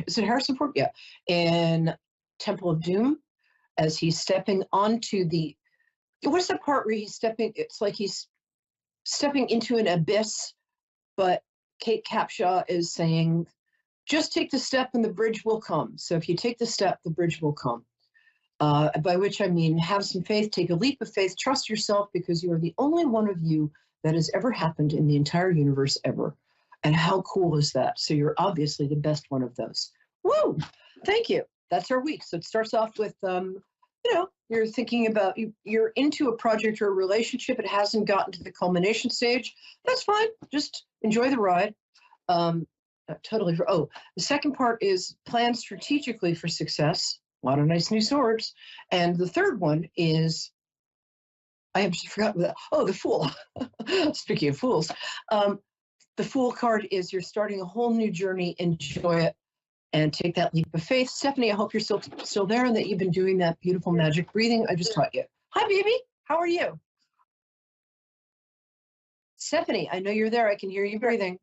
is it Harrison Ford? Yeah. In Temple of Doom, as he's stepping onto what's that part where it's like he's stepping into an abyss, but Kate Capshaw is saying, just take the step and the bridge will come. So if you take the step, the bridge will come. By which I mean, have some faith, take a leap of faith, trust yourself, because you are the only one of you that has ever happened in the entire universe ever. And how cool is that? So you're obviously the best one of those. Woo! Thank you. That's our week. So it starts off with, you're thinking about, you're into a project or a relationship. It hasn't gotten to the culmination stage. That's fine. Just enjoy the ride. Totally. The second part is plan strategically for success. A lot of nice new swords. And the third one is, I have just forgotten that. Oh, the Fool. Speaking of fools, the Fool card is you're starting a whole new journey. Enjoy it and take that leap of faith. Stephanie, I hope you're still there and that you've been doing that beautiful magic breathing I just taught you. Hi, baby. How are you? Stephanie, I know you're there. I can hear you breathing.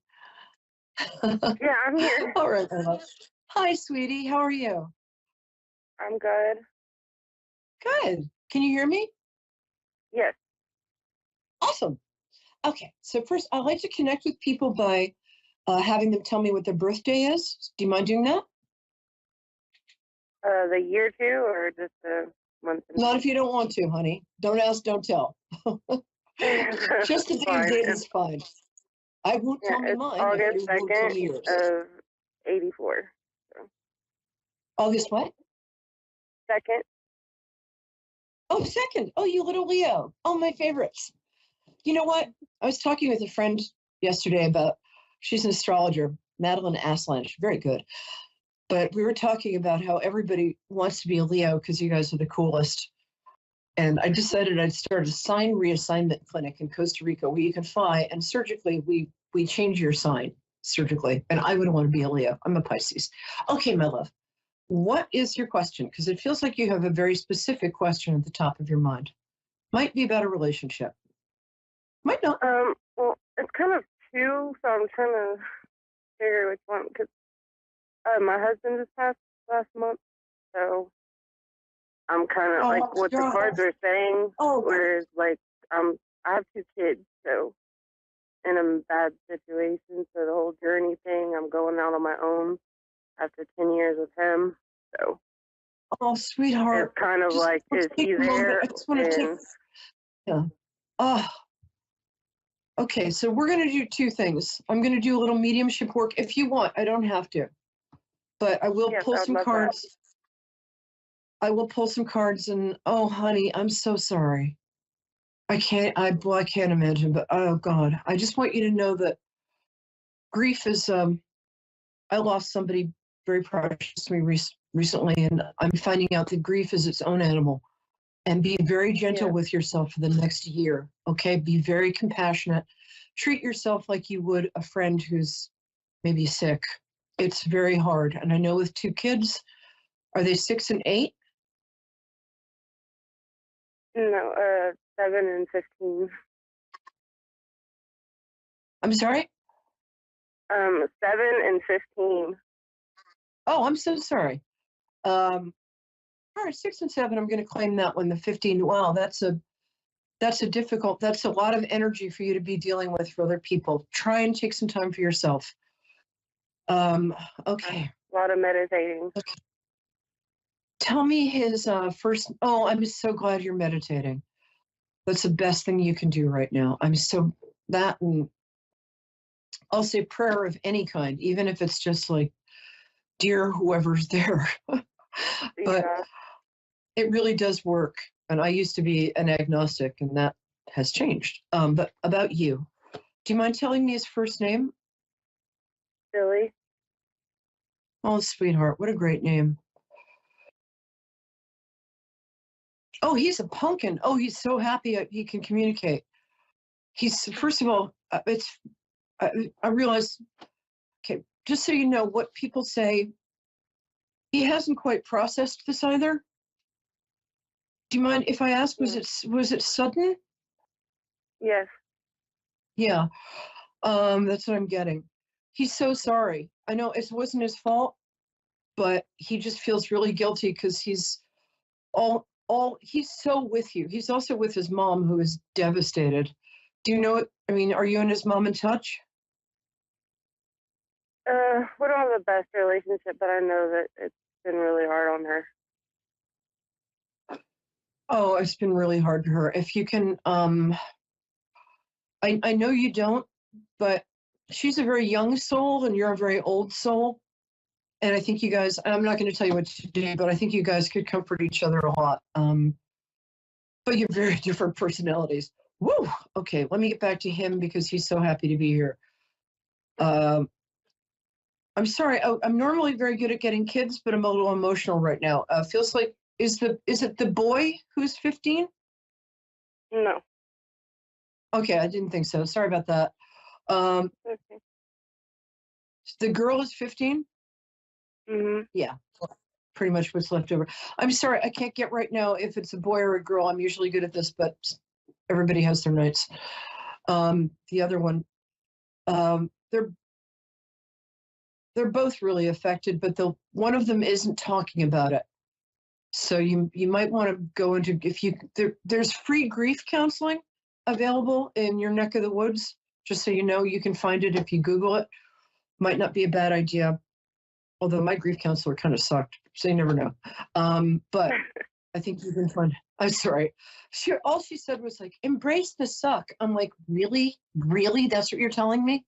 Yeah, I'm here. All right, love. Hi, sweetie. How are you? I'm good. Good. Can you hear me? Yes. Awesome. Okay. So first, I like to connect with people by having them tell me what their birthday is. Do you mind doing that? The year too, or just the month? Not if you don't want to, honey. Don't ask, don't tell. Just the day date is fine. I won't tell me mine. August 2nd of 84. So. August what? 2nd. Oh, 2nd. Oh, you little Leo. Oh, my favorites. You know what? I was talking with a friend yesterday about, she's an astrologer, Madeline Aslan. She's very good. But we were talking about how everybody wants to be a Leo because you guys are the coolest. And I decided I'd start a sign reassignment clinic in Costa Rica where you can fly, and surgically we change your sign surgically. And I wouldn't want to be a Leo. I'm a Pisces. Okay, my love. What is your question? Because it feels like you have a very specific question at the top of your mind. Might be about a relationship. Might not. Well, it's kind of two, so I'm trying to figure which one. Because my husband just passed last month, so I'm kind of like what the cards are saying. Whereas, like, I have 2 kids, so in a bad situation. So the whole journey thing, I'm going out on my own after 10 years with him. So. Oh, sweetheart. It's kind of like, is he there? I just want to take. Yeah. Oh. Okay, so we're going to do 2 things. I'm going to do a little mediumship work if you want. I don't have to, but I will pull some cards. I will pull some cards, and oh, honey, I'm so sorry. I can't imagine, but oh God, I just want you to know that grief is. I lost somebody very precious to me recently, and I'm finding out that grief is its own animal. And be very gentle with yourself for the next year, okay? Be very compassionate. Treat yourself like you would a friend who's maybe sick. It's very hard. And I know with 2 kids, are they 6 and 8? No, 7 and 15. I'm sorry? 7 and 15. Oh, I'm so sorry. All right, 6 and 7, I'm going to claim that one. The 15, wow, that's a lot of energy for you to be dealing with for other people. Try and take some time for yourself. Okay. A lot of meditating. Okay. Tell me his first, I'm so glad you're meditating. That's the best thing you can do right now. And I'll say prayer of any kind, even if it's just like, dear whoever's there. But it really does work. And I used to be an agnostic, and that has changed. But about you, do you mind telling me his first name? Billy. Oh, sweetheart, what a great name. Oh, he's a pumpkin. Oh, he's so happy he can communicate. First of all, I realize, okay, just so you know, what people say, he hasn't quite processed this either. Do you mind if I ask, was it sudden? Yes. Yeah, that's what I'm getting. He's so sorry. I know it wasn't his fault, but he just feels really guilty because he's so with you. He's also with his mom, who is devastated. Do you know it? I mean, are you and his mom in touch? We don't have the best relationship, but I know that it's been really hard on her. Oh, it's been really hard for her. If you can, I know you don't, but she's a very young soul and you're a very old soul. And I think you guys, I'm not going to tell you what to do, but I think you guys could comfort each other a lot. But you're very different personalities. Woo! Okay, let me get back to him because he's so happy to be here. I'm sorry. I'm normally very good at getting kids, but I'm a little emotional right now. Feels like is it the boy who's 15? No. Okay, I didn't think so. Sorry about that. Okay. The girl is 15? Mhm. Yeah, pretty much what's left over. I'm sorry, I can't get right now if it's a boy or a girl. I'm usually good at this, but everybody has their nights. The other one, they're both really affected, but one of them isn't talking about it. So you might want to go into there's free grief counseling available in your neck of the woods. Just so you know, you can find it if you Google it. Might not be a bad idea. Although my grief counselor kind of sucked, so you never know. But I think you can find. I'm sorry. All she said was like, "Embrace the suck." I'm like, really, really? That's what you're telling me?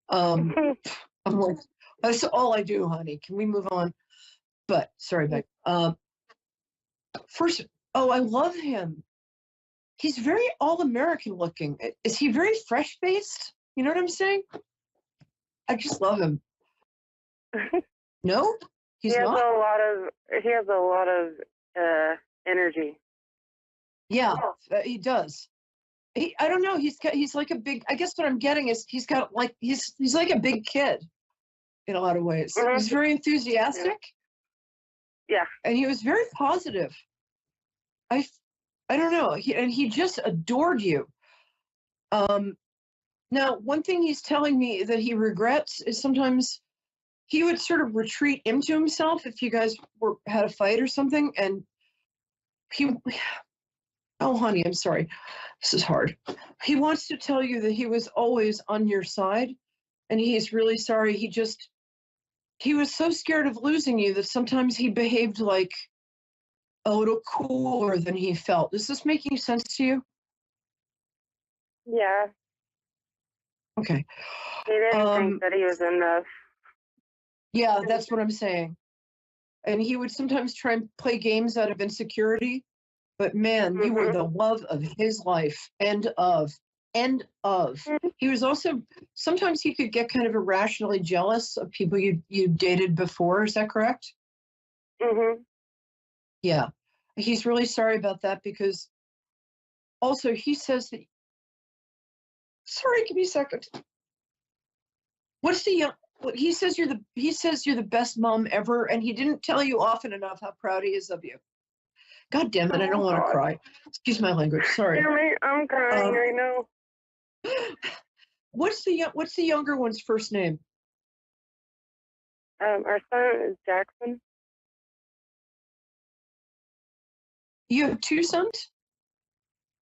I'm like, that's all I do, honey. Can we move on? But sorry, Beck. First, oh, I love him. He's very all-American looking. Is he very fresh-faced? You know what I'm saying? I just love him. No, he he's has not. he has a lot of energy. Yeah, he does. I don't know. He's like a big. I guess what I'm getting is he's got like he's like a big kid in a lot of ways. Mhm. He's very enthusiastic. Yeah. And he was very positive. I I don't know. He just adored you. Now, one thing he's telling me that he regrets is sometimes he would sort of retreat into himself if you guys had a fight or something, and he. Oh, honey, I'm sorry. This is hard. He wants to tell you that he was always on your side, and he's really sorry. He was so scared of losing you that sometimes he behaved like a little cooler than he felt. Is this making sense to you? Yeah. Okay. He didn't think that he was enough. Yeah, that's what I'm saying. And he would sometimes try and play games out of insecurity, but man, you were the love of his life. End of. End of. He was also sometimes he could get kind of irrationally jealous of people you dated before. Is that correct? Mhm. Yeah. He's really sorry about that because also he says that sorry, give me a second. What's the young what he says you're the best mom ever, and he didn't tell you often enough how proud he is of you. God damn it, I don't want to cry. Excuse my language. Sorry. Hear me? I'm crying right now. What's the younger one's first name? Our son is Jackson. You have two sons?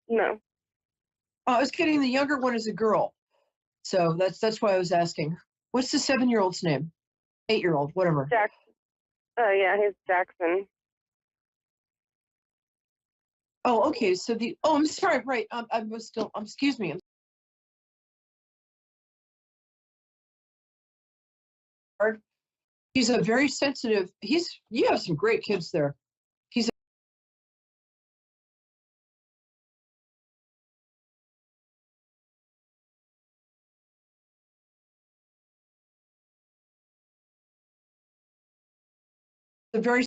No. Oh, I was kidding. The younger one is a girl, so that's why I was asking. What's the 7-year-old's name? 8-year-old, whatever. Jackson. Yeah, he's Jackson. Oh, okay. So I'm sorry. Right. I was still. Excuse me. He's a very sensitive. You have some great kids there. He's a very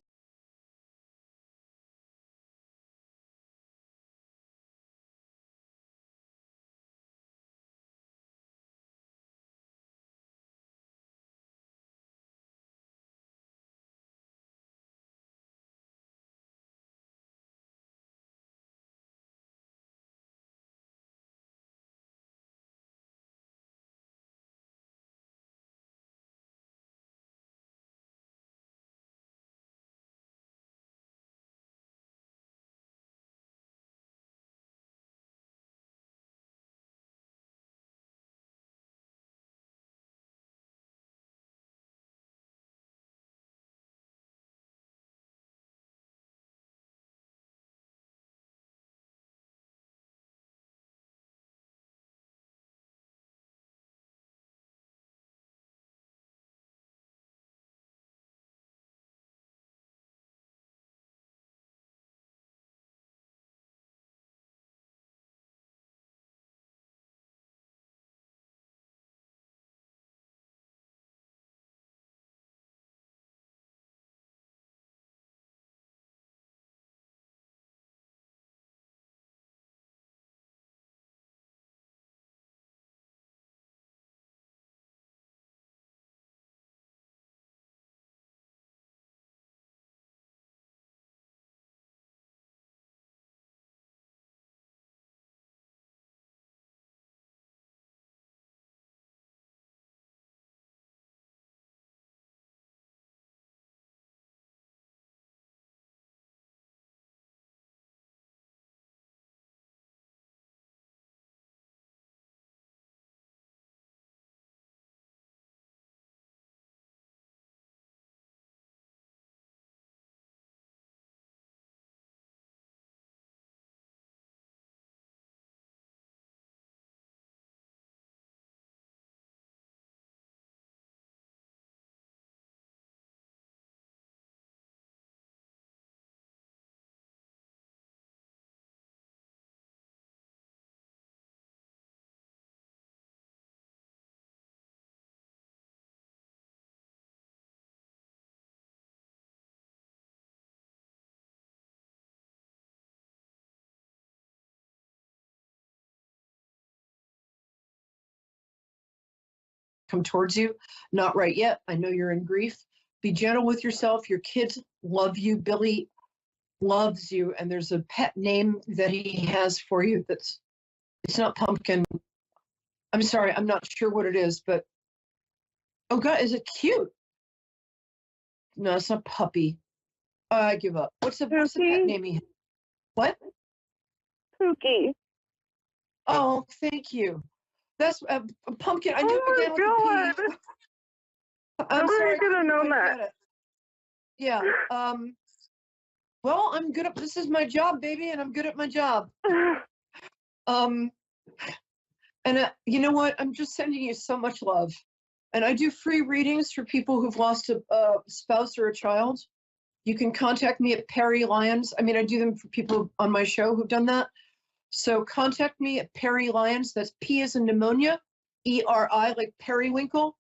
come towards you. Not right yet. I know you're in grief. Be gentle with yourself. Your kids love you. Billy loves you. And there's a pet name that he has for you it's not Pumpkin. I'm sorry. I'm not sure what it is, but oh God, is it cute? No, it's not Puppy. I give up. What's the pet name he has? What? Pookie. Oh, thank you. That's Pumpkin. I knew Oh it began with my a P. God. I'm sorry. I could have known I that. get it. Yeah. Well, I'm good at this is my job, baby, and I'm good at my job. And you know what? I'm just sending you so much love. And I do free readings for people who've lost a spouse or a child. You can contact me at Perry Lyons. I mean, I do them for people on my show who've done that. So contact me at Perry Lyons. That's P as in pneumonia, E-R-I, like periwinkle,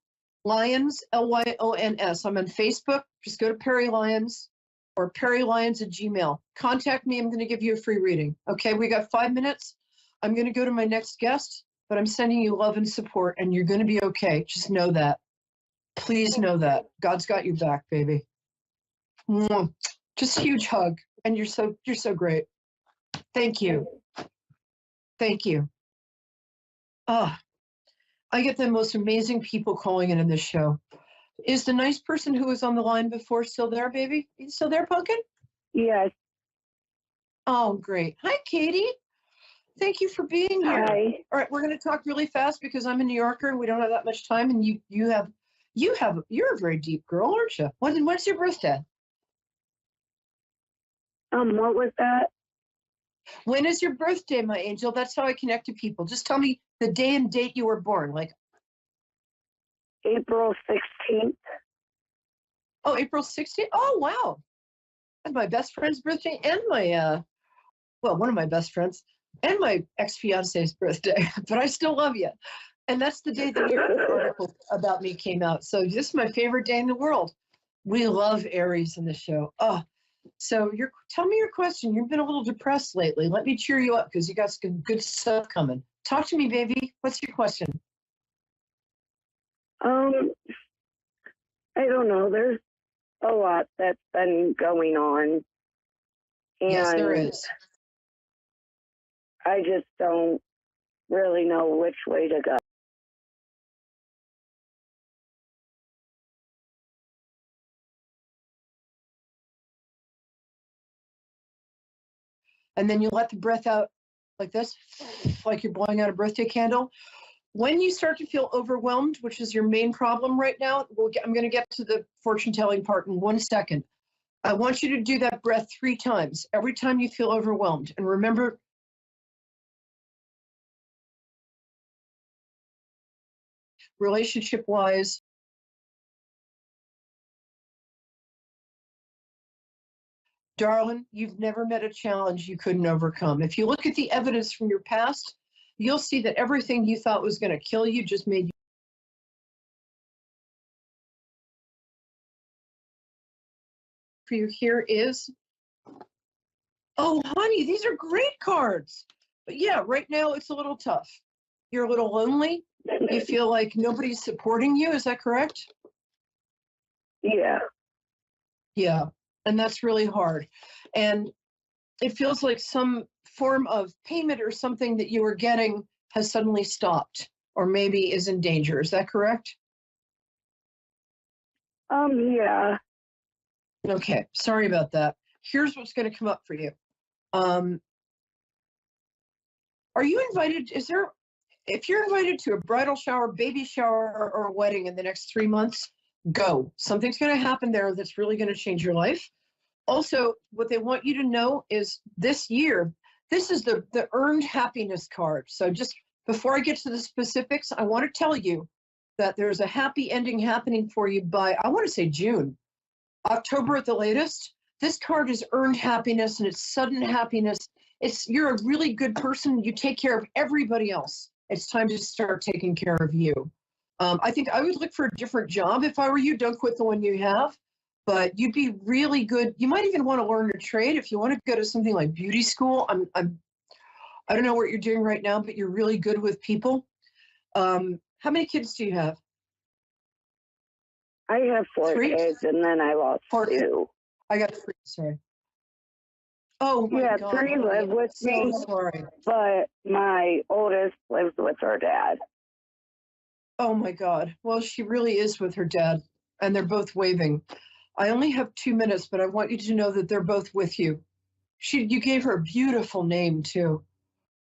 Lyons, Lyons. I'm on Facebook. Just go to Perry Lyons or Perry Lyons at Gmail. Contact me. I'm going to give you a free reading. Okay, we got 5 minutes. I'm going to go to my next guest, but I'm sending you love and support, and you're going to be okay. Just know that. Please know that. God's got your back, baby. Mwah. Just a huge hug. And you're so great. Thank you. Thank you. I get the most amazing people calling in this show. Is the nice person who was on the line before still there, baby? You still there, Pumpkin? Yes. Oh, great. Hi, Katie. Thank you for being here. Hi. All right, we're going to talk really fast because I'm a New Yorker and we don't have that much time. And you're a very deep girl, aren't you? When's your birthday? What was that? When is your birthday, my angel? That's how I connect to people. Just tell me the day and date you were born. Like April 16th. Oh, April 16th? Oh, wow. That's my best friend's birthday and my, one of my best friends and my ex-fiance's birthday. But I still love you. And that's the day that your article about me came out. So this is my favorite day in the world. We love Aries in the show. Oh, so tell me your question. You've been a little depressed lately. Let me cheer you up because you got some good stuff coming. Talk to me, baby. What's your question? I don't know. There's a lot that's been going on. And yes, there is. I just don't really know which way to go. And then you let the breath out like this, like you're blowing out a birthday candle. When you start to feel overwhelmed, which is your main problem right now, I'm going to get to the fortune telling part in 1 second. I want you to do that breath 3 times, every time you feel overwhelmed. And remember, relationship-wise, darling, you've never met a challenge you couldn't overcome. If you look at the evidence from your past, you'll see that everything you thought was going to kill you just made you. For you here is, oh, honey, these are great cards. But yeah, right now it's a little tough. You're a little lonely. You feel like nobody's supporting you. Is that correct? Yeah. Yeah. And that's really hard. And it feels like some form of payment or something that you were getting has suddenly stopped or maybe is in danger. Is that correct? Yeah. Okay. Sorry about that. Here's what's going to come up for you. Are you invited? If you're invited to a bridal shower, baby shower, or a wedding in the next 3 months, go. Something's going to happen there that's really going to change your life. Also, what they want you to know is this year, this is the earned happiness card. So just before I get to the specifics, I want to tell you that there's a happy ending happening for you by, I want to say June, October at the latest. This card is earned happiness and it's sudden happiness. You're a really good person. You take care of everybody else. It's time to start taking care of you. I think I would look for a different job if I were you. Don't quit the one you have. But you'd be really good. You might even want to learn a trade if you want to go to something like beauty school. I don't know what you're doing right now, but you're really good with people. How many kids do you have? I have 4 3? kids, and then I lost 2. I got 3, sorry. Oh my Yeah, God. 3 honey, live with so me, sorry. but my oldest lives with her dad. Oh my God. Well, she really is with her dad, and they're both waving. I only have 2 minutes, but I want you to know that they're both with you. You gave her a beautiful name too.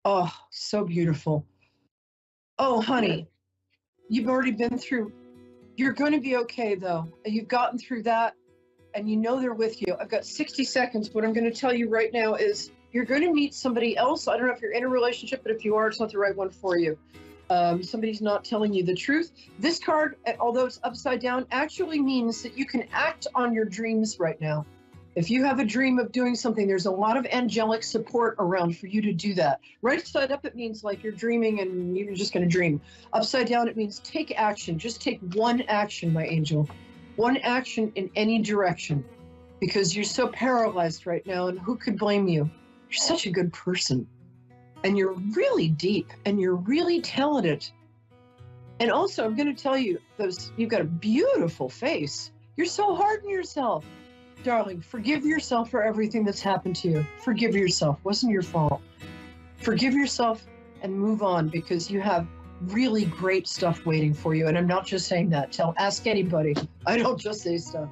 Oh, so beautiful. Oh, honey, you've already been through. You're going to be okay though. You've gotten through that, and you know they're with you. I've got 60 seconds. What I'm going to tell you right now is you're going to meet somebody else. I don't know if you're in a relationship, but if you are, it's not the right one for you. Somebody's not telling you the truth. This card, although it's upside down, actually means that you can act on your dreams right now. If you have a dream of doing something, there's a lot of angelic support around for you to do that. Right side up, it means like you're dreaming and you're just going to dream. Upside down, it means take action. Just take one action, my angel. One action in any direction, because you're so paralyzed right now, and who could blame you? You're such a good person, and you're really deep, and you're really talented. And also, I'm going to tell you, you've got a beautiful face. You're so hard on yourself. Darling, forgive yourself for everything that's happened to you. Forgive yourself. It wasn't your fault. Forgive yourself and move on, because you have really great stuff waiting for you. And I'm not just saying that. Ask anybody. I don't just say stuff.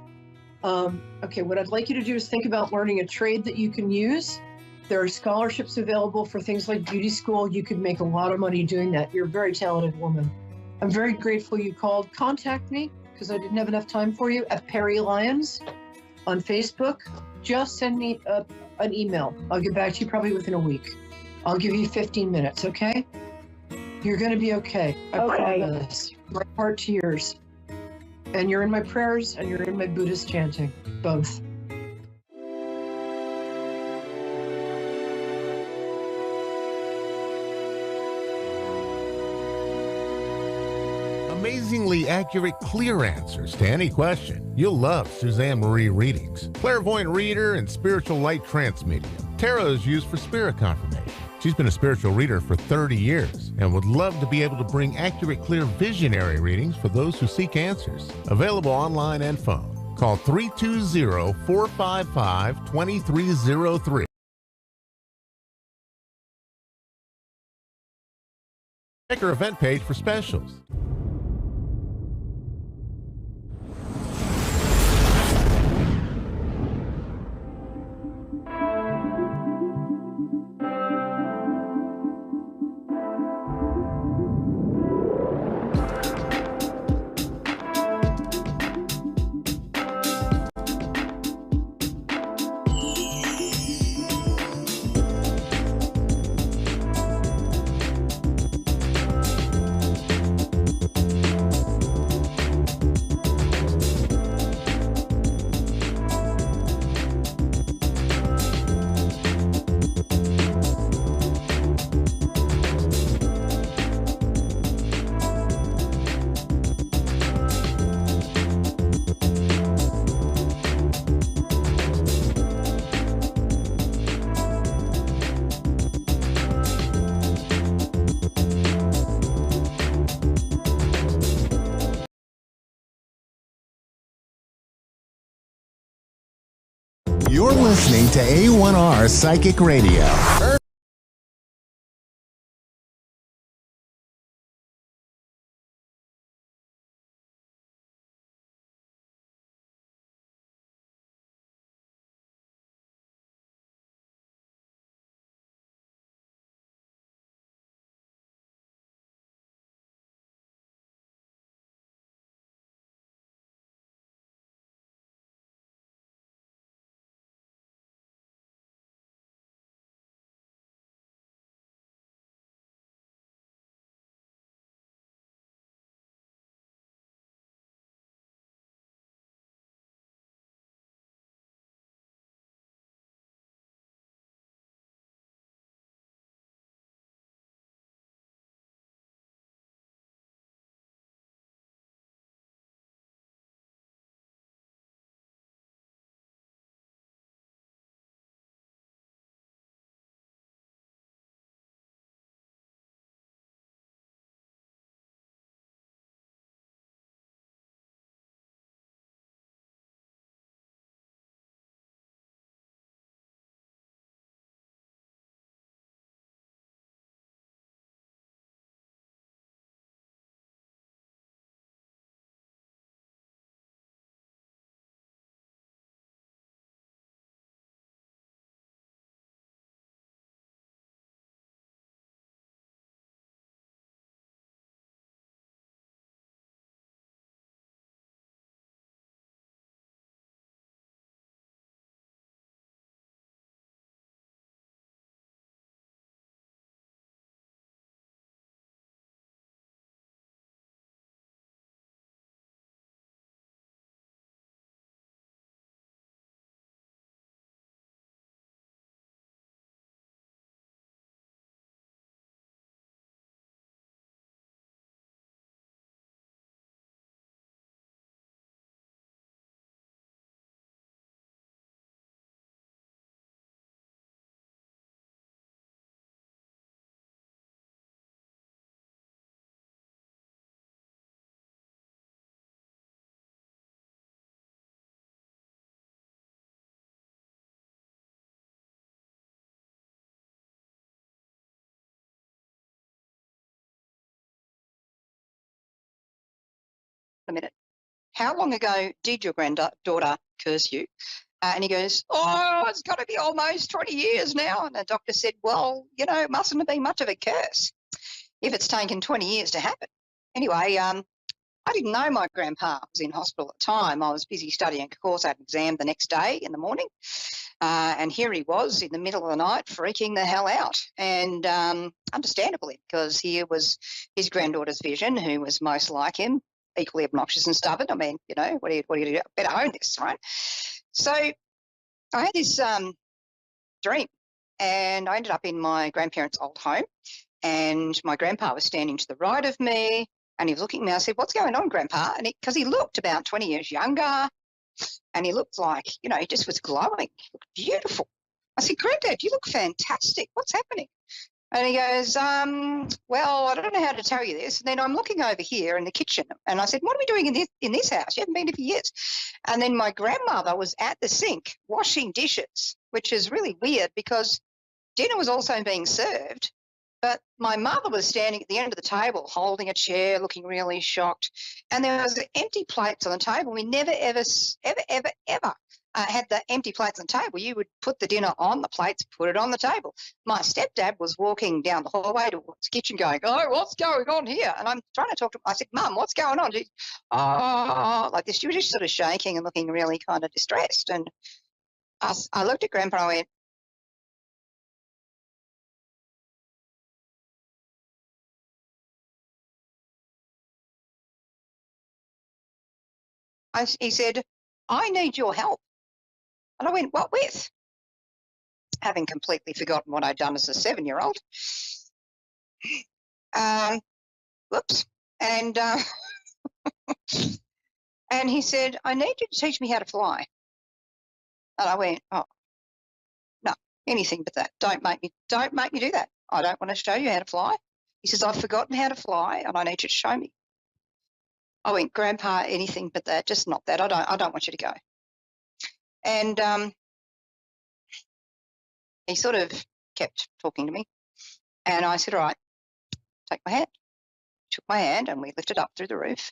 Okay, what I'd like you to do is think about learning a trade that you can use. There are scholarships available for things like beauty school. You could make a lot of money doing that. You're a very talented woman. I'm very grateful you called. Contact me, because I didn't have enough time for you, at Perry Lyons on Facebook. Just send me an email. I'll get back to you probably within a week. I'll give you 15 minutes, okay? You're going to be okay. I promise. My heart to yours. And you're in my prayers, and you're in my Buddhist chanting, both. Amazingly accurate, clear answers to any question. You'll love Suzanne Marie readings. Clairvoyant reader and spiritual light trance medium. Tarot is used for spirit confirmation. She's been a spiritual reader for 30 years and would love to be able to bring accurate, clear, visionary readings for those who seek answers. Available online and phone. Call 320-455-2303. Check her event page for specials. You're listening to A1R Psychic Radio. a minute. How long ago did your granddaughter curse you? And he goes, oh, it's got to be almost 20 years now. And the doctor said, well, you know, it mustn't have been much of a curse if it's taken 20 years to happen. Anyway, I didn't know my grandpa was in hospital at the time. I was busy studying a course. I had an exam the next day in the morning. And here he was in the middle of the night freaking the hell out. And understandably, because here was his granddaughter's vision, who was most like him, equally obnoxious and stubborn. I mean, you know, what do you do? Better own this, right? So I had this dream, and I ended up in my grandparents' old home, and my grandpa was standing to the right of me, and he was looking at me. I said, what's going on, Grandpa? And because he looked about 20 years younger, and he looked like, you know, he just was glowing. He looked beautiful. I said, Granddad, you look fantastic. What's happening? And he goes, well, I don't know how to tell you this. And then I'm looking over here in the kitchen, and I said, what are we doing in this house? You haven't been here for years. And then my grandmother was at the sink washing dishes, which is really weird because dinner was also being served, but my mother was standing at the end of the table holding a chair, looking really shocked, and there was empty plates on the table. We never, ever had the empty plates on the table. You would put the dinner on the plates, put it on the table. My stepdad was walking down the hallway towards the kitchen going, oh, what's going on here? And I'm trying to talk to him. I said, Mum, what's going on? She's, oh, like this. She was just sort of shaking and looking really kind of distressed. And I looked at Grandpa and I went, he said, I need your help. And I went, what with? Having completely forgotten what I'd done as a 7-year-old. Whoops. And and he said, I need you to teach me how to fly. And I went, oh, no, anything but that. Don't make me do that. I don't want to show you how to fly. He says, I've forgotten how to fly and I need you to show me. I went, Grandpa, anything but that, just not that. I don't want you to go. And he sort of kept talking to me. And I said, all right, take my hand. Took my hand and we lifted up through the roof.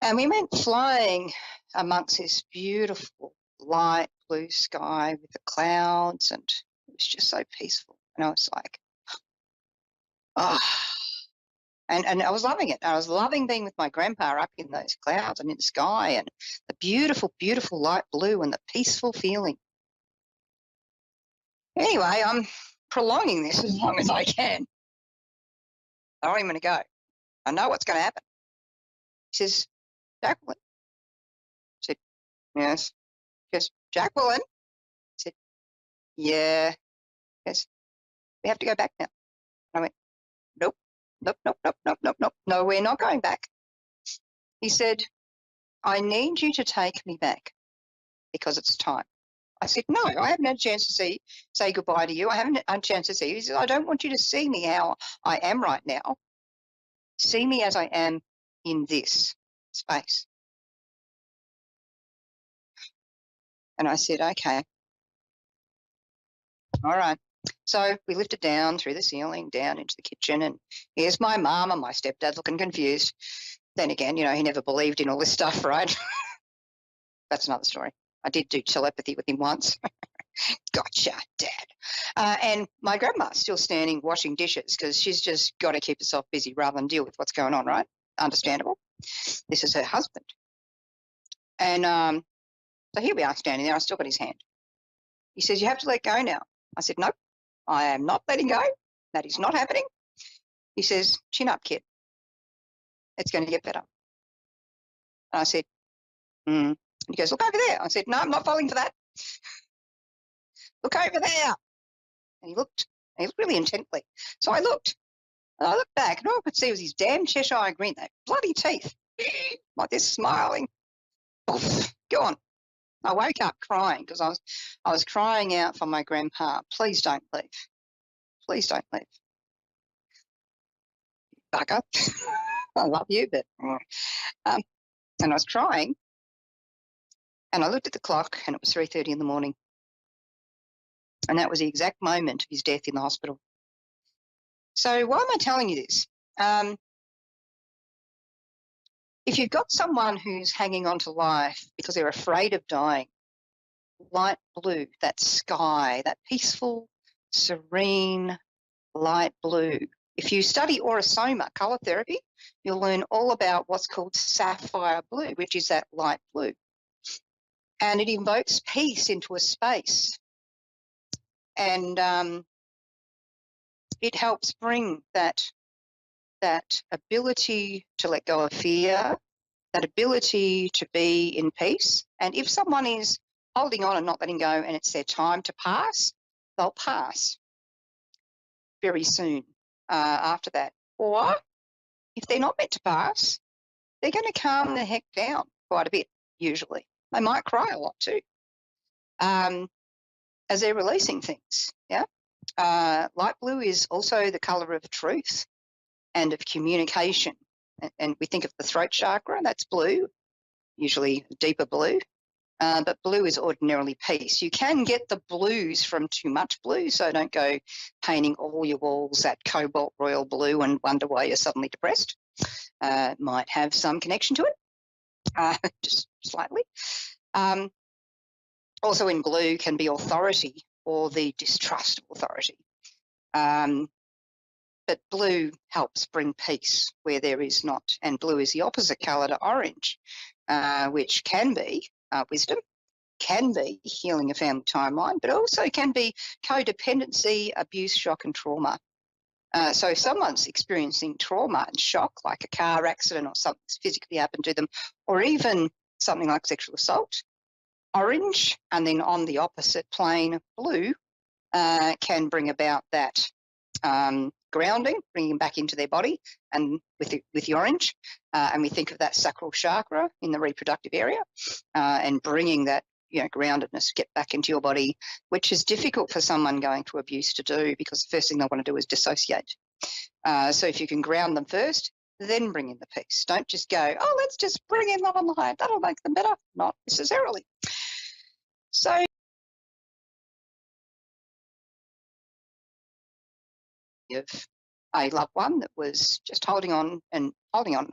And we went flying amongst this beautiful light blue sky with the clouds, and it was just so peaceful. And I was like, oh. And I was loving it. I was loving being with my grandpa up in those clouds and in the sky and the beautiful, beautiful light blue and the peaceful feeling. Anyway, I'm prolonging this as long as I can. I don't even want to go. I know what's going to happen. He says, Jacqueline. I said, yes. He goes, Jacqueline. I said, yeah. He goes, we have to go back now. And I went, nope. No, we're not going back. He said, I need you to take me back because it's time. I said, no, I haven't had a chance to say goodbye to you. I haven't had a chance to see you. He said, I don't want you to see me how I am right now. See me as I am in this space. And I said, okay. All right. So we lifted down through the ceiling, down into the kitchen, and here's my mum and my stepdad looking confused. Then again, you know, he never believed in all this stuff, right? That's another story. I did do telepathy with him once. Gotcha, Dad. And my grandma's still standing washing dishes because she's just got to keep herself busy rather than deal with what's going on, right? Understandable. This is her husband. And so here we are standing there. I still got his hand. He says, you have to let go now. I said, nope. I am not letting go. That is not happening. He says, chin up, kid. It's going to get better. And I said, And he goes, look over there. I said, no, I'm not falling for that. Look over there. And he looked really intently. So I looked. And I looked back, and all I could see was his damn Cheshire grin, that bloody teeth, like this, smiling. Oof, go on. I woke up crying because I was crying out for my grandpa. Please don't leave. Please don't leave. Bugger. I love you, but and I was crying, and I looked at the clock, and it was 3:30 in the morning, and that was the exact moment of his death in the hospital. So why am I telling you this? if you've got someone who's hanging on to life because they're afraid of dying, light blue, that sky, that peaceful, serene light blue. If you study aurosoma colour therapy, you'll learn all about what's called sapphire blue, which is that light blue. And it invokes peace into a space. And it helps bring that ability to let go of fear, that ability to be in peace. And if someone is holding on and not letting go and it's their time to pass, they'll pass very soon after that. Or if they're not meant to pass, they're going to calm the heck down quite a bit, usually. They might cry a lot too, as they're releasing things, yeah? Light blue is also the colour of truth and of communication. And we think of the throat chakra, that's blue, usually deeper blue. But blue is ordinarily peace. You can get the blues from too much blue, so don't go painting all your walls that cobalt royal blue and wonder why you're suddenly depressed. Might have some connection to it, just slightly. Also in blue can be authority or the distrust of authority. But blue helps bring peace where there is not. And blue is the opposite colour to orange, which can be wisdom, can be healing a family timeline, but also can be codependency, abuse, shock and trauma. So if someone's experiencing trauma and shock, like a car accident or something's physically happened to them, or even something like sexual assault, orange, and then on the opposite plane, blue, can bring about that grounding, bringing them back into their body, and with the orange, and we think of that sacral chakra in the reproductive area, and bringing that groundedness, get back into your body, which is difficult for someone going through abuse to do because the first thing they want to do is dissociate. So if you can ground them first, then bring in the peace. Don't just go, oh, let's just bring in love and light. That'll make them better. Not necessarily. So of a loved one that was just holding on and holding on,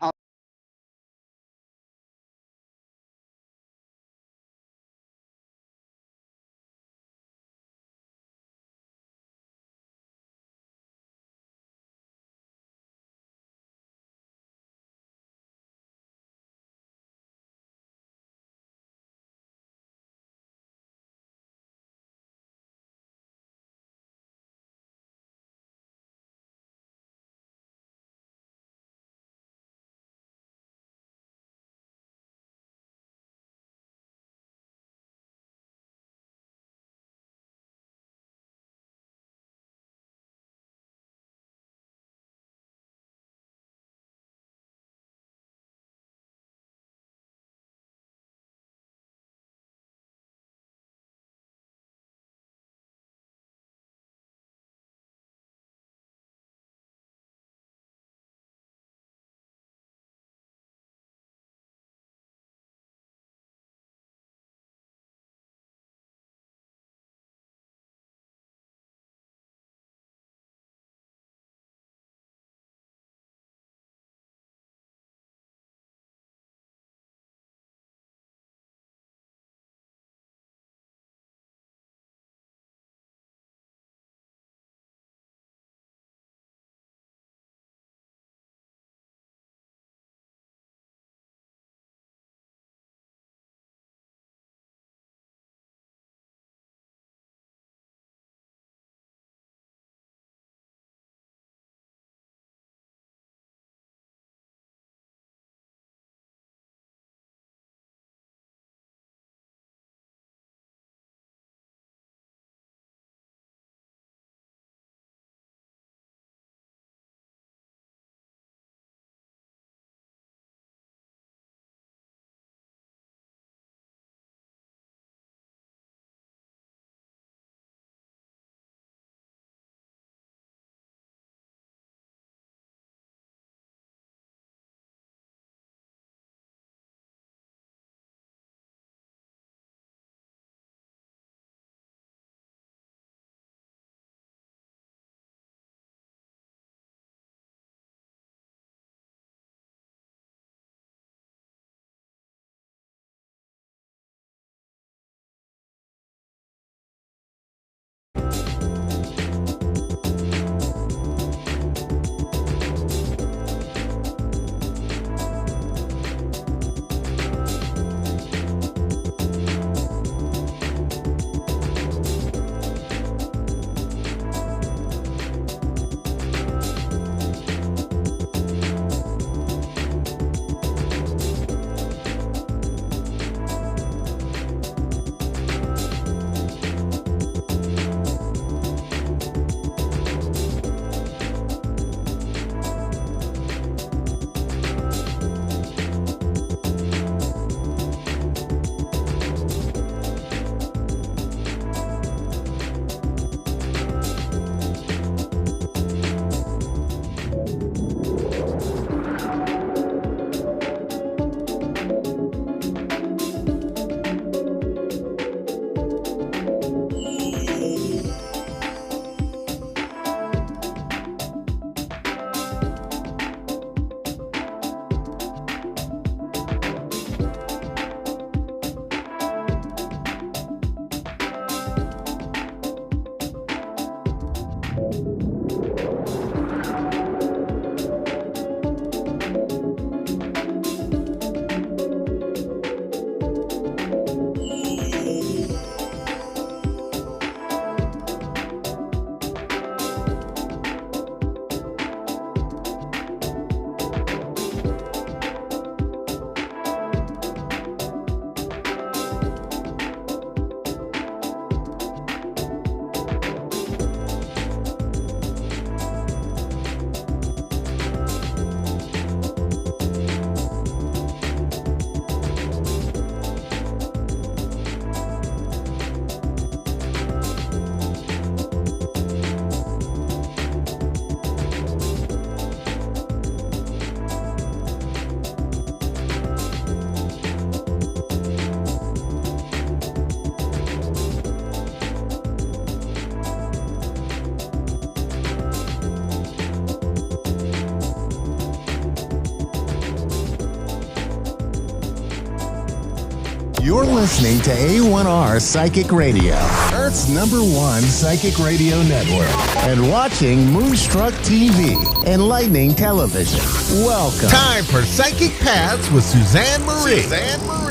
You're listening to A1R Psychic Radio, Earth's #1 psychic radio network, and watching Moonstruck TV, enlightening television. Welcome. Time for Psychic Paths with Suzanne Marie.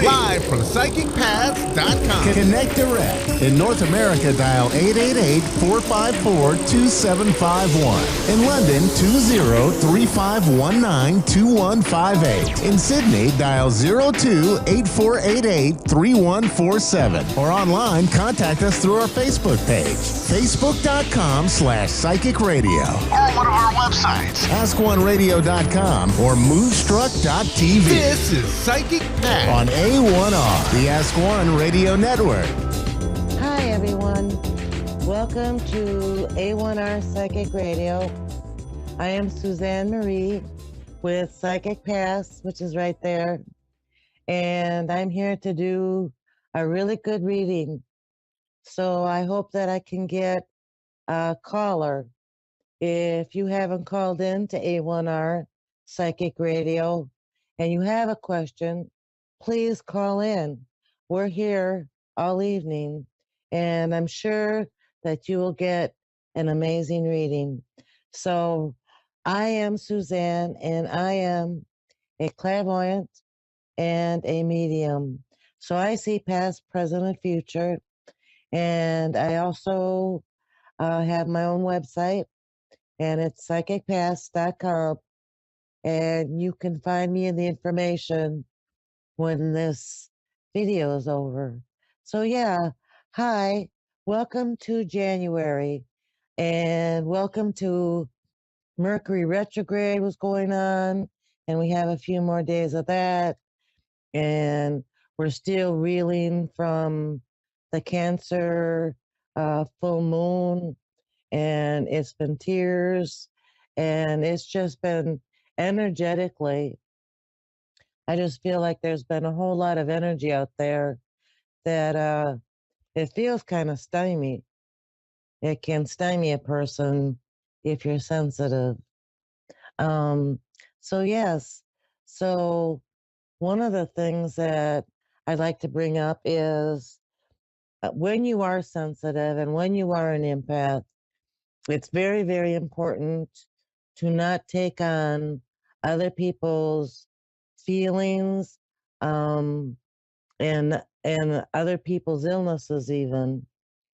Live from psychicpaths.com. Connect direct. In North America, dial 888-454-2751. In London, 20-3519-2158. In Sydney, dial 02-8488-3147. Or online, contact us through our Facebook page, facebook.com/psychic radio. Or one of our websites, askoneradio.com or moonstruck.tv. This is Psychic Paths On A1R, the Ask One Radio Network. Hi, everyone. Welcome to A1R Psychic Radio. I am Suzanne Marie with Psychic Paths, which is right there. And I'm here to do a really good reading. So I hope that I can get a caller. If you haven't called in to A1R Psychic Radio and you have a question, please call in. We're here all evening, and I'm sure that you will get an amazing reading. So I am Suzanne, and I am a clairvoyant and a medium. So I see past, present, and future. And I also have my own website, and it's psychicpaths.com. And you can find me in the information when this video is over. So yeah, hi, welcome to January, and welcome to Mercury retrograde was going on, and we have a few more days of that, and we're still reeling from the Cancer full moon, and it's been tears, and it's just been energetically, I just feel like there's been a whole lot of energy out there that it feels kind of stymied. It can stymie a person if you're sensitive. So yes, so one of the things that I'd like to bring up is when you are sensitive and when you are an empath, it's very, very important to not take on other people's feelings and other people's illnesses. Even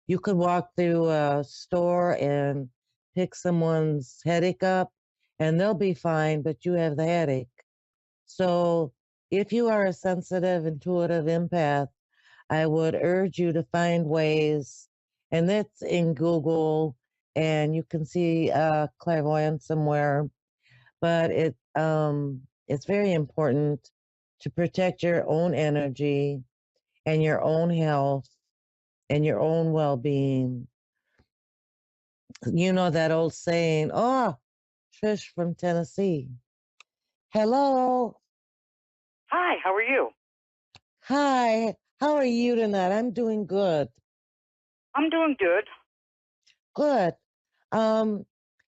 you could walk through a store and pick someone's headache up and they'll be fine, but you have the headache. So if you are a sensitive, intuitive empath, I would urge you to find ways, and that's in Google, and you can see clairvoyance somewhere, but it's very important to protect your own energy and your own health and your own well-being. You know that old saying, oh, Trish from Tennessee. Hello. Hi, how are you? Hi, how are you tonight? I'm doing good. I'm doing good. Good.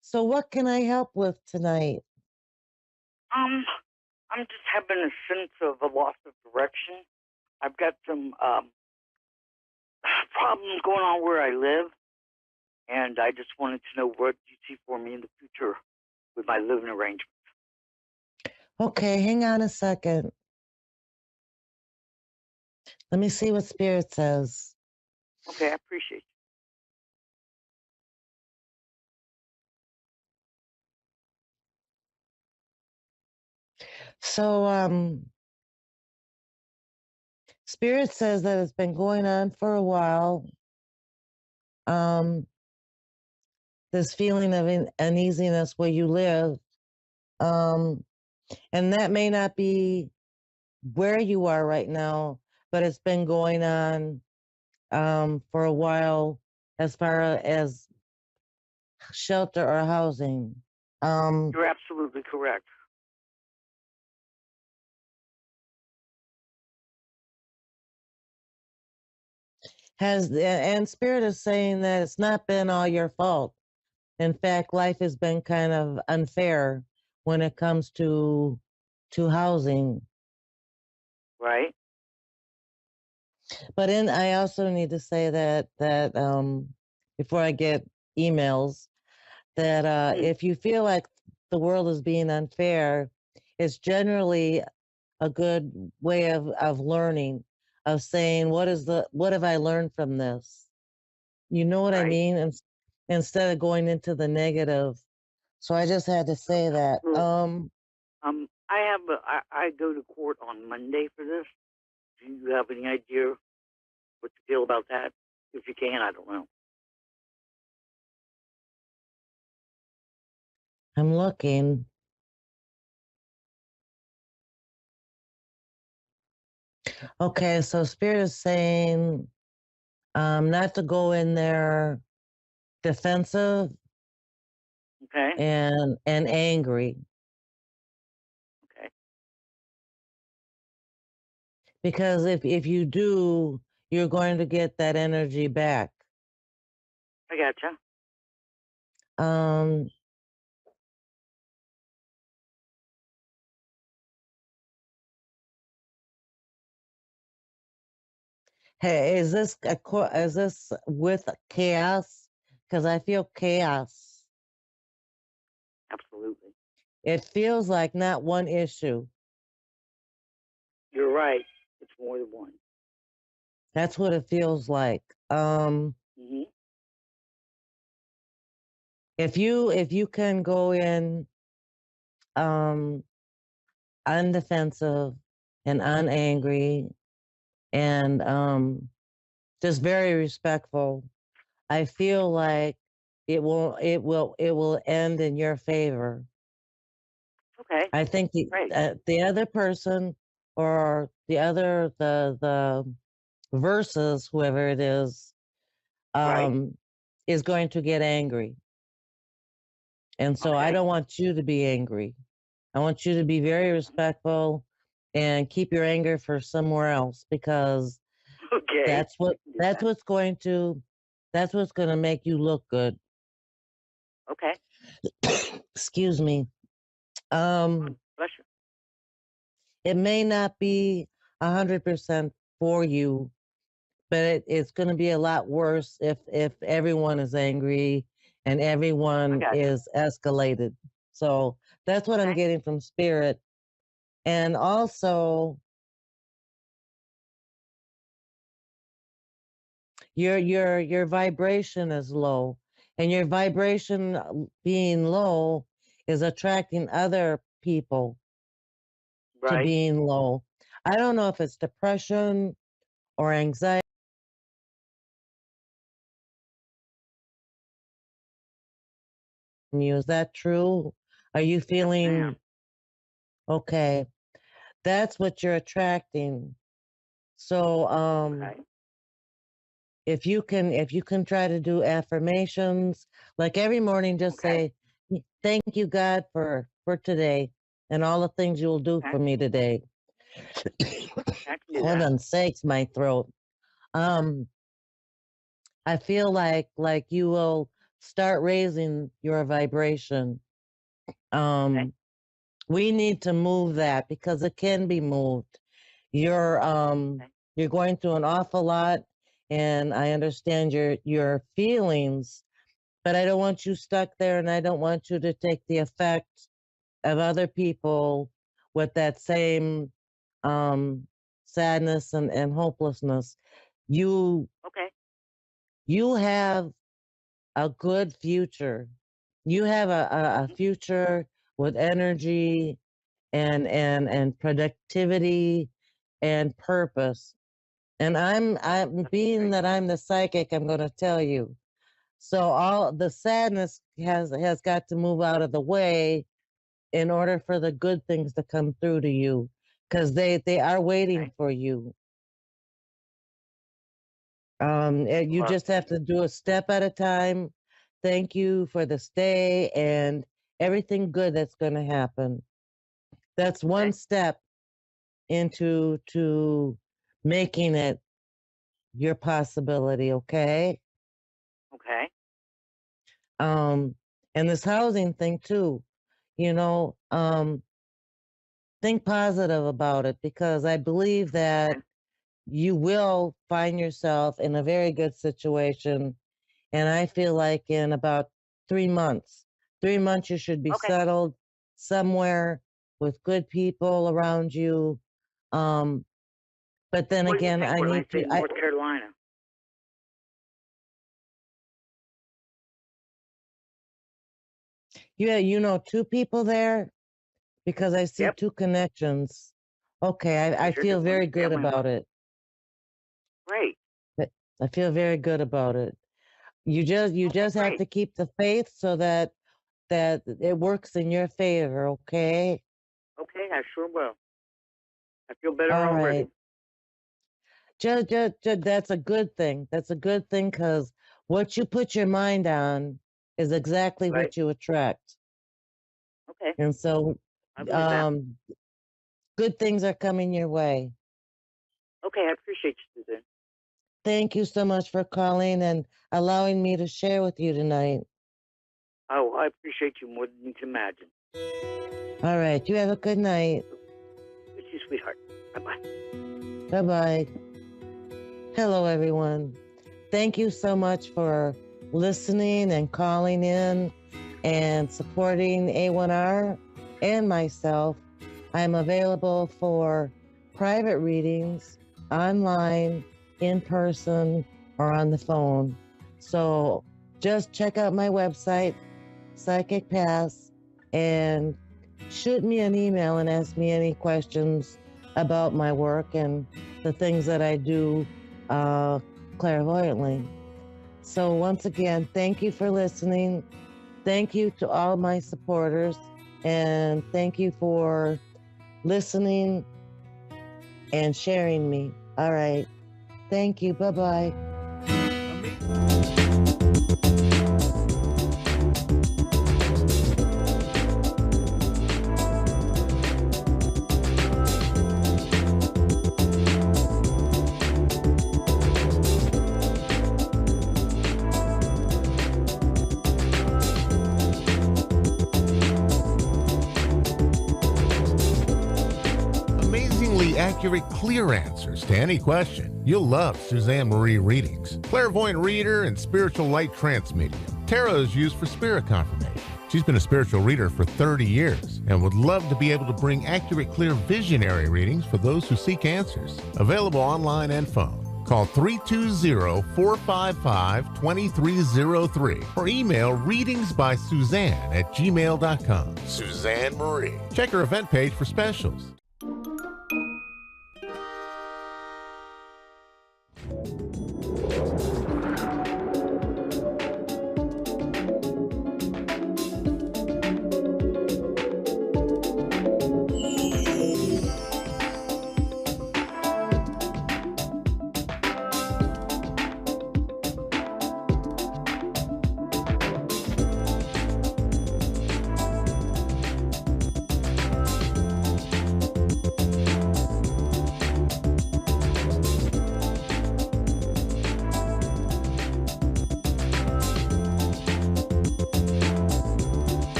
So what can I help with tonight? I'm just having a sense of a loss of direction. I've got some problems going on where I live, and I just wanted to know what you see for me in the future with my living arrangement. Okay, hang on a second. Let me see what Spirit says. Okay, I appreciate you. So, Spirit says that it's been going on for a while. This feeling of uneasiness where you live. And that may not be where you are right now, but it's been going on for a while as far as shelter or housing. You're absolutely correct. And Spirit is saying that it's not been all your fault. In fact, life has been kind of unfair when it comes to housing. Right. But I also need to say that before I get emails, that if you feel like the world is being unfair, it's generally a good way of learning, of saying what have I learned from this? You know what I Right. mean? And instead of going into the negative. So I just had to say that. I go to court on Monday for this. Do you have any idea what you feel about that? If you can, I don't know. I'm looking. Okay, so Spirit is saying not to go in there defensive Okay. and angry. Okay. Because if you do, you're going to get that energy back. I gotcha. Hey, is this with chaos? Because I feel chaos. Absolutely. It feels like not one issue. You're right. It's more than one. That's what it feels like. If you can go in undefensive and unangry and just very respectful, I feel like it will end in your favor. Okay. I think the other person or the versus whoever it is is going to get angry. And so I don't want you to be angry. I want you to be very respectful and keep your anger for somewhere else, because that's what's going to make you look good. Okay. Excuse me. Bless you. It may not be 100% for you, but it's going to be a lot worse if everyone is angry and everyone is escalated. So that's what I'm getting from Spirit. And also, your vibration is low, and your vibration being low is attracting other people to being low. I don't know if it's depression or anxiety. Is that true? Are you feeling okay? That's what you're attracting. So if you can try to do affirmations, like every morning, just say, thank you, God, for today and all the things you will do for me today. Heaven's sakes, my throat. I feel like you will start raising your vibration. We need to move that because it can be moved. You're going through an awful lot, and I understand your feelings, but I don't want you stuck there, and I don't want you to take the effect of other people with that same sadness and hopelessness. You have a good future. You have a future with energy and productivity and purpose. And I'm being that I'm the psychic, I'm going to tell you. So all the sadness has got to move out of the way in order for the good things to come through to you, because they are waiting for you. You just have to do a step at a time. Thank you for the stay and everything good that's going to happen. That's one step into making it your possibility. Okay. And this housing thing too, you know, think positive about it, because I believe that you will find yourself in a very good situation. And I feel like in about 3 months, you should be settled somewhere with good people around you. But then What again, do you think I when need I say to. North Carolina? Yeah, you know, 2 people there because I see Yep. 2 connections. Okay, I Sure feel do. very One's good family, about one. it. Great. I feel very good about it. You just have Great. to keep the faith so that it works in your favor, okay? Okay, I sure will. I feel better All already. right. Just, that's a good thing. That's a good thing because what you put your mind on is exactly Right. what you attract. Okay. And so, I believe that. good things are coming your way. Okay, I appreciate you, Susan. Thank you so much for calling and allowing me to share with you tonight. Oh, I appreciate you more than you can imagine. All right. You have a good night. You too, sweetheart. Bye-bye. Bye-bye. Hello, everyone. Thank you so much for listening and calling in and supporting A1R and myself. I'm available for private readings online, in person, or on the phone. So just check out my website, Psychic Pass, and shoot me an email and ask me any questions about my work and the things that I do clairvoyantly. So once again, thank you for listening. Thank you to all my supporters, and thank you for listening and sharing me. All right. Thank you. Bye-bye. Amazingly accurate, clear answers to any question. You'll love Suzanne Marie readings. Clairvoyant reader and spiritual light trance medium. Tarot is used for spirit confirmation. She's been a spiritual reader for 30 years and would love to be able to bring accurate, clear, visionary readings for those who seek answers. Available online and phone. Call 320-455-2303 or email readingsbysuzanne@gmail.com. Suzanne Marie. Check her event page for specials.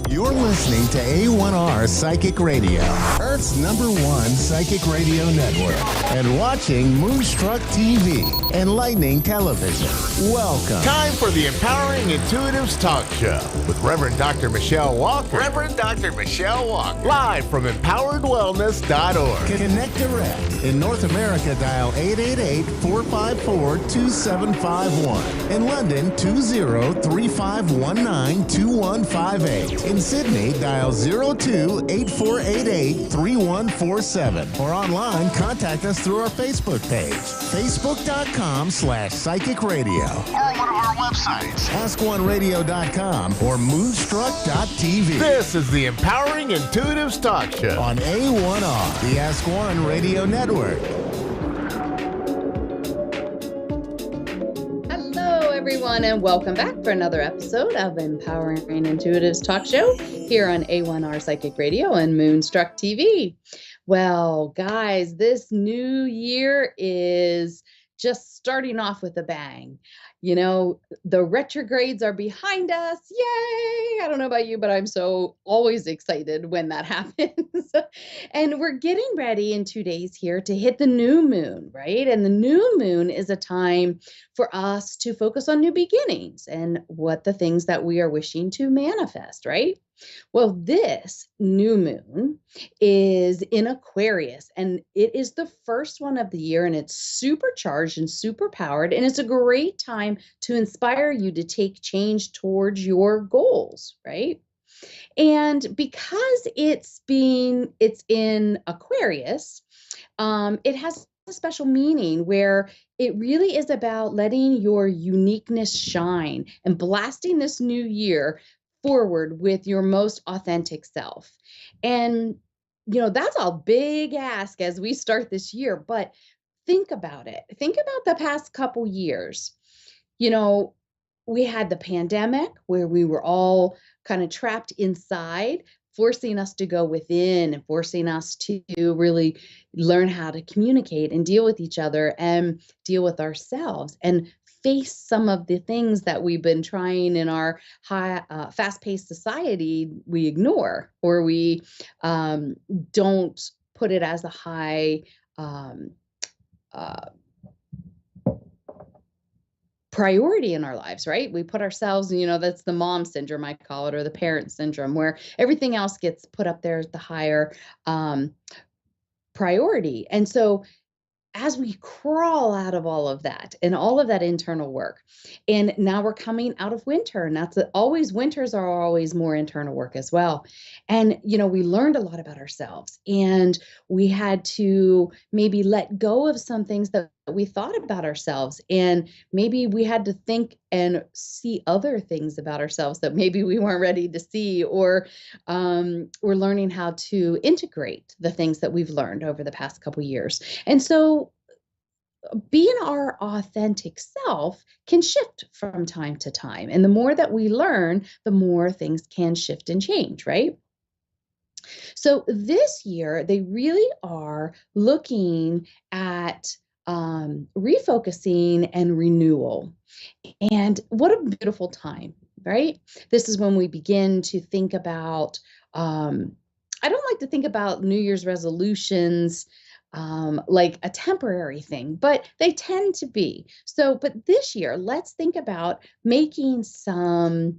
You're listening to A1R Psychic Radio, Earth's #1 psychic radio network, and watching Moonstruck TV, enlightening television. Welcome. Time for the Empowering Intuitives Talk Show with Reverend Dr. Michelle Walker. Live from empoweredwellness.org. Connect direct. In North America, dial 888-454-2751. In London, 20-3519-2158. In Sydney, dial 02-8488-3147. Or online, contact us through our Facebook page, facebook.com/psychic radio. Or one of our websites, askoneradio.com or moonstruck.tv. This is the Empowering Intuitives Talk Show On A1R, the Ask One Radio Network. Hello, everyone, and welcome back for another episode of Empowering Intuitives Talk Show here on A1R Psychic Radio and Moonstruck TV. Well, guys, this new year is just starting off with a bang. You know, the retrogrades are behind us. Yay! I don't know about you, but I'm so always excited when that happens. And we're getting ready in 2 days here to hit the new moon, right? And the new moon is a time for us to focus on new beginnings and what the things that we are wishing to manifest, right? Well, this new moon is in Aquarius, and it is the first one of the year, and it's supercharged and super powered, and it's a great time to inspire you to take change towards your goals, right? And because it's in Aquarius, it has a special meaning where it really is about letting your uniqueness shine and blasting this new year forward with your most authentic self. And, you know, that's a big ask as we start this year, but think about it. Think about the past couple years. You know, we had the pandemic where we were all kind of trapped inside, forcing us to go within and forcing us to really learn how to communicate and deal with each other and deal with ourselves and face some of the things that we've been trying in our high, fast-paced society we ignore, or we don't put it as a high priority in our lives, right? We put ourselves, you know, that's the mom syndrome, I call it, or the parent syndrome, where everything else gets put up there as the higher priority. And so as we crawl out of all of that and all of that internal work, and now we're coming out of winter, and winters are always more internal work as well. And, you know, we learned a lot about ourselves, and we had to maybe let go of some things that we thought about ourselves. And maybe we had to think and see other things about ourselves that maybe we weren't ready to see, or we're learning how to integrate the things that we've learned over the past couple years. And so being our authentic self can shift from time to time. And the more that we learn, the more things can shift and change, right? So this year, they really are looking at refocusing and renewal. And what a beautiful time, right? This is when we begin to think about, I don't like to think about New Year's resolutions like a temporary thing, but they tend to be. So, but this year, let's think about making some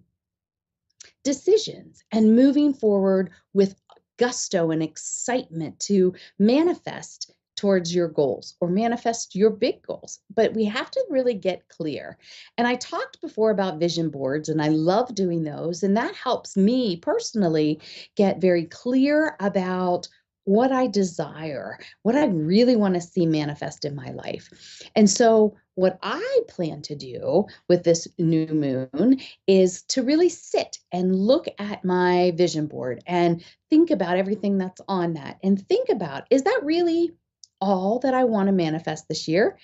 decisions and moving forward with gusto and excitement to manifest towards your goals or manifest your big goals. But we have to really get clear. And I talked before about vision boards, and I love doing those. And that helps me personally get very clear about what I desire, what I really want to see manifest in my life. And so what I plan to do with this new moon is to really sit and look at my vision board and think about everything that's on that, and think about, is that really all that I want to manifest this year?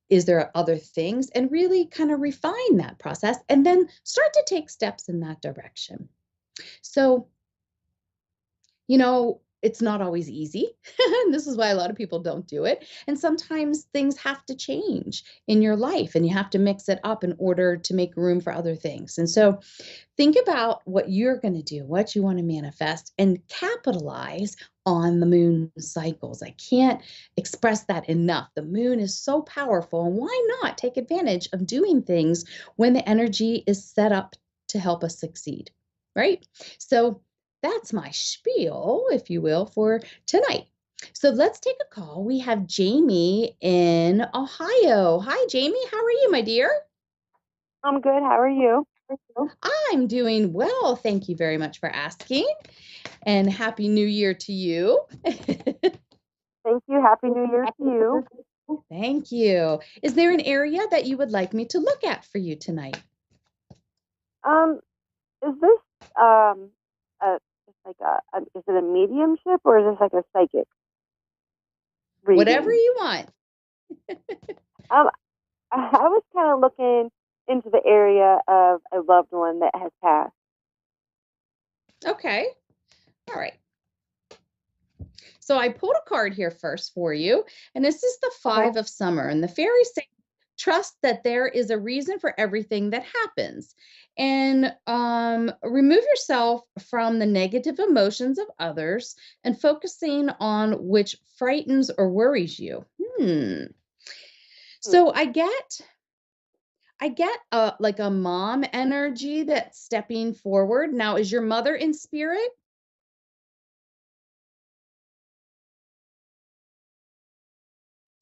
Is there other things? And really kind of refine that process and then start to take steps in that direction. So, you know, it's not always easy. And this is why a lot of people don't do it. And sometimes things have to change in your life, and you have to mix it up in order to make room for other things. And so think about what you're going to do, what you want to manifest, and capitalize on the moon cycles. I can't express that enough. The moon is so powerful, and why not take advantage of doing things when the energy is set up to help us succeed, right? So that's my spiel, if you will, for tonight. So let's take a call. We have Jamie in Ohio. Hi, Jamie. How are you, my dear? I'm good. How are you? I'm doing well. Thank you very much for asking. And Happy New Year to you. Thank you. Happy New Year to you. Thank you. Is there an area that you would like me to look at for you tonight? Is this it's like is it a mediumship or is this like a psychic reading? Whatever you want. I was kind of looking into the area of a loved one that has passed. Okay. All right. So I pulled a card here first for you, and this is the Five of Summer, and the fairies say, trust that there is a reason for everything that happens, and remove yourself from the negative emotions of others and focusing on which frightens or worries you. So I get like a mom energy that's stepping forward. Now, is your mother in spirit?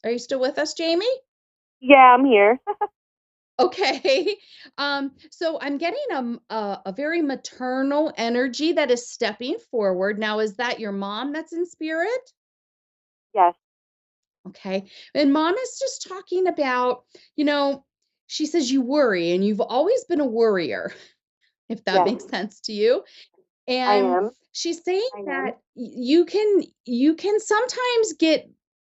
Are you still with us, Jamie? Yeah, I'm here. Okay. So I'm getting a very maternal energy that is stepping forward. Now, is that your mom that's in spirit? Yes. Okay. And mom is just talking about, she says you worry and you've always been a worrier, if that Yes. makes sense to you. I And am. she's saying that you can sometimes get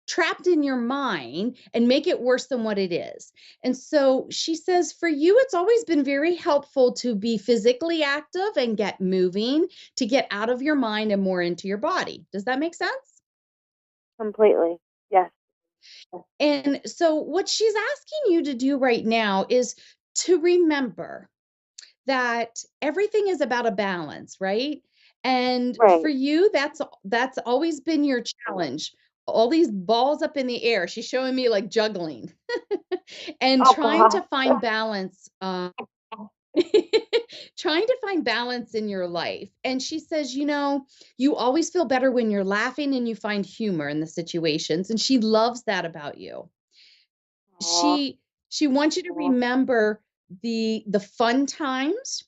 trapped in your mind and make it worse than what it is. And so she says for you, it's always been very helpful to be physically active and get moving to get out of your mind and more into your body. Does that make sense? Completely. Yes. And so what she's asking you to do right now is to remember that everything is about a balance, right? And Right. for you, that's always been your challenge. All these balls up in the air. She's showing me like juggling and trying to find balance. Trying to find balance in your life. And she says, you always feel better when you're laughing and you find humor in the situations. And she loves that about you. She wants you to remember the fun times.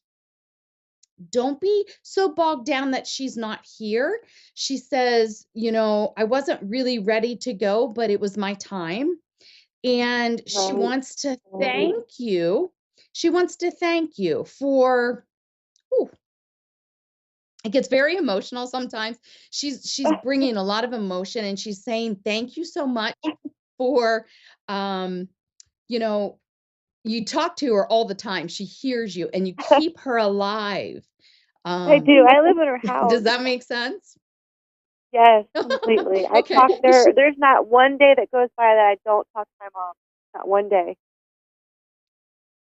Don't be so bogged down that she's not here. She says, I wasn't really ready to go, but it was my time. And she wants to thank you. She wants to thank you for, it gets very emotional sometimes. She's bringing a lot of emotion and she's saying, thank you so much for, you talk to her all the time. She hears you and you keep her alive. I do. I live in her house. Does that make sense? Yes, completely. Okay. I talk to her. There's not one day that goes by that I don't talk to my mom. Not one day.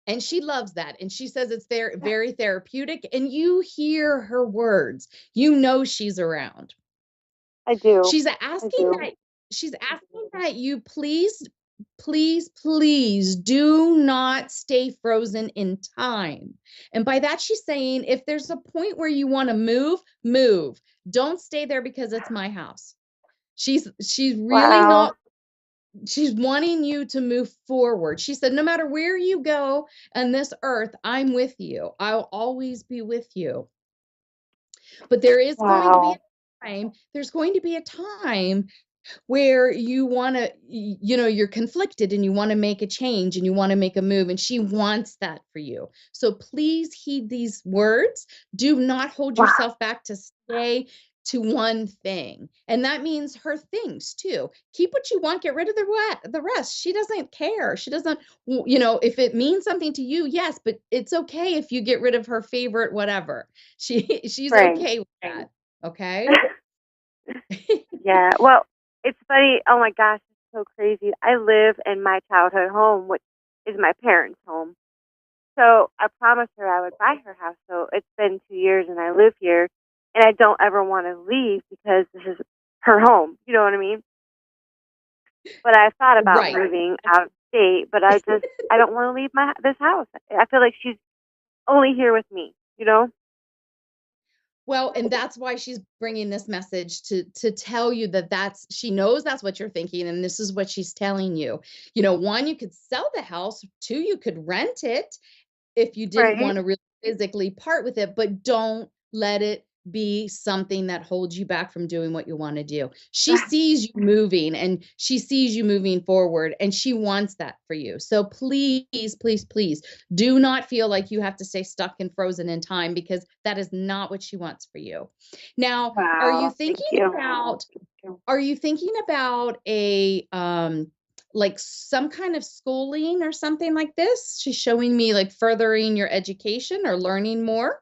And she loves that. And she says it's very therapeutic. And you hear her words. She's around. I do. She's asking that you please do not stay frozen in time. And by that, she's saying, if there's a point where you want to move. Don't stay there because it's my house. She's really not, she's wanting you to move forward. She said, no matter where you go on this earth, I'm with you. I'll always be with you. But there is going to be a time, there's going to be a time where you want to, you're conflicted and you want to make a change and you want to make a move. And she wants that for you. So please heed these words. Do not hold yourself back to stay to one thing. And that means her things too. Keep what you want, get rid of the rest. She doesn't care. She doesn't, if it means something to you, yes, but it's okay if you get rid of her favorite, whatever. She's okay with that. Okay. Yeah. Well, it's funny. Oh my gosh, it's so crazy. I live in my childhood home, which is my parents' home. So I promised her I would buy her house. So it's been 2 years and I live here and I don't ever want to leave because this is her home. You know what I mean? But I thought about Right. moving out of state, but I don't want to leave this house. I feel like she's only here with me, you know? Well, and that's why she's bringing this message to tell you that she knows that's what you're thinking, and this is what she's telling you. You know, one, you could sell the house. Two, you could rent it if you didn't Right. want to really physically part with it, but don't let it be something that holds you back from doing what you want to do. She sees you moving and she sees you moving forward, and she wants that for you. So please, please, please do not feel like you have to stay stuck and frozen in time, because that is not what she wants for you. Now, are you Wow. Thank thinking you. about a like some kind of schooling or something like this? She's showing me like furthering your education or learning more.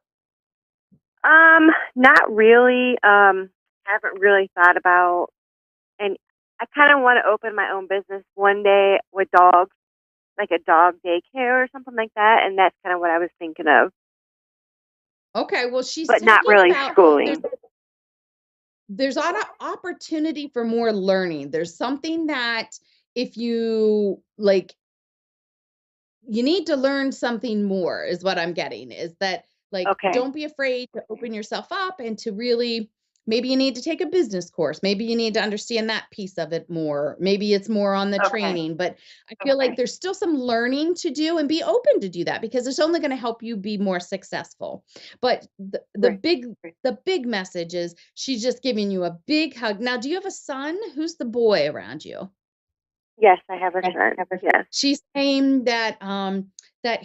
Not really. Haven't really thought about, and I kind of want to open my own business one day with dogs, like a dog daycare or something like that, and that's kind of what I was thinking of. Okay, well, she's But not talking really about schooling. there's an opportunity for more learning. There's something that if you like, you need to learn something more, is what I'm getting, is that like, Okay. don't be afraid to open yourself up and to really, maybe you need to take a business course. Maybe you need to understand that piece of it more. Maybe it's more on the Okay. training, but I feel like there's still some learning to do, and be open to do that, because it's only going to help you be more successful. But the Right. big message is she's just giving you a big hug. Now, do you have a son? Who's the boy around you? Yes, I have a son. Yes. She's saying that that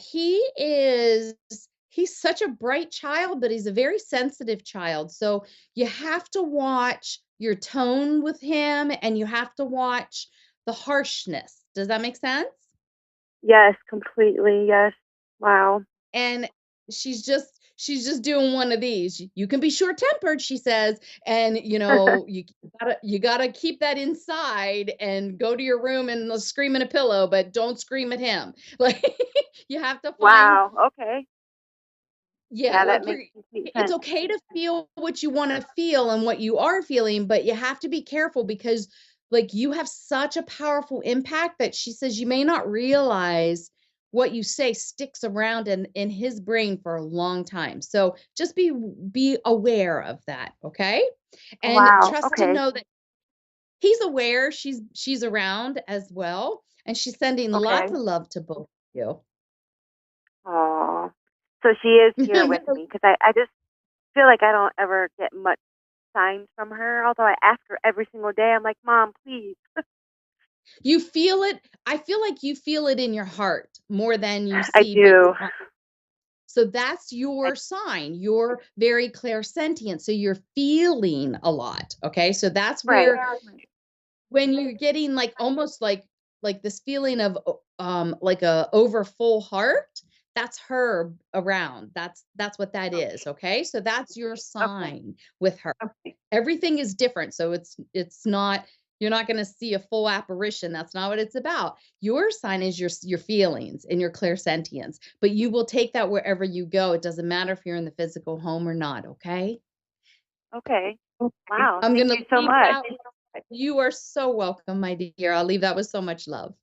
he's such a bright child, but he's a very sensitive child. So you have to watch your tone with him, and you have to watch the harshness. Does that make sense? Yes, completely. Yes. Wow. And she's just doing one of these. You can be short-tempered, she says, and you gotta keep that inside and go to your room and scream in a pillow, but don't scream at him. Like, you have to find, Wow. Okay. yeah, Yeah, like that makes complete it's sense. okay to feel what you want to feel and what you are feeling, but you have to be careful, because like, you have such a powerful impact that she says you may not realize what you say sticks around in his brain for a long time. So just be aware of that, okay? And Wow. trust and Okay. know that he's aware, she's around as well, and she's sending lots Okay. of love to both of you. Oh. So she is here with me, because I just feel like I don't ever get much signs from her. Although I ask her every single day, I'm like, Mom, please. You feel it. I feel like you feel it in your heart more than you I see. do. So that's your sign. You're very clairsentient. So you're feeling a lot. Okay. So that's Right. where, when you're getting like almost like this feeling of like a over full heart, that's her around. That's what that is. Okay. So that's your sign with her. Everything is different. So it's not, you're not going to see a full apparition. That's not what it's about. Your sign is your feelings and your clairsentience, but you will take that wherever you go. It doesn't matter if you're in the physical home or not. Okay. Okay. Wow. I'm Thank going you to so leave much. that. You are so welcome, my dear. I'll leave that with so much love.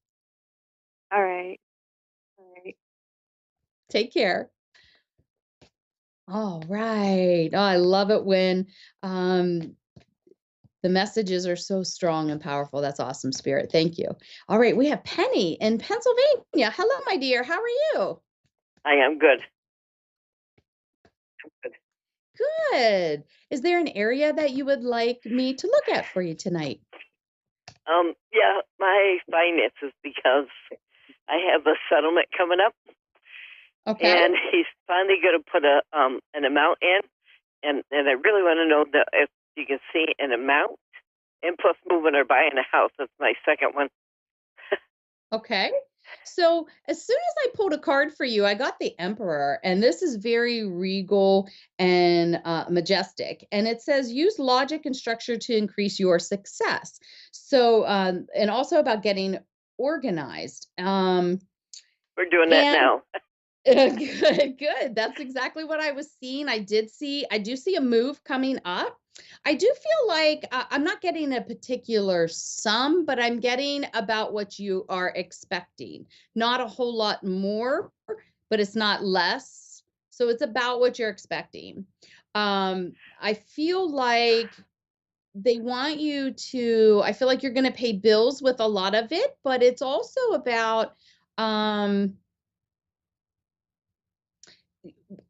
All right. Take care. All right. Oh, I love it when the messages are so strong and powerful. That's awesome, Spirit. Thank you. All right. We have Penny in Pennsylvania. Hello, my dear. How are you? I am good. Good. Is there an area that you would like me to look at for you tonight? Yeah, my finances, because I have a settlement coming up. Okay. And he's finally going to put an amount in, and I really want to know if you can see an amount. And plus, moving or buying a house. That's my second one. Okay. So as soon as I pulled a card for you, I got the Emperor, and this is very regal and majestic. And it says, use logic and structure to increase your success. So, and also about getting organized. We're doing that now. Good. That's exactly what I was seeing. I do see a move coming up. I do feel like I'm not getting a particular sum, but I'm getting about what you are expecting. Not a whole lot more, but it's not less. So it's about what you're expecting. I feel like they want you to, I feel like you're going to pay bills with a lot of it, but it's also about,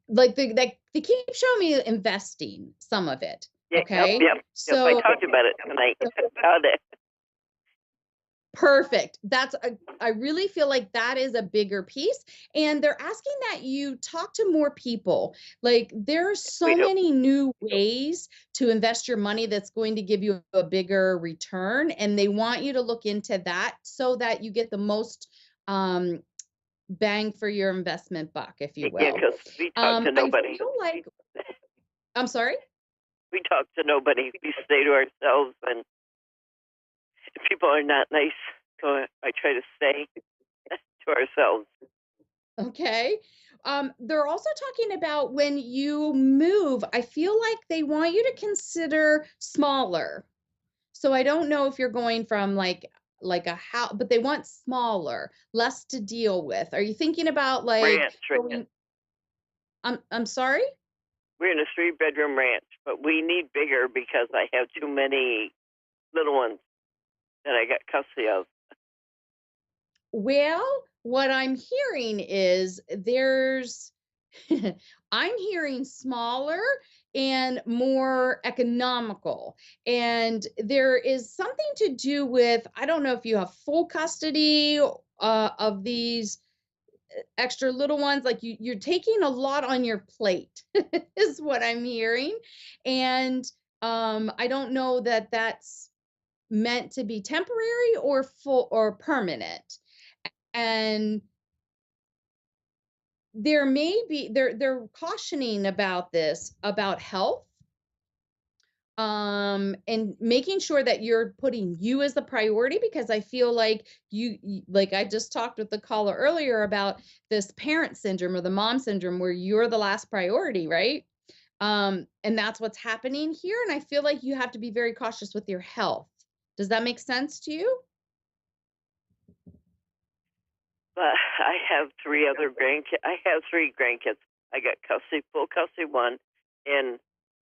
like they keep showing me investing some of it. Yeah, Okay. yep. So I talked about it tonight. About it. perfect. I really feel like that is a bigger piece. And they're asking that you talk to more people. Like there are so many new ways to invest your money that's going to give you a bigger return. And they want you to look into that so that you get the most bang for your investment buck, if you will. Yeah, because we talk to nobody. I feel like, I'm sorry? We talk to nobody. We stay to ourselves, and if people are not nice, so I try to stay to ourselves. Okay. They're also talking about when you move, I feel like they want you to consider smaller. So I don't know if you're going from like a house, but they want smaller, less to deal with. Are you thinking about like Ranch. going, I'm sorry? We're in a 3-bedroom ranch, but we need bigger because I have too many little ones that I got custody of. Well, what I'm hearing is I'm hearing smaller and more economical. And there is something to do with, I don't know if you have full custody of these extra little ones, like you're taking a lot on your plate is what I'm hearing. And I don't know that that's meant to be temporary or full or permanent. And there may be they're cautioning about this, about health, and making sure that you're putting you as the priority, because I feel like like I just talked with the caller earlier about this parent syndrome or the mom syndrome where you're the last priority, right? And that's what's happening here, and I feel like you have to be very cautious with your health. Does that make sense to you? But I have 3 other grandkids. I have 3 grandkids. I got custody, full custody one, and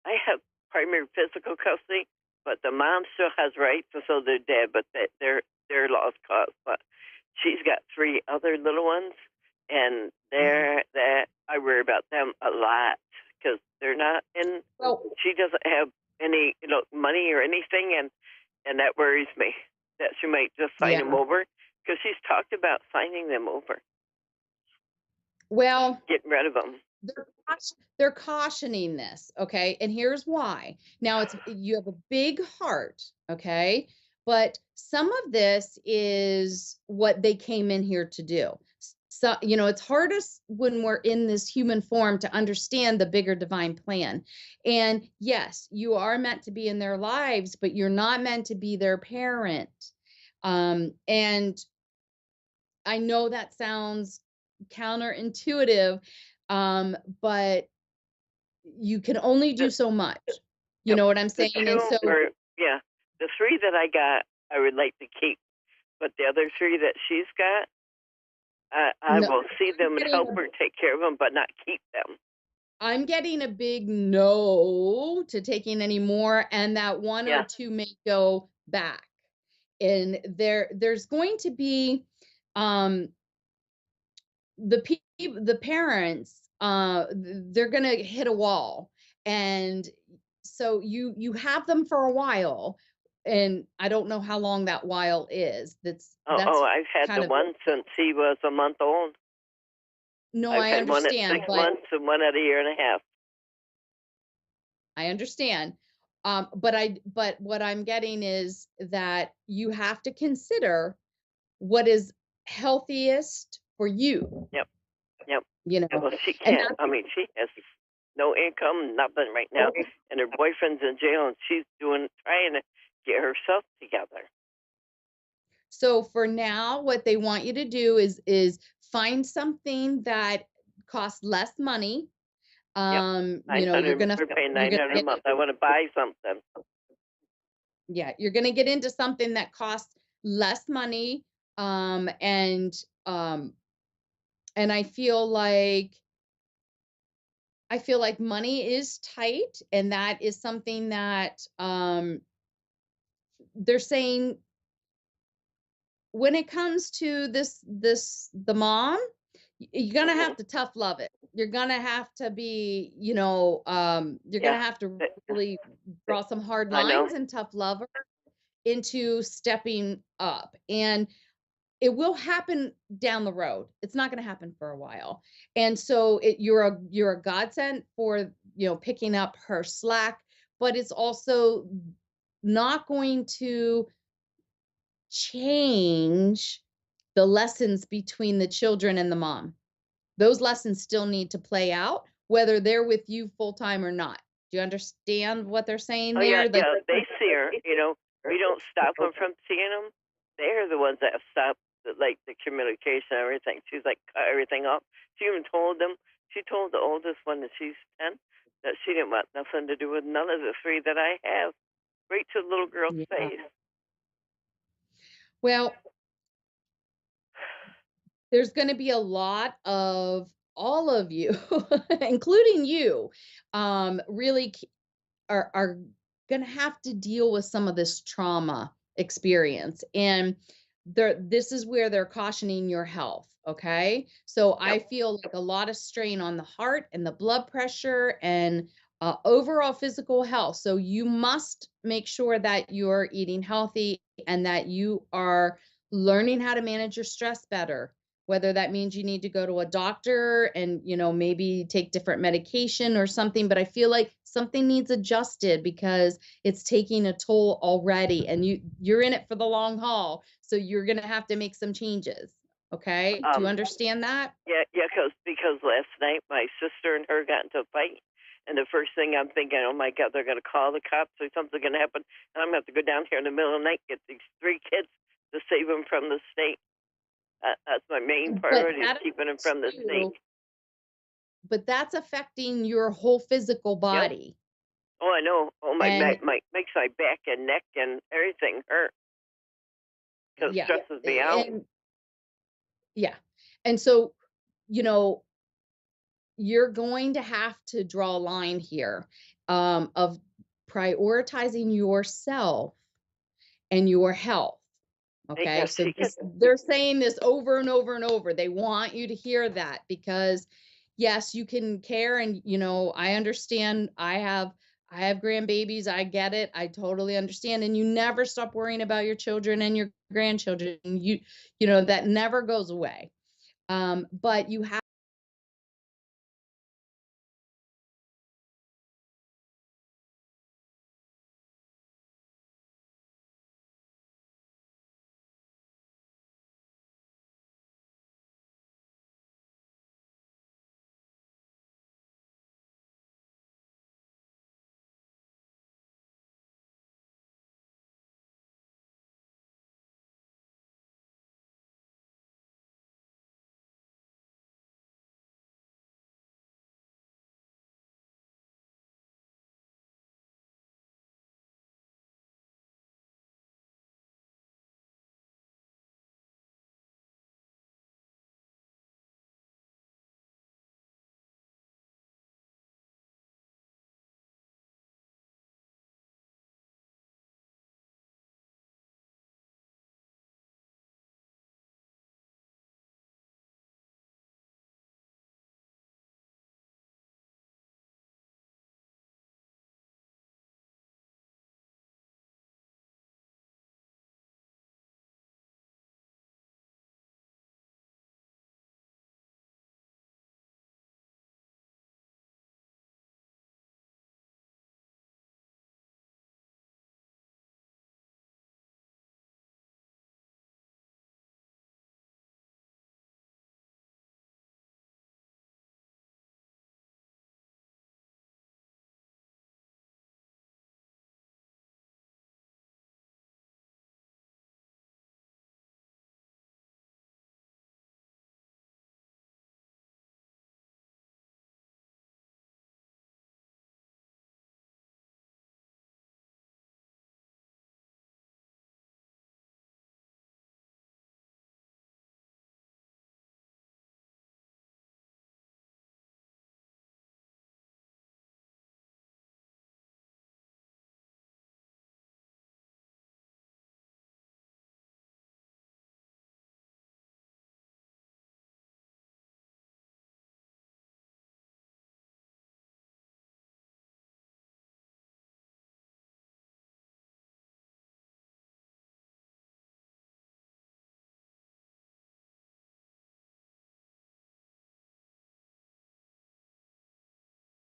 I have primary physical custody. But the mom still has rights, so they're dead. But they're lost cause. But she's got 3 other little ones, and that I worry about them a lot because they're not in. Well, she doesn't have any money or anything, and that worries me that she might just sign them over. Because she's talked about signing them over. Well, getting rid of them. They're cautioning this, okay? And here's why. Now you have a big heart, okay? But some of this is what they came in here to do. So, it's hardest when we're in this human form to understand the bigger divine plan. And yes, you are meant to be in their lives, but you're not meant to be their parent. And I know that sounds counterintuitive, but you can only do so much. You know what I'm saying? And so, the 3 that I got, I would like to keep, but the other 3 that she's got, I will see them and help her take care of them, but not keep them. I'm getting a big no to taking any more, and that 1 or 2 may go back. And there's going to be the parents, they're going to hit a wall. And so you have them for a while, and I don't know how long that while is. That's I've had the one since he was a month old. No, I understand. One at 6 months and one at 1.5 years. I understand. But what I'm getting is that you have to consider what is healthiest for you. Yep. Well, she can't. She has no income, nothing right now, and her boyfriend's in jail, and she's trying to get herself together. So for now, what they want you to do is find something that cost less money. Yep. You know, you're gonna We're paying you're gonna $900 a month. I want to buy something. yeah, you're gonna get into something that costs less money. Um, and um, and I feel like money is tight, and that is something that they're saying when it comes to the mom, you're gonna have to tough love it. You're gonna have to be, you know, you're Yeah. gonna have to really draw some hard I know. lines and tough love her into stepping up. And it will happen down the road. It's not going to happen for a while. And so you're a godsend for, you know, picking up her slack, but it's also not going to change the lessons between the children and the mom. Those lessons still need to play out, whether they're with you full time or not. Do you understand what they're saying Oh yeah, there? Like, yeah. They see her. You know, we don't stop them from seeing them. They're the ones that have stopped like the communication and everything. She's like cut everything off. She even told them. She told the oldest one that she's 10 that she didn't want nothing to do with none of the three that I have. Right to the little girl's yeah. face. Well, there's going to be a lot of all of you, including you, really are going to have to deal with some of this trauma experience. And this is where they're cautioning your health. Okay. So I feel like a lot of strain on the heart and the blood pressure and overall physical health. So you must make sure that you're eating healthy and that you are learning how to manage your stress better, whether that means you need to go to a doctor and, you know, maybe take different medication or something. But I feel like something needs adjusted because it's taking a toll already, and you're in it for the long haul. So you're going to have to make some changes. Okay. Do you understand that? Yeah, because last night my sister and her got into a fight, and the first thing I'm thinking, oh my God, they're going to call the cops or something's going to happen, and I'm going to have to go down here in the middle of the night and get these 3 kids to save them from the state. That's my main priority, is keeping them from the state. But that's affecting your whole physical body. Yep. Oh, I know. Oh, my And back, makes my back and neck and everything hurt because it stresses me out. Yeah. And so, you know, you're going to have to draw a line here of prioritizing yourself and your health. Okay. Yes, So they're saying this over and over and over. They want you to hear that because yes, you can care. And, you know, I understand. I have grandbabies. I get it. I totally understand. And you never stop worrying about your children and your grandchildren. You know, that never goes away. But you have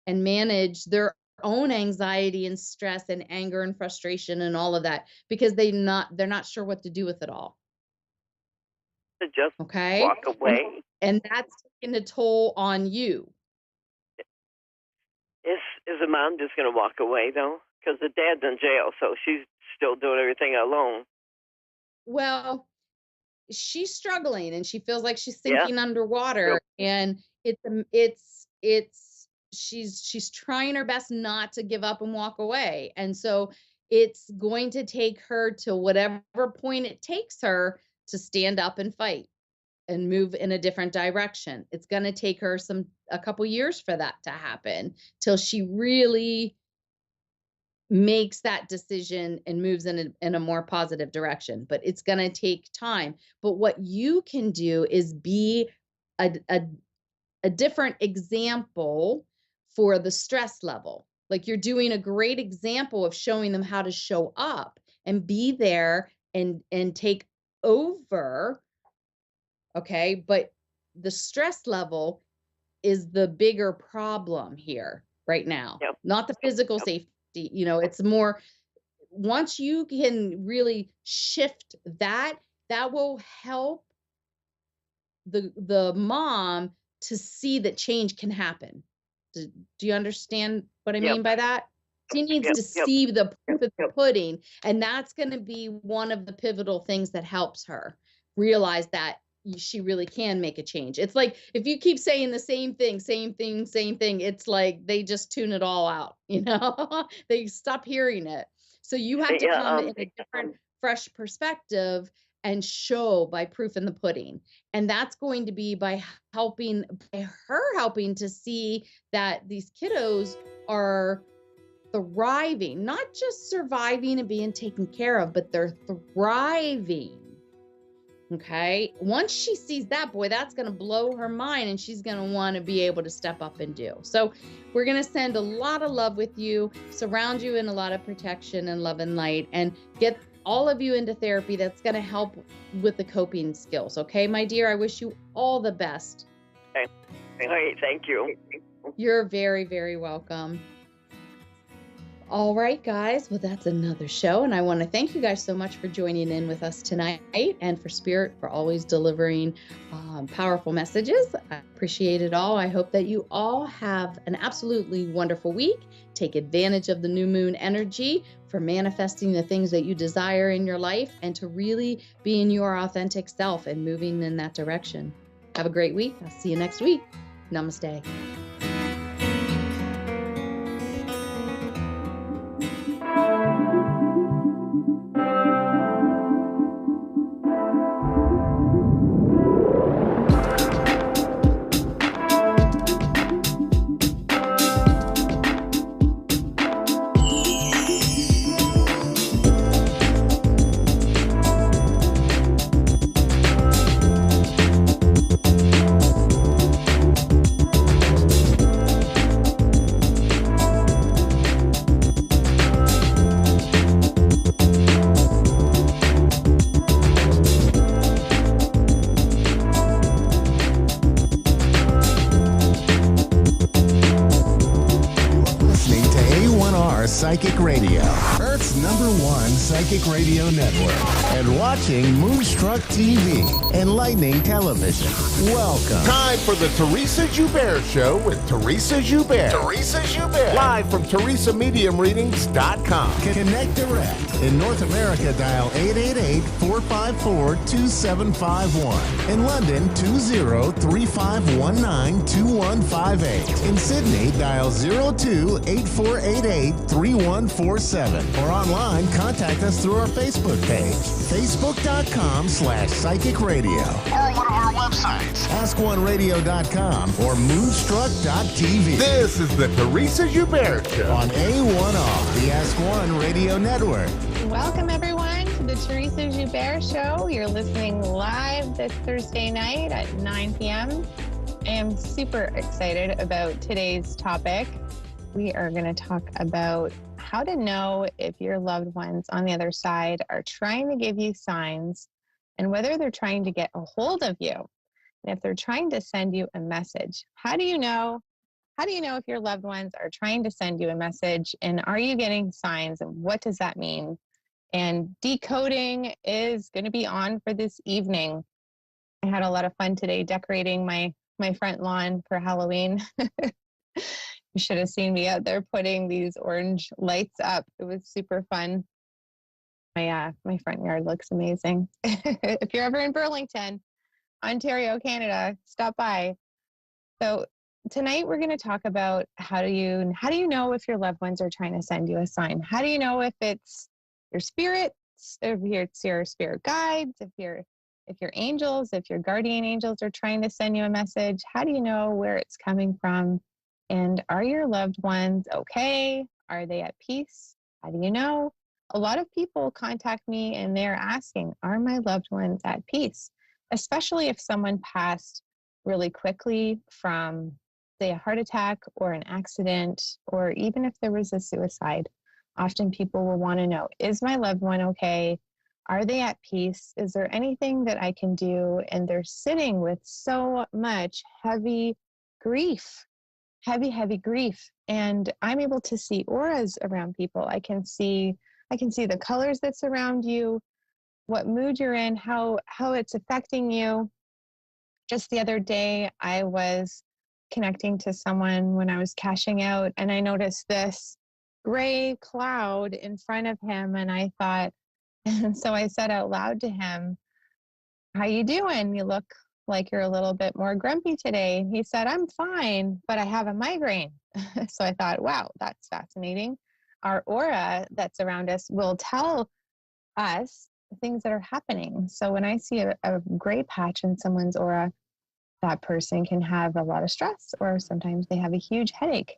and manage their own anxiety and stress and anger and frustration and all of that, because they're not sure what to do with it all. To just Okay. walk away. And that's taking a toll on you. Is the mom just going to walk away, though? Because the dad's in jail, so she's still doing everything alone. Well, she's struggling and she feels like she's sinking underwater, and she's trying her best not to give up and walk away. And so it's going to take her to whatever point it takes her to stand up and fight and move in a different direction. It's going to take her a couple years for that to happen, till she really makes that decision and moves in a more positive direction. But it's going to take time. But what you can do is be a different example for the stress level. Like, you're doing a great example of showing them how to show up and be there and take over. Okay. But the stress level is the bigger problem here right now, not the physical safety. It's more, once you can really shift that will help the mom to see that change can happen. Do you understand what I mean by that? She needs to see the proof of the pudding, and that's going to be one of the pivotal things that helps her realize that she really can make a change. It's like, if you keep saying the same thing, it's like they just tune it all out, they stop hearing it. So you have to come in a different, fresh perspective and show by proof in the pudding. And that's going to be by her helping to see that these kiddos are thriving, not just surviving and being taken care of, but they're thriving. Okay. Once she sees that, boy, that's going to blow her mind, and she's going to want to be able to step up and do. So we're going to send a lot of love with you, surround you in a lot of protection and love and light, and get all of you into therapy. That's going to help with the coping skills. Okay, my dear, I wish you all the best. Okay. All right. Thank you. You're very, very welcome. All right, guys. Well, that's another show. And I want to thank you guys so much for joining in with us tonight, and for Spirit for always delivering powerful messages. I appreciate it all. I hope that you all have an absolutely wonderful week. Take advantage of the new moon energy for manifesting the things that you desire in your life, and to really being your authentic self and moving in that direction. Have a great week. I'll see you next week. Namaste. Psychic Radio, Earth's #1 psychic radio network, and watching Moonstruck TV, enlightening television. Welcome. Time for the Teresa Joubert Show with Teresa Joubert. Teresa Joubert. Live from TeresaMediumReadings.com. Connect direct. In North America, dial 888-454-2751. In London, 20-3519-2158. In Sydney, dial 02-8488-3147. Or online, contact us through our Facebook page, facebook.com/psychic radio. Or one of our websites, askoneradio.com or moonstruck.tv. This is the Teresa Joubert Show on A1R, the Ask One Radio Network. Welcome, everyone, to the Teresa Joubert Show. You're listening live this Thursday night at 9 p.m. I am super excited about today's topic. We are going to talk about how to know if your loved ones on the other side are trying to give you signs, and whether they're trying to get a hold of you. And if they're trying to send you a message, how do you know how do you know if your loved ones are trying to send you a message, and are you getting signs, and what does that mean? And decoding is going to be on for this evening. I had a lot of fun today decorating my front lawn for Halloween. You should have seen me out there putting these orange lights up. It was super fun. My front yard looks amazing. If you're ever in Burlington, Ontario, Canada, stop by. So tonight we're going to talk about how do you know if your loved ones are trying to send you a sign? How do you know if it's your spirits, if it's your spirit guides, if your angels, if your guardian angels are trying to send you a message? How do you know where it's coming from? And are your loved ones okay? Are they at peace? How do you know? A lot of people contact me and they're asking, are my loved ones at peace? Especially if someone passed really quickly from, say, a heart attack or an accident, or even if there was a suicide. Often people will want to know, is my loved one okay? Are they at peace? Is there anything that I can do? And they're sitting with so much heavy grief. Heavy grief. And I'm able to see auras around people. I can see the colors that surround you, what mood you're in, how it's affecting you. Just the other day, I was connecting to someone when I was cashing out, and I noticed this gray cloud in front of him, and I thought, and so I said out loud to him, how you doing? You look like you're a little bit more grumpy today. He said, I'm fine, but I have a migraine. So I thought, wow, that's fascinating. Our aura that's around us will tell us things that are happening. So when I see a gray patch in someone's aura, that person can have a lot of stress, or sometimes they have a huge headache.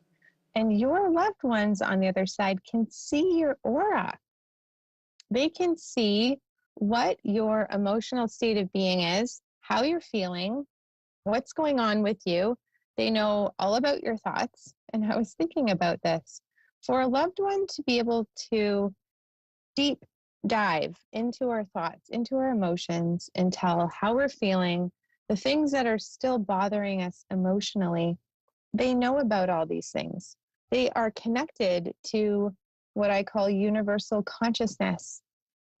And your loved ones on the other side can see your aura. They can see what your emotional state of being is, how you're feeling, what's going on with you. They know all about your thoughts. And I was thinking about this. For a loved one to be able to deep dive into our thoughts, into our emotions, and tell how we're feeling, the things that are still bothering us emotionally, they know about all these things. They are connected to what I call universal consciousness.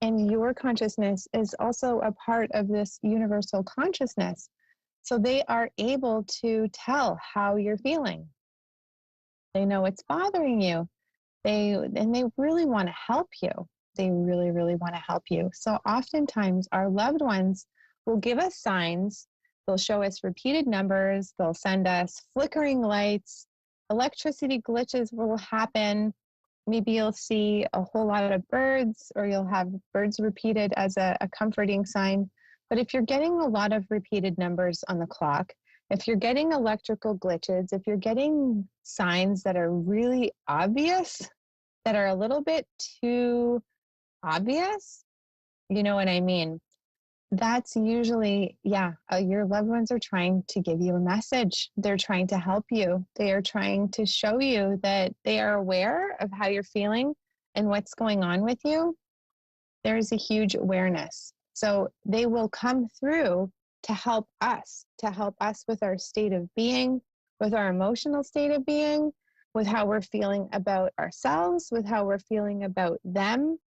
And your consciousness is also a part of this universal consciousness. So they are able to tell how you're feeling. They know what's bothering you. They really want to help you. They really, really want to help you. So oftentimes our loved ones will give us signs. They'll show us repeated numbers. They'll send us flickering lights. Electricity glitches will happen. Maybe you'll see a whole lot of birds, or you'll have birds repeated as a comforting sign. But if you're getting a lot of repeated numbers on the clock, if you're getting electrical glitches, if you're getting signs that are really obvious, that are a little bit too obvious, you know what I mean? That's usually, your loved ones are trying to give you a message. They're trying to help you. They are trying to show you that they are aware of how you're feeling and what's going on with you. There's a huge awareness. So they will come through to help us with our state of being, with our emotional state of being, with how we're feeling about ourselves, with how we're feeling about them.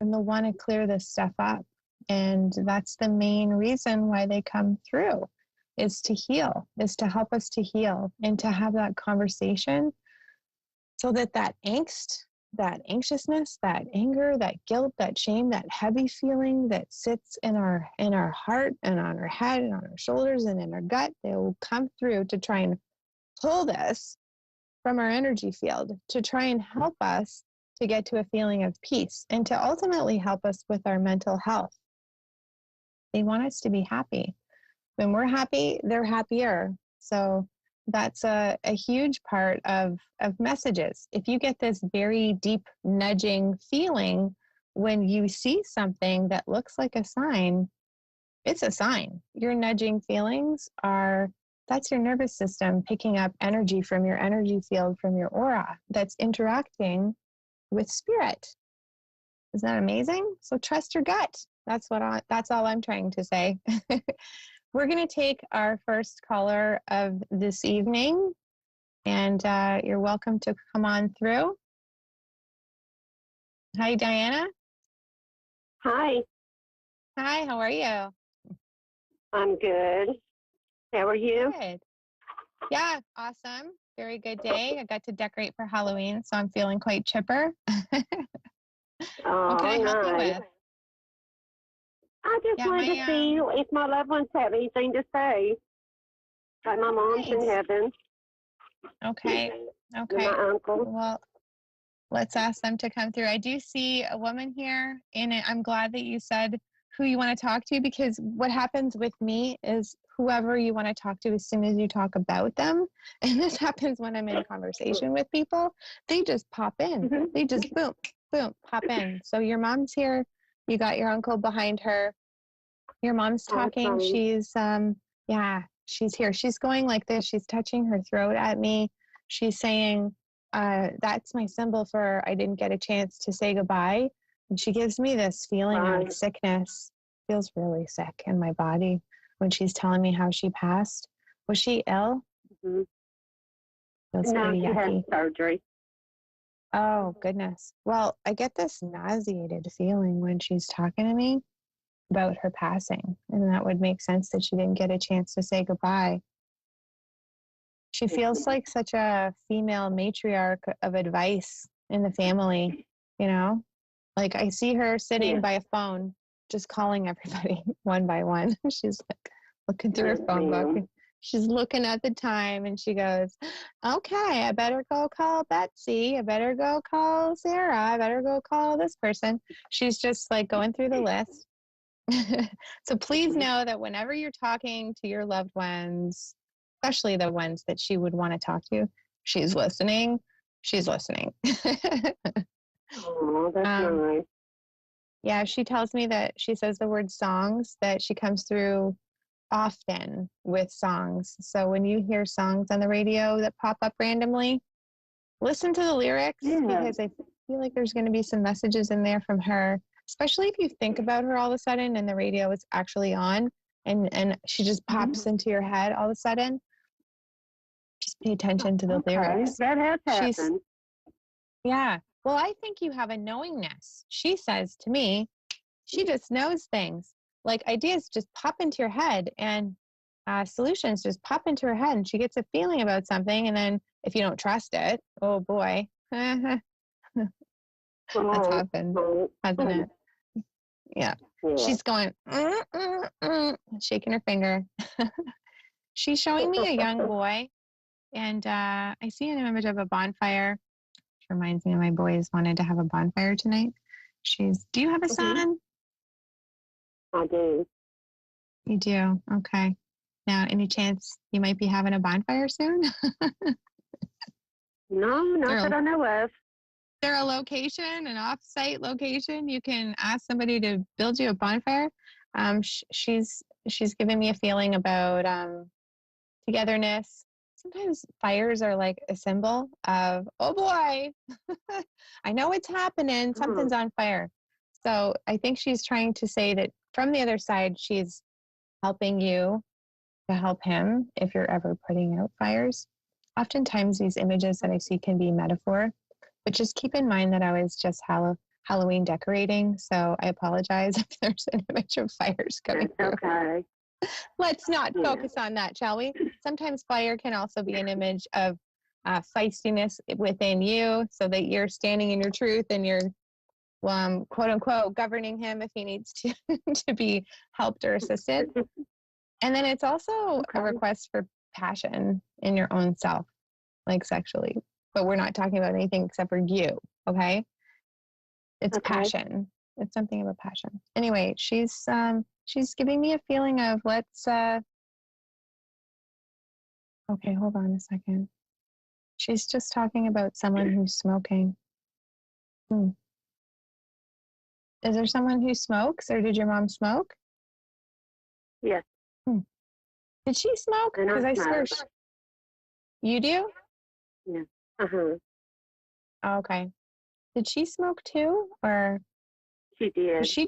And they'll want to clear this stuff up. And that's the main reason why they come through, is to heal, is to help us to heal and to have that conversation, so that angst, that anxiousness, that anger, that guilt, that shame, that heavy feeling that sits in our heart and on our head and on our shoulders and in our gut, they will come through to try and pull this from our energy field, to try and help us to get to a feeling of peace, and to ultimately help us with our mental health. They want us to be happy. When we're happy, they're happier. So that's a huge part of messages. If you get this very deep nudging feeling when you see something that looks like a sign, it's a sign. Your nudging feelings that's your nervous system picking up energy from your energy field, from your aura, that's interacting with spirit. Isn't that amazing? So trust your gut. That's all I'm trying to say. We're going to take our first caller of this evening. And you're welcome to come on through. Hi, Diana. Hi, Hi, how are you? I'm good. How are you? Good. Yeah, awesome. Very good day. I got to decorate for Halloween, so I'm feeling quite chipper. What can I help you Nice. with? I just Yeah, wanted to see if my loved ones have anything to say. Like my mom's in Nice. heaven Okay. and Okay. my uncle. Well, let's ask them to come through. I do see a woman here, and I'm glad that you said who you want to talk to, because what happens with me is whoever you want to talk to, as soon as you talk about them, and this happens when I'm in conversation with people, they just pop in. They just boom, boom, pop in. So your mom's here. You got your uncle behind her. Your mom's talking. Awesome. She's yeah, she's here. She's going like this. She's touching her throat at me. She's saying, that's my symbol for I didn't get a chance to say goodbye. And she gives me this feeling of sickness. Feels really sick in my body when she's telling me how she passed. Was she ill? Mm-hmm. Feels No, pretty she had yucky. surgery. Oh, goodness. Well, I get this nauseated feeling when she's talking to me about her passing. And that would make sense that she didn't get a chance to say goodbye. She feels like such a female matriarch of advice in the family, you know? Like I see her sitting by a phone, just calling everybody one by one. She's like looking through her phone book. She's looking at the time and she goes, okay, I better go call Betsy. I better go call Sarah. I better go call this person. She's just like going through the list. So please know that whenever you're talking to your loved ones, especially the ones that she would want to talk to, she's listening. She's listening. Oh, that's nice. Yeah, she tells me that she says the word songs, that she comes through often with songs. So when you hear songs on the radio that pop up randomly, listen to the lyrics, because I feel like there's going to be some messages in there from her, especially if you think about her all of a sudden and the radio is actually on and she just pops into your head all of a sudden. Just pay attention to the lyrics. That has happened. Yeah. Well, I think you have a knowingness. She says to me, she just knows things. Like ideas just pop into your head and solutions just pop into her head, and she gets a feeling about something. And then if you don't trust it, oh boy, that's happened, hasn't it? Yeah. She's going, shaking her finger. She's showing me a young boy, and I see an image of a bonfire. Which reminds me of my boys wanted to have a bonfire tonight. Do you have a son? I do. You do? Okay. Now, any chance you might be having a bonfire soon? No, not that I know of. Is there a location, an off-site location you can ask somebody to build you a bonfire? She's giving me a feeling about togetherness. Sometimes fires are like a symbol of, oh boy, I know it's happening. Something's on fire. So I think she's trying to say that from the other side, she's helping you to help him if you're ever putting out fires. Oftentimes these images that I see can be metaphor, but just keep in mind that I was just Halloween decorating. So I apologize if there's an image of fires coming through. Okay. Let's not focus on that, shall we? Sometimes fire can also be an image of feistiness within you, so that you're standing in your truth and you're quote unquote governing him if he needs to to be helped or assisted. And then it's also a request for passion in your own self, like sexually, but we're not talking about anything except for you. Okay. It's passion. It's something of a passion. Anyway, she's giving me a feeling of okay, hold on a second. She's just talking about someone who's smoking. Is there someone who smokes, or did your mom smoke? Yes. Did she smoke? Because I swear you do? Yeah. Okay. Did she smoke too, or she did? She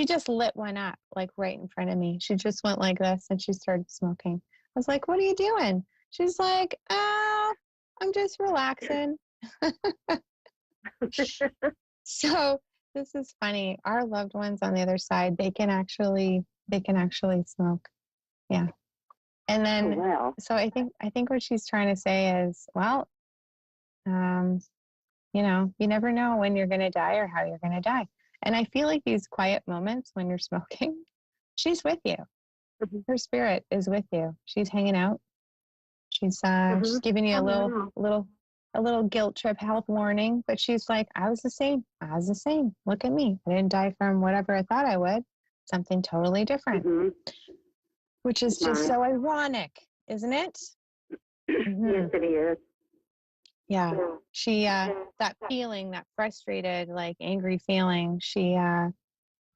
just lit one up like right in front of me. She just went like this and she started smoking. I was like, "What are you doing?" She's like, I'm just relaxing. So this is funny. Our loved ones on the other side, they can actually smoke. Yeah. And then, Oh, wow. so I think what she's trying to say is, well, you know, you never know when you're going to die or how you're going to die. And I feel like these quiet moments when you're smoking, she's with you. Her spirit is with you. She's hanging out. She's giving you a little guilt trip health warning, but she's like, I was the same. Look at me. I didn't die from whatever I thought I would. Something totally different. Which is just so ironic, isn't it? Yes, it is. Yeah. She that feeling, that frustrated, like angry feeling, I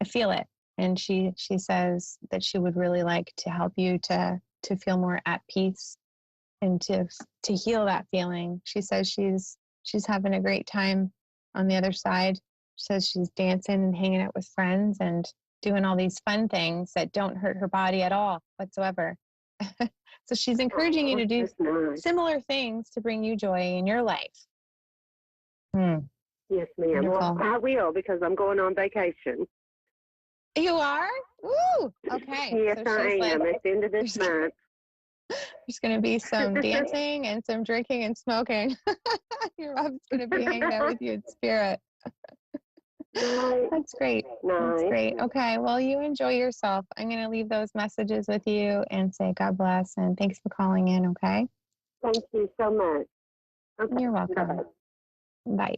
feel it. And she says that she would really like to help you to feel more at peace and to heal that feeling. She says she's having a great time on the other side. She says she's dancing and hanging out with friends and doing all these fun things that don't hurt her body at all whatsoever. So she's encouraging you to do similar things to bring you joy in your life. Yes, ma'am. Well, I will, because I'm going on vacation. You are? Woo! Okay. Yes, so I am. At the end of this month. There's going to be some dancing and some drinking and smoking. Your mom's going to be hanging out with you in spirit. That's great. That's great. Okay. Well, you enjoy yourself. I'm going to leave those messages with you and say God bless and thanks for calling in. Okay. Thank you so much. Okay. You're welcome. Bye.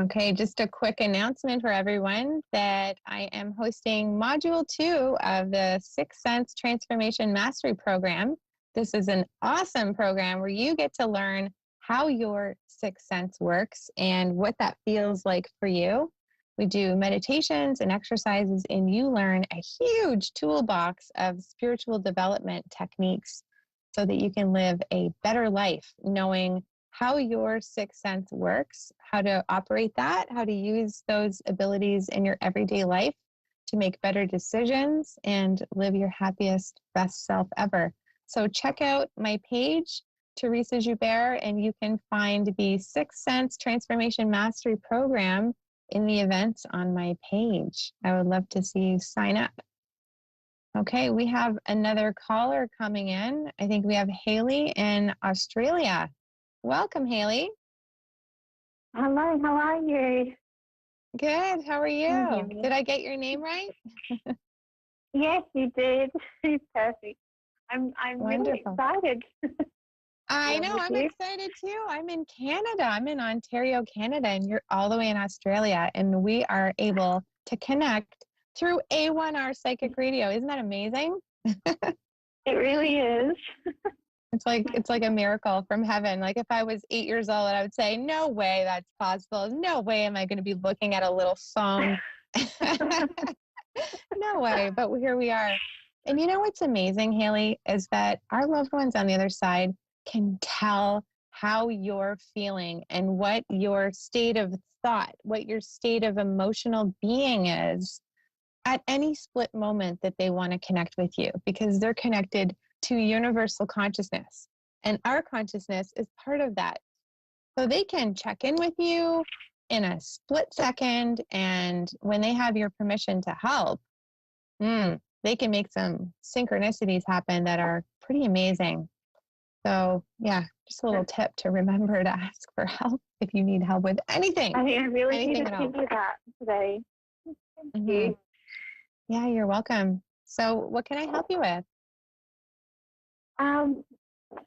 Okay, just a quick announcement for everyone that I am hosting Module 2 of the Sixth Sense Transformation Mastery Program. This is an awesome program where you get to learn how your sixth sense works and what that feels like for you. We do meditations and exercises, and you learn a huge toolbox of spiritual development techniques so that you can live a better life, knowing how your sixth sense works, how to operate that, how to use those abilities in your everyday life to make better decisions and live your happiest, best self ever. So check out my page, Teresa Joubert, and you can find the Sixth Sense Transformation Mastery Program in the events on my page. I would love to see you sign up. Okay, we have another caller coming in. I think we have Haley in Australia. Welcome, Haley. Hello, how are you? Good, how are you? Did I get your name right? Yes, you did. It's perfect. I'm really excited. I know, I'm excited too. I'm in Canada. I'm in Ontario, Canada, and you're all the way in Australia, and we are able to connect through A1R Psychic Radio. Isn't that amazing? It really is. It's like a miracle from heaven. Like if I was 8 years old, I would say, no way that's possible. No way am I going to be looking at a little phone. No way, but here we are. And you know what's amazing, Haley, is that our loved ones on the other side can tell how you're feeling and what your state of thought, what your state of emotional being is at any split moment that they want to connect with you, because they're connected to universal consciousness. And our consciousness is part of that. So they can check in with you in a split second. And when they have your permission to help, they can make some synchronicities happen that are pretty amazing. So yeah, just a little tip to remember to ask for help if you need help with anything. I think I really need to do that today. Thank you. Yeah, you're welcome. So what can I help you with?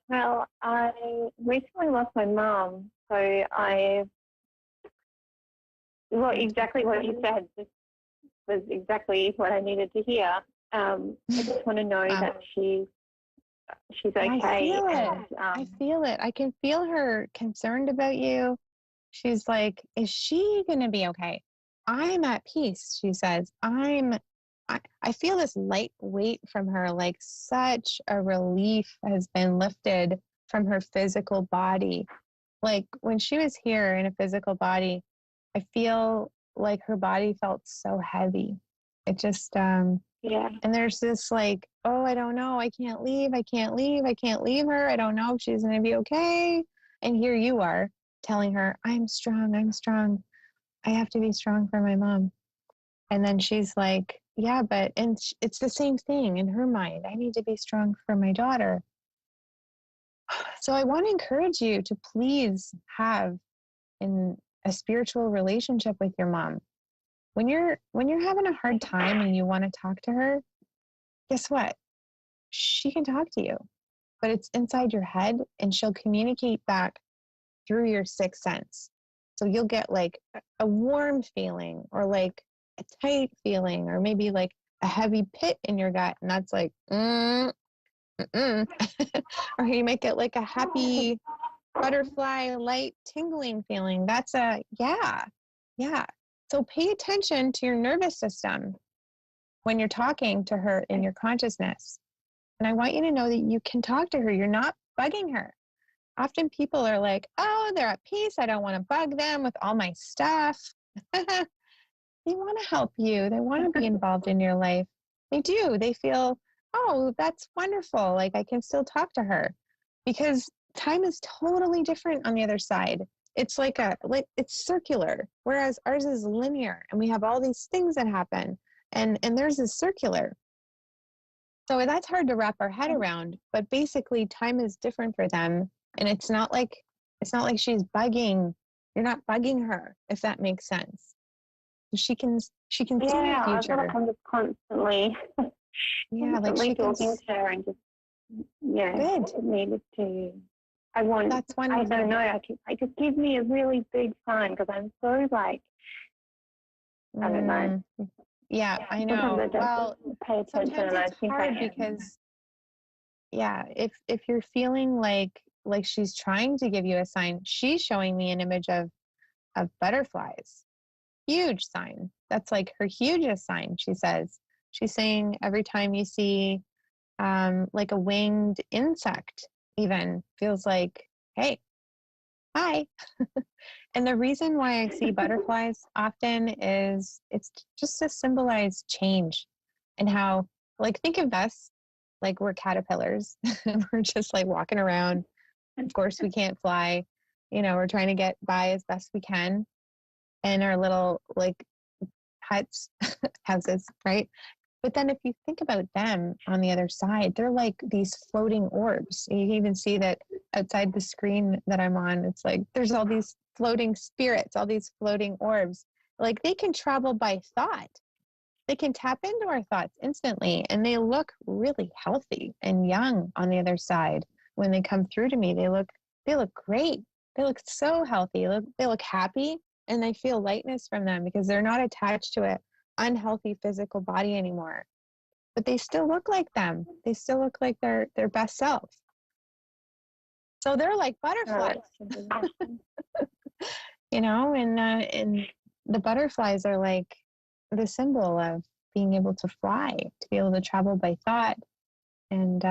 Well, I recently lost my mom, so exactly what you said was exactly what I needed to hear. I just want to know that she's okay. I feel it. I can feel her concerned about you. She's like, is she going to be okay? I'm at peace, she says. I feel this light weight from her, like such a relief has been lifted from her physical body. Like when she was here in a physical body, I feel like her body felt so heavy. It just, Yeah. And there's this like, oh, I don't know. I can't leave. I can't leave. I can't leave her. I don't know if she's going to be okay. And here you are telling her, I'm strong. I'm strong. I have to be strong for my mom. And then she's like, yeah, but, and it's the same thing in her mind. I need to be strong for my daughter. So I want to encourage you to please have a spiritual relationship with your mom. When you're having a hard time and you want to talk to her, guess what? She can talk to you, but it's inside your head, and she'll communicate back through your sixth sense. So you'll get like a warm feeling, or like a tight feeling, or maybe like a heavy pit in your gut, and that's like, or you might get like a happy butterfly, light tingling feeling. That's a yeah. So pay attention to your nervous system when you're talking to her in your consciousness. And I want you to know that you can talk to her. You're not bugging her. Often people are like, oh, they're at peace. I don't want to bug them with all my stuff. They want to help you. They want to be involved in your life. They do. They feel, oh, that's wonderful. Like I can still talk to her, because time is totally different on the other side. It's like it's circular, whereas ours is linear, and we have all these things that happen, and theirs is circular. So that's hard to wrap our head around, but basically time is different for them. And it's not like she's bugging. You're not bugging her, if that makes sense. She can see the future. I feel like I'm just constantly talking to her, and just good. Needed to. I want. That's wonderful. I don't know. It just gives me a really big sign, because I'm so like. I don't know. Yeah, I know. Well, sometimes it's hard because, if you're feeling like she's trying to give you a sign, she's showing me an image of butterflies. Huge sign. That's like her hugest sign, she says. She's saying every time you see like a winged insect, even feels like, hey, hi. And the reason why I see butterflies often is it's just to symbolize change, and how, like, think of us, like we're caterpillars. We're just like walking around. Of course, we can't fly. We're trying to get by as best we can in our little like huts, houses, right? But then if you think about them on the other side, they're like these floating orbs. You can even see that outside the screen that I'm on. It's like there's all these floating spirits, all these floating orbs. Like they can travel by thought. They can tap into our thoughts instantly, and they look really healthy and young on the other side. When they come through to me, they look great. They look so healthy. They look happy, and I feel lightness from them because they're not attached to an unhealthy physical body anymore. But they still look like them. They still look like their best self. So they're like butterflies. And the butterflies are like the symbol of being able to fly, to be able to travel by thought. And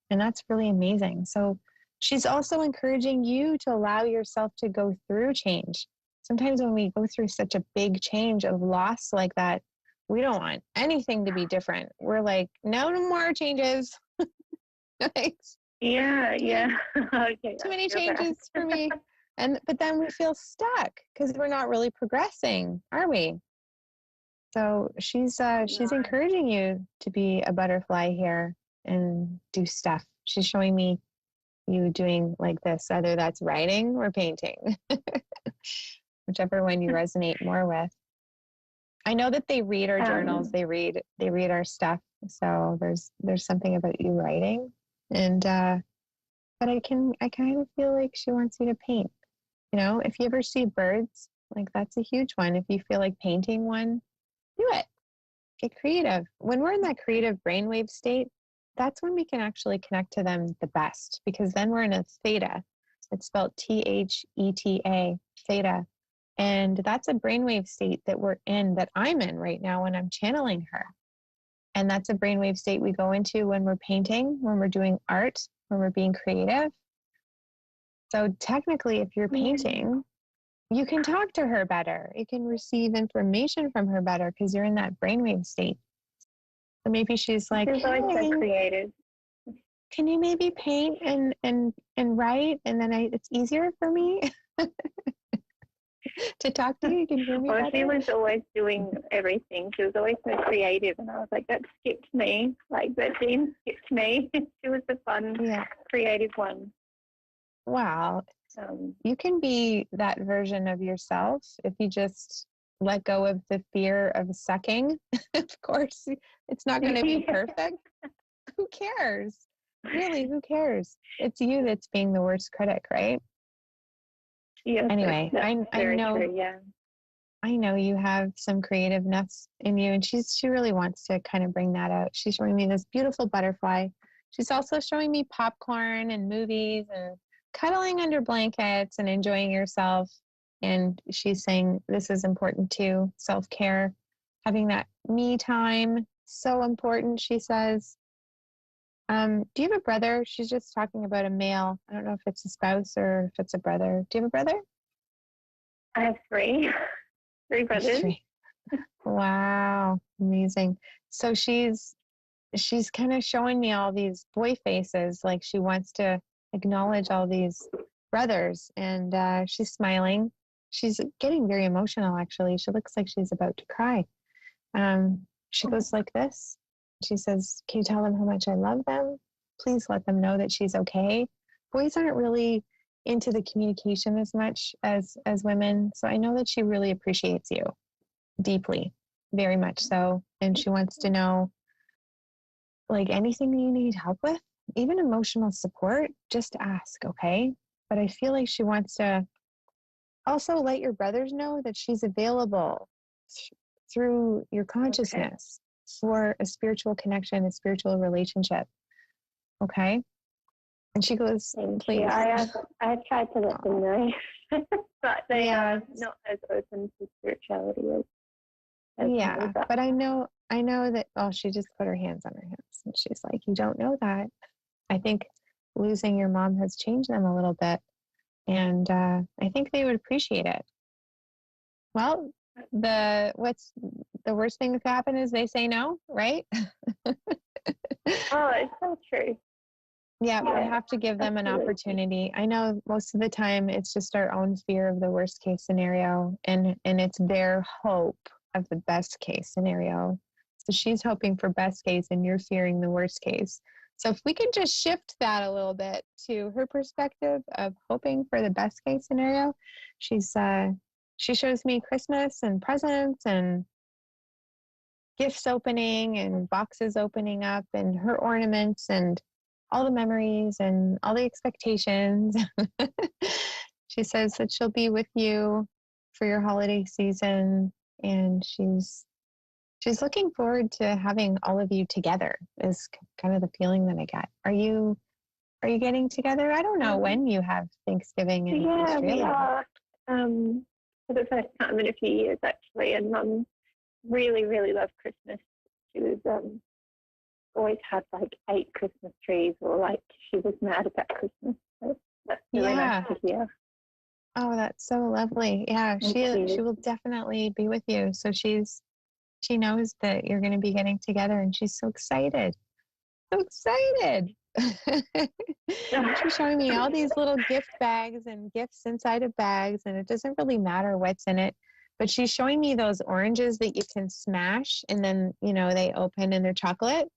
that's really amazing. So she's also encouraging you to allow yourself to go through change. Sometimes when we go through such a big change of loss like that, we don't want anything to be different. We're like, no more changes. Thanks. Yeah. Okay. Too many changes for me. But then we feel stuck because we're not really progressing, are we? So she's encouraging you to be a butterfly here and do stuff. She's showing me you doing like this, whether that's writing or painting, whichever one you resonate more with. I know that they read our journals, they read our stuff. So there's something about you writing, and but I kind of feel like she wants you to paint. If you ever see birds, like that's a huge one. If you feel like painting one, do it. Get creative. When we're in that creative brainwave state, that's when we can actually connect to them the best, because then we're in a theta. It's spelled Theta, theta. And that's a brainwave state that we're in, that I'm in right now when I'm channeling her. And that's a brainwave state we go into when we're painting, when we're doing art, when we're being creative. So technically, if you're painting, you can talk to her better. You can receive information from her better because you're in that brainwave state. So maybe she's like, She's always so creative. Can you maybe paint and write, and then it's easier for me to talk to you? You can hear me better. She was always doing everything. She was always so creative, and I was like, that skipped me. Like, that gene skipped me. She was the fun, creative one. Wow. You can be that version of yourself if you just let go of the fear of sucking. Of course, it's not going to be perfect. Who cares? Really, who cares? It's you that's being the worst critic, right? Yeah. Anyway, I know. True, yeah. I know you have some creativeness in you, and she really wants to kind of bring that out. She's showing me this beautiful butterfly. She's also showing me popcorn and movies and cuddling under blankets and enjoying yourself. And she's saying this is important too. Self-care, having that me time, so important, she says. Do you have a brother? She's just talking about a male. I don't know if it's a spouse or if it's a brother. Do you have a brother? I have three brothers. Wow, amazing. So she's kind of showing me all these boy faces, like she wants to acknowledge all these brothers, and she's smiling. She's getting very emotional, actually. She looks like she's about to cry. She goes like this. She says, can you tell them how much I love them? Please let them know that she's okay. Boys aren't really into the communication as much as women. So I know that she really appreciates you deeply, very much so. And she wants to know, like, anything you need help with, even emotional support, just ask, okay? But I feel like she wants to also let your brothers know that she's available through your consciousness for a spiritual connection, a spiritual relationship. Okay? And she goes, please. I have tried to let them know, but they are not as open to spirituality as but I know that, she just put her hands on her hips, and she's like, you don't know that. I think losing your mom has changed them a little bit, and I think they would appreciate it. Well, what's the worst thing that can happen is they say no, right? Oh, it's so true. Yeah, we have to give them an opportunity. I know most of the time it's just our own fear of the worst case scenario, and it's their hope of the best case scenario. So she's hoping for best case and you're fearing the worst case. So if we can just shift that a little bit to her perspective of hoping for the best case scenario, she shows me Christmas and presents and gifts opening and boxes opening up and her ornaments and all the memories and all the expectations. She says that she'll be with you for your holiday season, and she's looking forward to having all of you together, is kind of the feeling that I get. Are you getting together? I don't know when you have Thanksgiving in Australia. We are, for the first time in a few years, actually, and Mum really, really loved Christmas. She was always had like 8 Christmas trees, or like she was mad about Christmas. So that's really nice to hear. Oh, that's so lovely. Yeah, she will definitely be with you. So she knows that you're going to be getting together, and she's so excited. So excited. She's showing me all these little gift bags and gifts inside of bags, and it doesn't really matter what's in it. But she's showing me those oranges that you can smash, and then, they open and they're chocolate.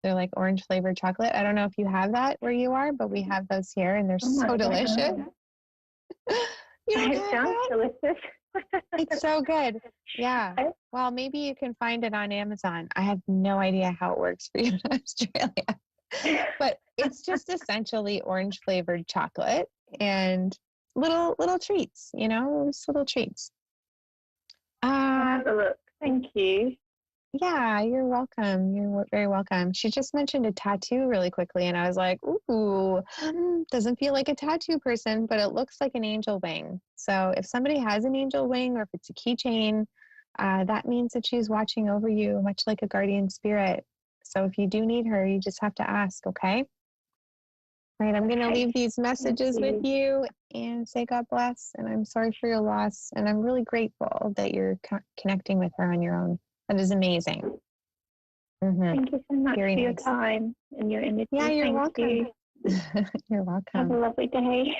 They're like orange flavored chocolate. I don't know if you have that where you are, but we have those here, and they're so delicious. It sounds delicious. It's so good. Yeah. Well, maybe you can find it on Amazon. I have no idea how it works for you in Australia. But it's just essentially orange flavored chocolate and little treats, just little treats. I'll have a look. Thank you. Yeah, you're welcome. You're very welcome. She just mentioned a tattoo really quickly, and I was like, ooh, doesn't feel like a tattoo person, but it looks like an angel wing. So if somebody has an angel wing, or if it's a keychain, that means that she's watching over you, much like a guardian spirit. So if you do need her, you just have to ask, okay? All right, I'm going to leave these messages with you and say God bless, and I'm sorry for your loss, and I'm really grateful that you're connecting with her on your own. That is amazing. Thank you so much Very for your nice. time and your energy. Yeah, you're Thank welcome. you. You're Have a welcome. lovely day.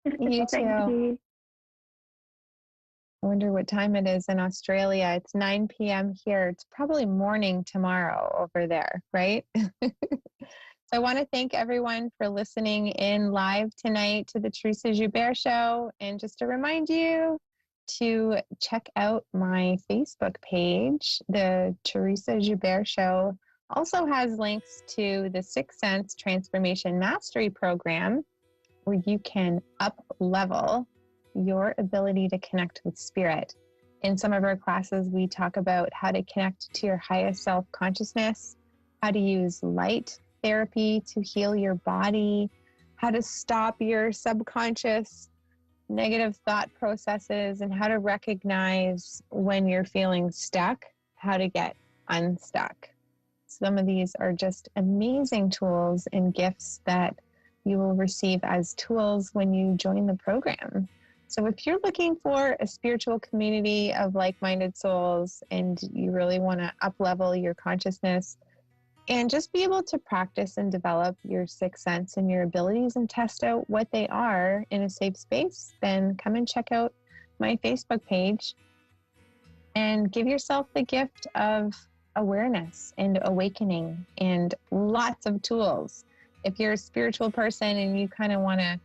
You Thank too. you. I wonder what time it is in Australia. It's 9 p.m. here. It's probably morning tomorrow over there, right? So I want to thank everyone for listening in live tonight to the Teresa Joubert Show. And just to remind you to check out my Facebook page. The Teresa Joubert Show also has links to the Sixth Sense Transformation Mastery Program, where you can up-level your ability to connect with spirit. In some of our classes, we talk about how to connect to your highest self-consciousness, how to use light therapy to heal your body, how to stop your subconscious negative thought processes, and how to recognize when you're feeling stuck, how to get unstuck. Some of these are just amazing tools and gifts that you will receive as tools when you join the program. So if you're looking for a spiritual community of like-minded souls and you really want to up-level your consciousness and just be able to practice and develop your sixth sense and your abilities and test out what they are in a safe space, then come and check out my Facebook page and give yourself the gift of awareness and awakening and lots of tools. If you're a spiritual person and you kind of want to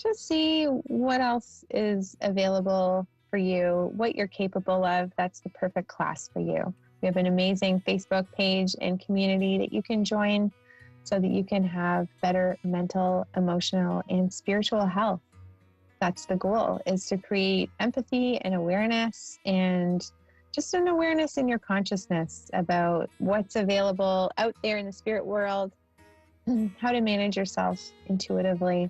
just see what else is available for you, what you're capable of, that's the perfect class for you. We have an amazing Facebook page and community that you can join so that you can have better mental, emotional, and spiritual health. That's the goal, is to create empathy and awareness, and just an awareness in your consciousness about what's available out there in the spirit world, how to manage yourself intuitively.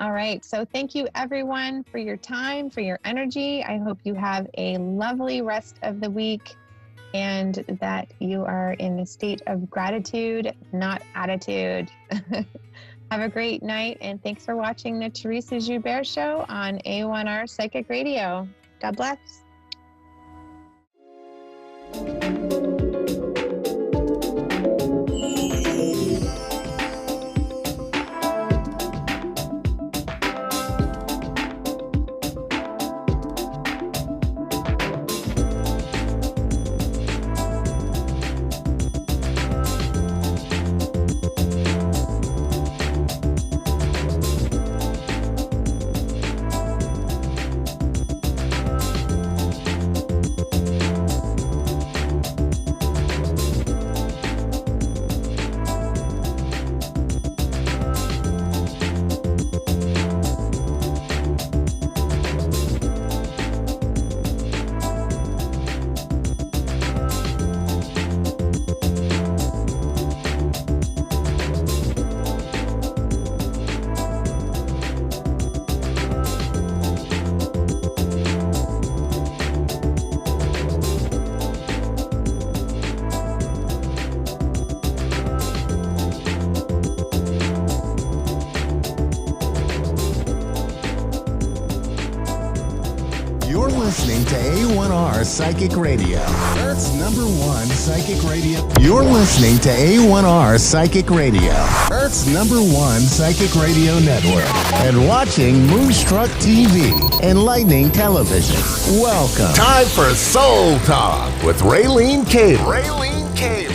All right, so thank you everyone for your time, for your energy. I hope you have a lovely rest of the week and that you are in a state of gratitude, not attitude. Have a great night, and thanks for watching the Teresa Joubert Show on A1R Psychic Radio. God bless. You're listening to A1R Psychic Radio, Earth's #1 psychic radio. You're listening to A1R Psychic Radio, Earth's #1 psychic radio network, and watching Moonstruck TV, Enlightening Television. Welcome. Time for Soul Talk with Raylene Cable.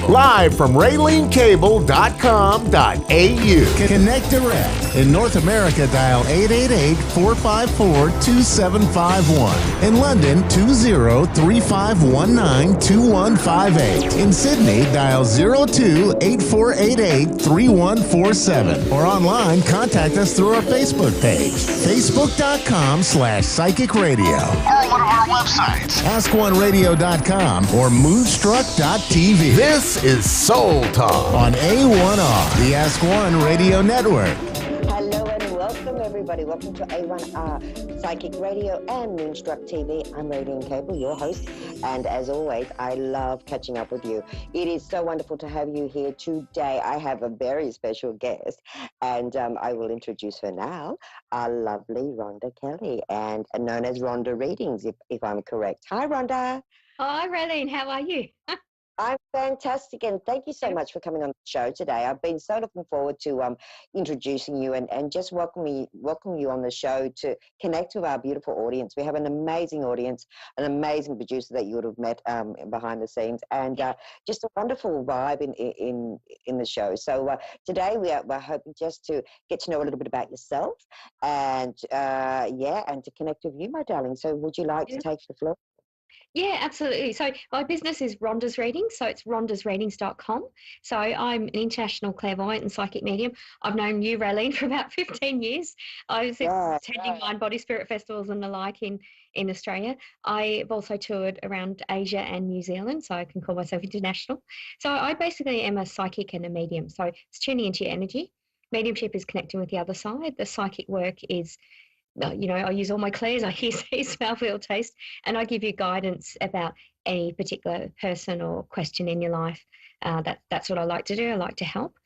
Live from RayleneCable.com.au. Connect direct. In North America, dial 888-454-2751. In London, 20-3519-2158. In Sydney, dial 02-8488-3147. Or online, contact us through our Facebook page, facebook.com/psychic radio. Or one of our websites, askoneradio.com or moonstruck.tv. This is Soul Talk on A1R, the Ask One Radio Network. Hello and welcome everybody. Welcome to A1R Psychic Radio and Moonstruck TV. I'm Raylene Cable, your host, and as always, I love catching up with you. It is so wonderful to have you here today. I have a very special guest, and I will introduce her now, our lovely Rhonda Kelly, and known as Rhonda Readings, if I'm correct. Hi, Rhonda. Hi, Raylene. How are you? I'm fantastic, and thank you so much for coming on the show today. I've been so looking forward to introducing you and just welcome you on the show to connect with our beautiful audience. We have an amazing audience, an amazing producer that you would have met behind the scenes, and just a wonderful vibe in the show. So today we're hoping just to get to know a little bit about yourself, and and to connect with you, my darling. So would you like to take the floor? Yeah, absolutely. So my business is Rhonda's Readings, so it's rhondasreadings.com. So I'm an international clairvoyant and psychic medium. I've known you, Raylene, for about 15 years. I was attending mind, body, spirit festivals and the like in Australia. I've also toured around Asia and New Zealand, so I can call myself international. So I basically am a psychic and a medium. So it's tuning into your energy. Mediumship is connecting with the other side. The psychic work is, I use all my clairs. I hear, see, smell, feel, taste, and I give you guidance about any particular person or question in your life. That's what I like to do. I like to help.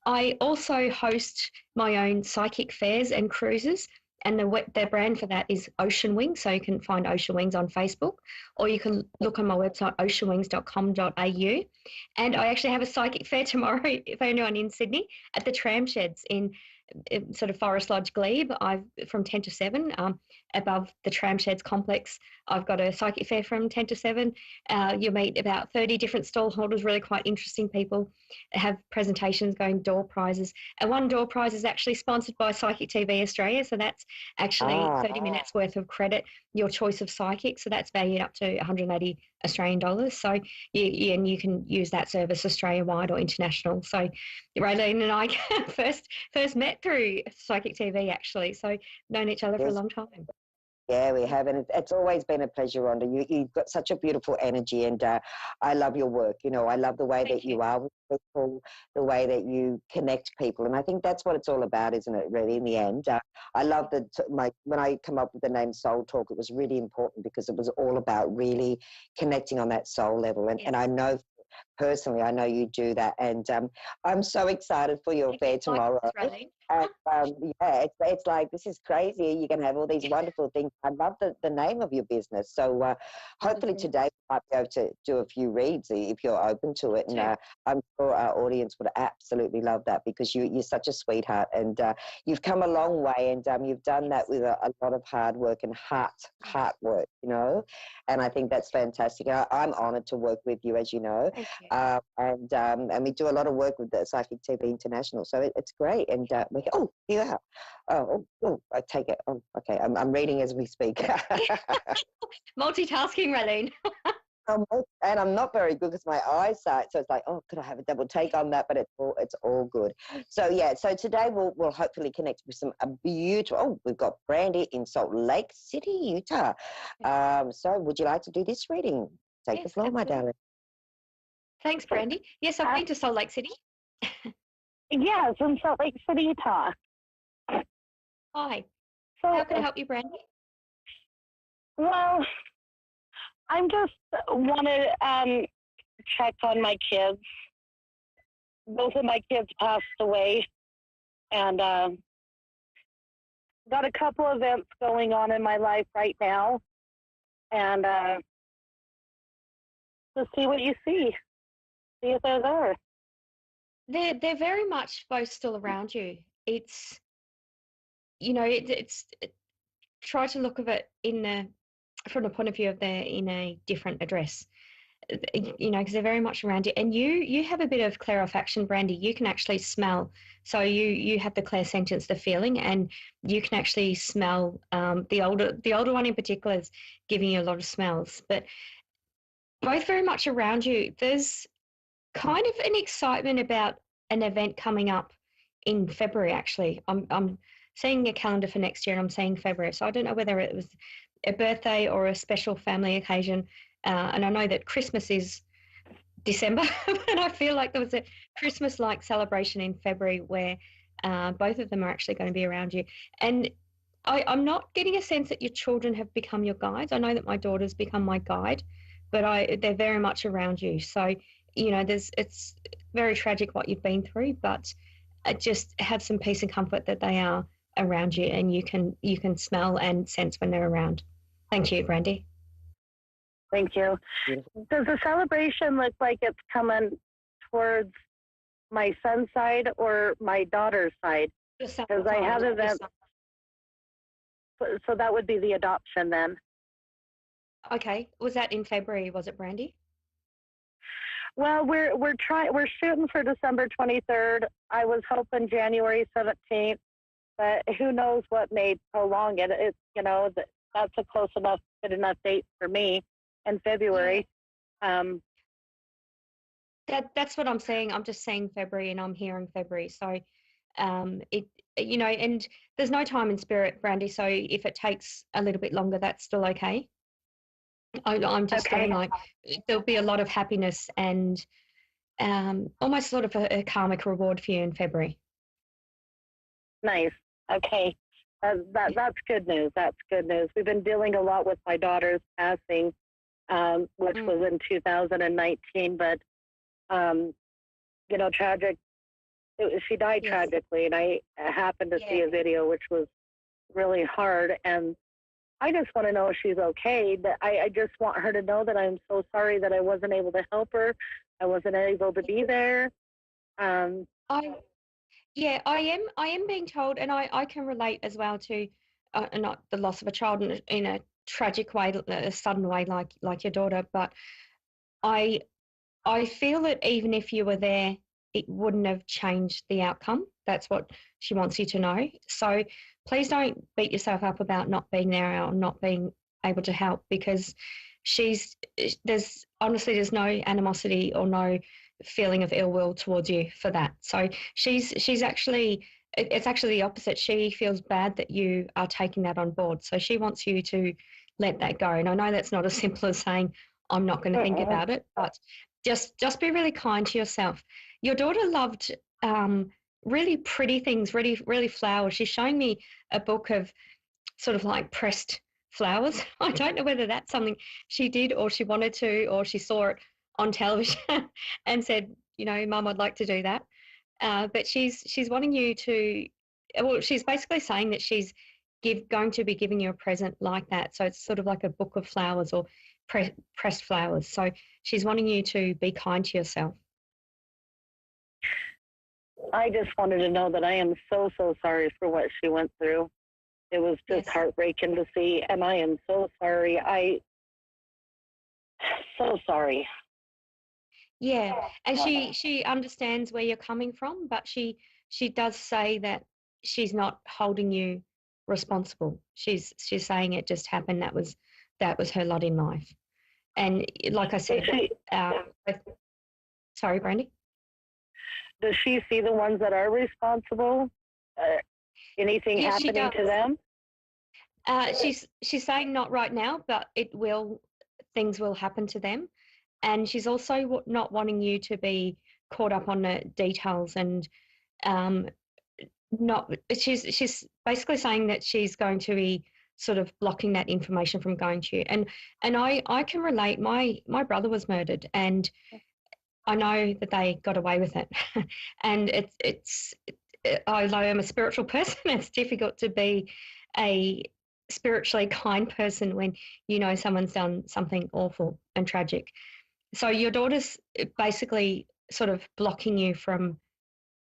I also host my own psychic fairs and cruises, and the brand for that is Ocean Wings. So you can find Ocean Wings on Facebook, or you can look on my website, oceanwings.com.au. And I actually have a psychic fair tomorrow for anyone in Sydney at the Tram Sheds in sort of Forest Lodge Glebe. From 10 to 7 above the Tram Sheds complex. I've got a psychic fair from 10 to 7. You'll meet about 30 different stall holders, really quite interesting people, have presentations going, door prizes. And one door prize is actually sponsored by Psychic TV Australia. So that's actually 30 minutes worth of credit, your choice of psychic. So that's valued up to 180 Australian dollars. So you can use that service Australia-wide or international. So Raylene and I first met through Psychic TV, actually. So known each other for a long time. Yeah, we have, and it's always been a pleasure, Rhonda. You've got such a beautiful energy, and I love your work. I love the way that you are with people, the way that you connect people, and I think that's what it's all about, isn't it, really, in the end? I love when I come up with the name Soul Talk, it was really important because it was all about really connecting on that soul level, and I know personally, I know you do that, and I'm so excited for your fair tomorrow. And, it's like, this is crazy. You can have all these wonderful things. I love the name of your business. So hopefully today we might be able to do a few reads if you're open to it. And I'm sure our audience would absolutely love that because you're such a sweetheart, and you've come a long way, and you've done that with a lot of hard work and heart work, and I think that's fantastic. I'm honoured to work with you, as you know. And we do a lot of work with the Psychic TV International, so it's great. And here I take it. Oh, okay, I'm reading as we speak. Multitasking, Raylene. And I'm not very good because my eyesight, so it's like, could I have a double take on that? But it's all good. So so today we'll hopefully connect with some beautiful. We've got Brandy in Salt Lake City, Utah. So would you like to do this reading? Take the floor, my darling. Thanks, Brandy. Yes, I've been to Salt Lake City. Yes, in Salt Lake City, Utah. Hi. So, how can I help you, Brandy? Well, I'm just want to check on my kids. Both of my kids passed away, and got a couple events going on in my life right now, and just see what you see. See if they're there. They're very much both still around you. It's try to look at it from the point of view of they're in a different address. Because they're very much around you, and you have a bit of clarifaction, Brandy. You can actually smell. So you have the clairsentience, the feeling, and you can actually smell. The older one in particular is giving you a lot of smells, but both very much around you. There's kind of an excitement about an event coming up in February, actually. I'm seeing a calendar for next year, and I'm saying February. So I don't know whether it was a birthday or a special family occasion. And I know that Christmas is December, and I feel like there was a Christmas-like celebration in February where both of them are actually going to be around you. And I'm not getting a sense that your children have become your guides. I know that my daughter's become my guide, but they're very much around you. So it's very tragic what you've been through, but just have some peace and comfort that they are around you, and you can smell and sense when they're around. Thank you, Brandy. Thank you. Beautiful. Does the celebration look like it's coming towards my son's side or my daughter's side? Because I have events. So that would be the adoption then. Okay. Was that in February? Was it, Brandy? Well, we're shooting for December 23rd. I was hoping January 17th, but who knows what may prolong it. It's, that's a close enough, good enough date for me in February. That's what I'm saying. I'm just saying February, and I'm hearing February. So, and there's no time in spirit, Brandy. So if it takes a little bit longer, that's still okay. I'm just Okay. feeling like there'll be a lot of happiness and almost sort of a karmic reward for you in February. Nice. Okay. That's good news. That's good news. We've been dealing a lot with my daughter's passing, which was in 2019, but, tragic. She died tragically, and I happened to see a video, which was really hard. And I just want to know if she's okay. That I just want her to know that I'm so sorry that I wasn't able to help her. I wasn't able to be there. I am being told, and I can relate as well to not the loss of a child in a tragic way, a sudden way, like your daughter. But I feel that even if you were there, it wouldn't have changed the outcome. That's what she wants you to know. So please don't beat yourself up about not being there or not being able to help, because there's no animosity or no feeling of ill will towards you for that. So it's actually the opposite. She feels bad that you are taking that on board. So she wants you to let that go. And I know that's not as simple as saying, I'm not going to think about it, but just be really kind to yourself. Your daughter loved really pretty things, really, really flowers. She's showing me a book of sort of like pressed flowers. I don't know whether that's something she did or she wanted to, or she saw it on television and said, Mum, I'd like to do that. But she's wanting you to, well, she's basically saying that she's going to be giving you a present like that. So it's sort of like a book of flowers or pressed flowers. So she's wanting you to be kind to yourself. I just wanted to know that I am so, so sorry for what she went through. It was just heartbreaking to see, and I am so sorry. So sorry. Yeah, and she understands where you're coming from, but she does say that she's not holding you responsible. She's saying it just happened. That was her lot in life. And like I said, sorry, Brandy. Does she see the ones that are responsible? Anything happening to them? She's saying not right now, but things will happen to them. And she's also not wanting you to be caught up on the details and she's basically saying that she's going to be sort of blocking that information from going to you. And I can relate. My brother was murdered, and I know that they got away with it. And although I'm a spiritual person, it's difficult to be a spiritually kind person when someone's done something awful and tragic. So your daughter's basically sort of blocking you from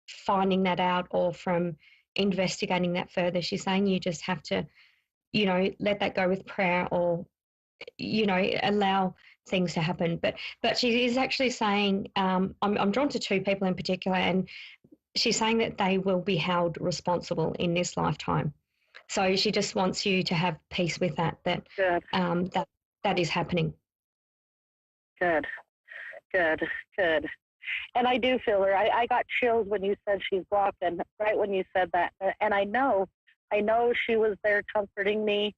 finding that out or from investigating that further. She's saying you just have to, let that go with prayer or, allow things to happen. But she is actually saying, I'm drawn to two people in particular, and she's saying that they will be held responsible in this lifetime. So she just wants you to have peace with that that is happening. Good. And I do feel her. I got chills when you said she's blocked, and right when you said that. And I know she was there comforting me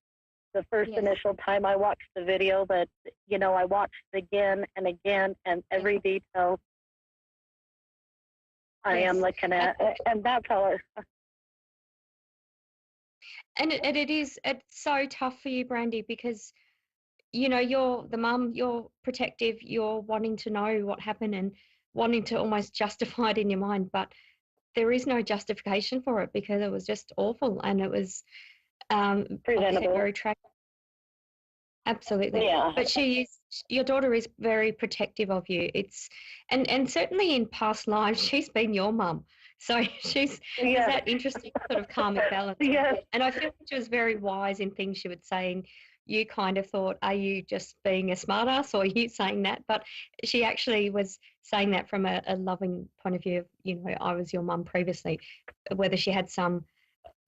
the first initial time I watched the video, but, I watched it again and again, and every detail I am looking at, and that's how it. And it's so tough for you, Brandy, because you're the mum, you're protective, you're wanting to know what happened and wanting to almost justify it in your mind, but there is no justification for it because it was just awful, and it was preventable. very tragic. Absolutely. Yeah. But your daughter is very protective of you. And certainly in past lives, she's been your mum. So there's that interesting sort of karmic balance. Yes. And I feel she was very wise in things she would say. And you kind of thought, are you just being a smartass or are you saying that? But she actually was saying that from a loving point of view of, I was your mum previously, whether she had some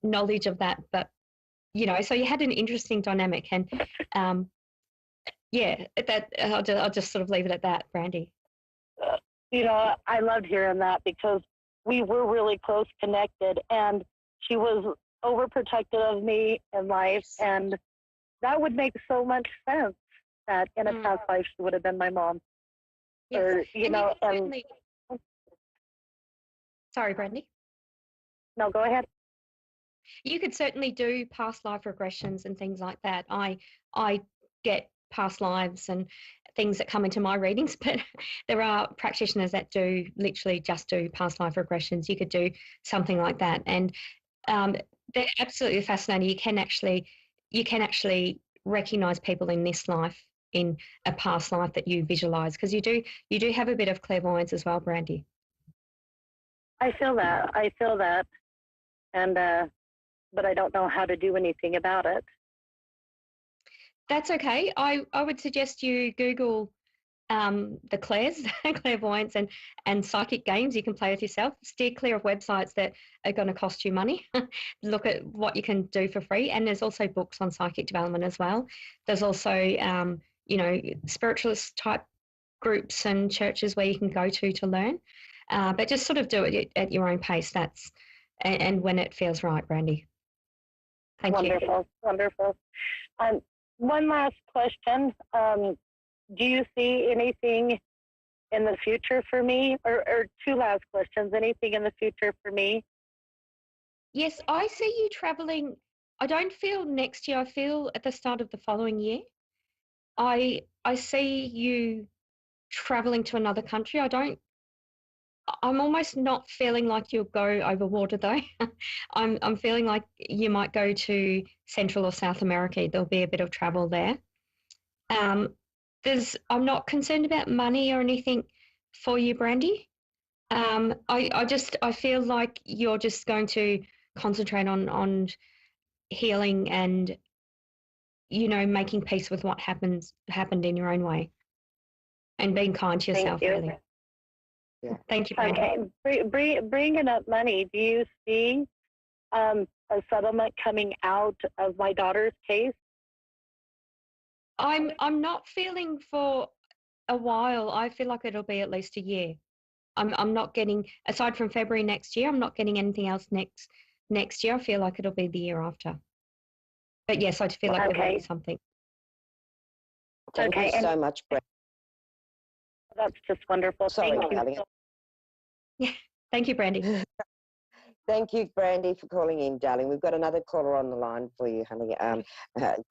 knowledge of that. But, so you had an interesting dynamic. And I'll just sort of leave it at that, Brandy. I loved hearing that because we were really close connected, and she was overprotective of me in life, and that would make so much sense that in a past life she would have been my mom. Yes. Or, Sorry, Brandy. No, go ahead. You could certainly do past life regressions and things like that. I get past lives and things that come into my readings, but there are practitioners that do literally just do past life regressions. You could do something like that, and they're absolutely fascinating. You can actually recognize people in this life in a past life that you visualize, because you do have a bit of clairvoyance as well, Brandy. I feel that, and but I don't know how to do anything about it. That's okay. I would suggest you Google the clairvoyance and psychic games you can play with yourself. Steer clear of websites that are going to cost you money. Look at what you can do for free. And there's also books on psychic development as well. There's also, spiritualist type groups and churches where you can go to learn. But just sort of do it at your own pace. And when it feels right, Brandy. Thank you. Wonderful. One last question. Do you see anything in the future for me? Or two last questions. Anything in the future for me? Yes, I see you traveling. I don't feel next year. I feel at the start of the following year. I see you traveling to another country. I'm almost not feeling like you'll go over water though. I'm feeling like you might go to Central or South America. There'll be a bit of travel there. I'm not concerned about money or anything for you, Brandy. I feel like you're just going to concentrate on healing and making peace with what happened in your own way, and being kind to yourself. Thank you. Really. Yeah. Thank you, Brandy. Okay, bringing up money. Do you see a settlement coming out of my daughter's case? I'm not feeling for a while. I feel like it'll be at least a year. I'm not getting, aside from February next year, I'm not getting anything else next year. I feel like it'll be the year after. But yes, I feel like there will be something. Thank you so much, Brett. That's just wonderful. Sorry, Thank you. darling. Yeah. Thank you, Brandy. Thank you, Brandy, for calling in, darling. We've got another caller on the line for you, honey.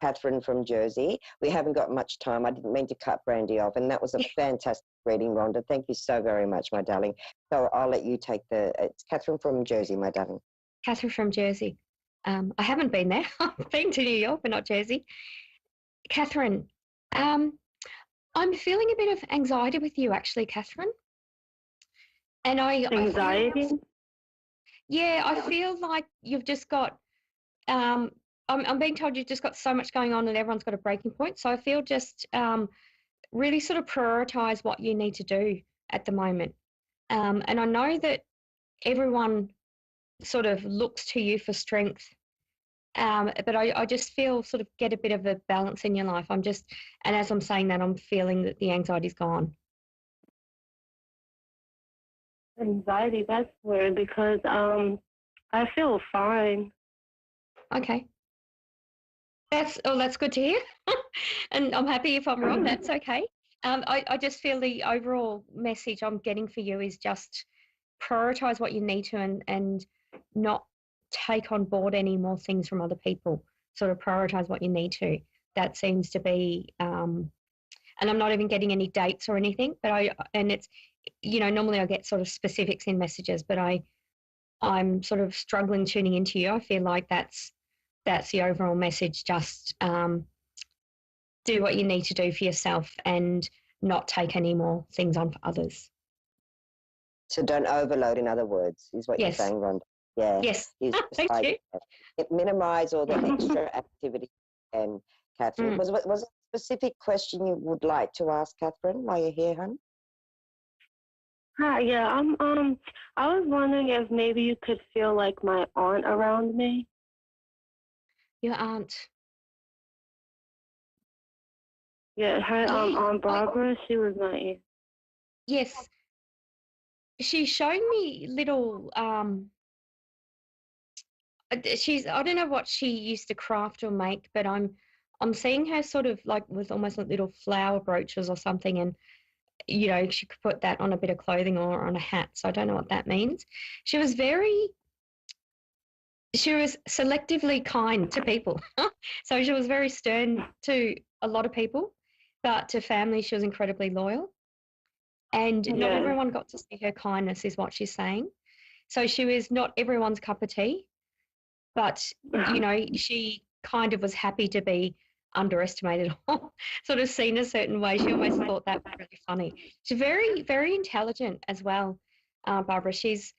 Catherine from Jersey. We haven't got much time. I didn't mean to cut Brandy off, and that was a fantastic reading, Rhonda. Thank you so very much, my darling. So I'll let you take it's Catherine from Jersey, my darling. Catherine from Jersey. I haven't been there. I've been to New York, but not Jersey. Catherine, I'm feeling a bit of anxiety with you, actually, Catherine. And anxiety? I feel like you've just got, I'm being told you've just got so much going on and everyone's got a breaking point. So I feel just really sort of prioritize what you need to do at the moment. And I know that everyone sort of looks to you for strength. But I just feel sort of get a bit of a balance in your life. And as I'm saying that, I'm feeling that the anxiety's gone. Anxiety, that's weird because I feel fine. Okay. That's good to hear. And I'm happy if I'm wrong, that's okay. I just feel the overall message I'm getting for you is just prioritize what you need to and not take on board any more things from other people. Sort of prioritize what you need to. That seems to be, and I'm not even getting any dates or anything, but it's, normally I get sort of specifics in messages, but I'm sort of struggling tuning into you. I feel like that's the overall message. Just do what you need to do for yourself and not take any more things on for others. So don't overload, in other words, is what you're saying, Rhonda. Yeah. Yes. Thank you. Minimize all the extra activity. And Catherine, was a specific question you would like to ask Catherine while you're here, hon? Hi, yeah. I was wondering if maybe you could feel like my aunt around me. Your aunt? Yeah, her Aunt Barbara. She was my aunt. Yes. She showed me little I don't know what she used to craft or make, but I'm seeing her sort of like with almost like little flower brooches or something, and you know, she could put that on a bit of clothing or on a hat. So I don't know what that means. She was selectively kind to people. So she was very stern to a lot of people, but to family she was incredibly loyal. And not everyone got to see her kindness, is what she's saying. So she was not everyone's cup of tea, but, you know, she kind of was happy to be underestimated or sort of seen a certain way. She almost thought that was really funny. She's very, very intelligent as well, Barbara. She's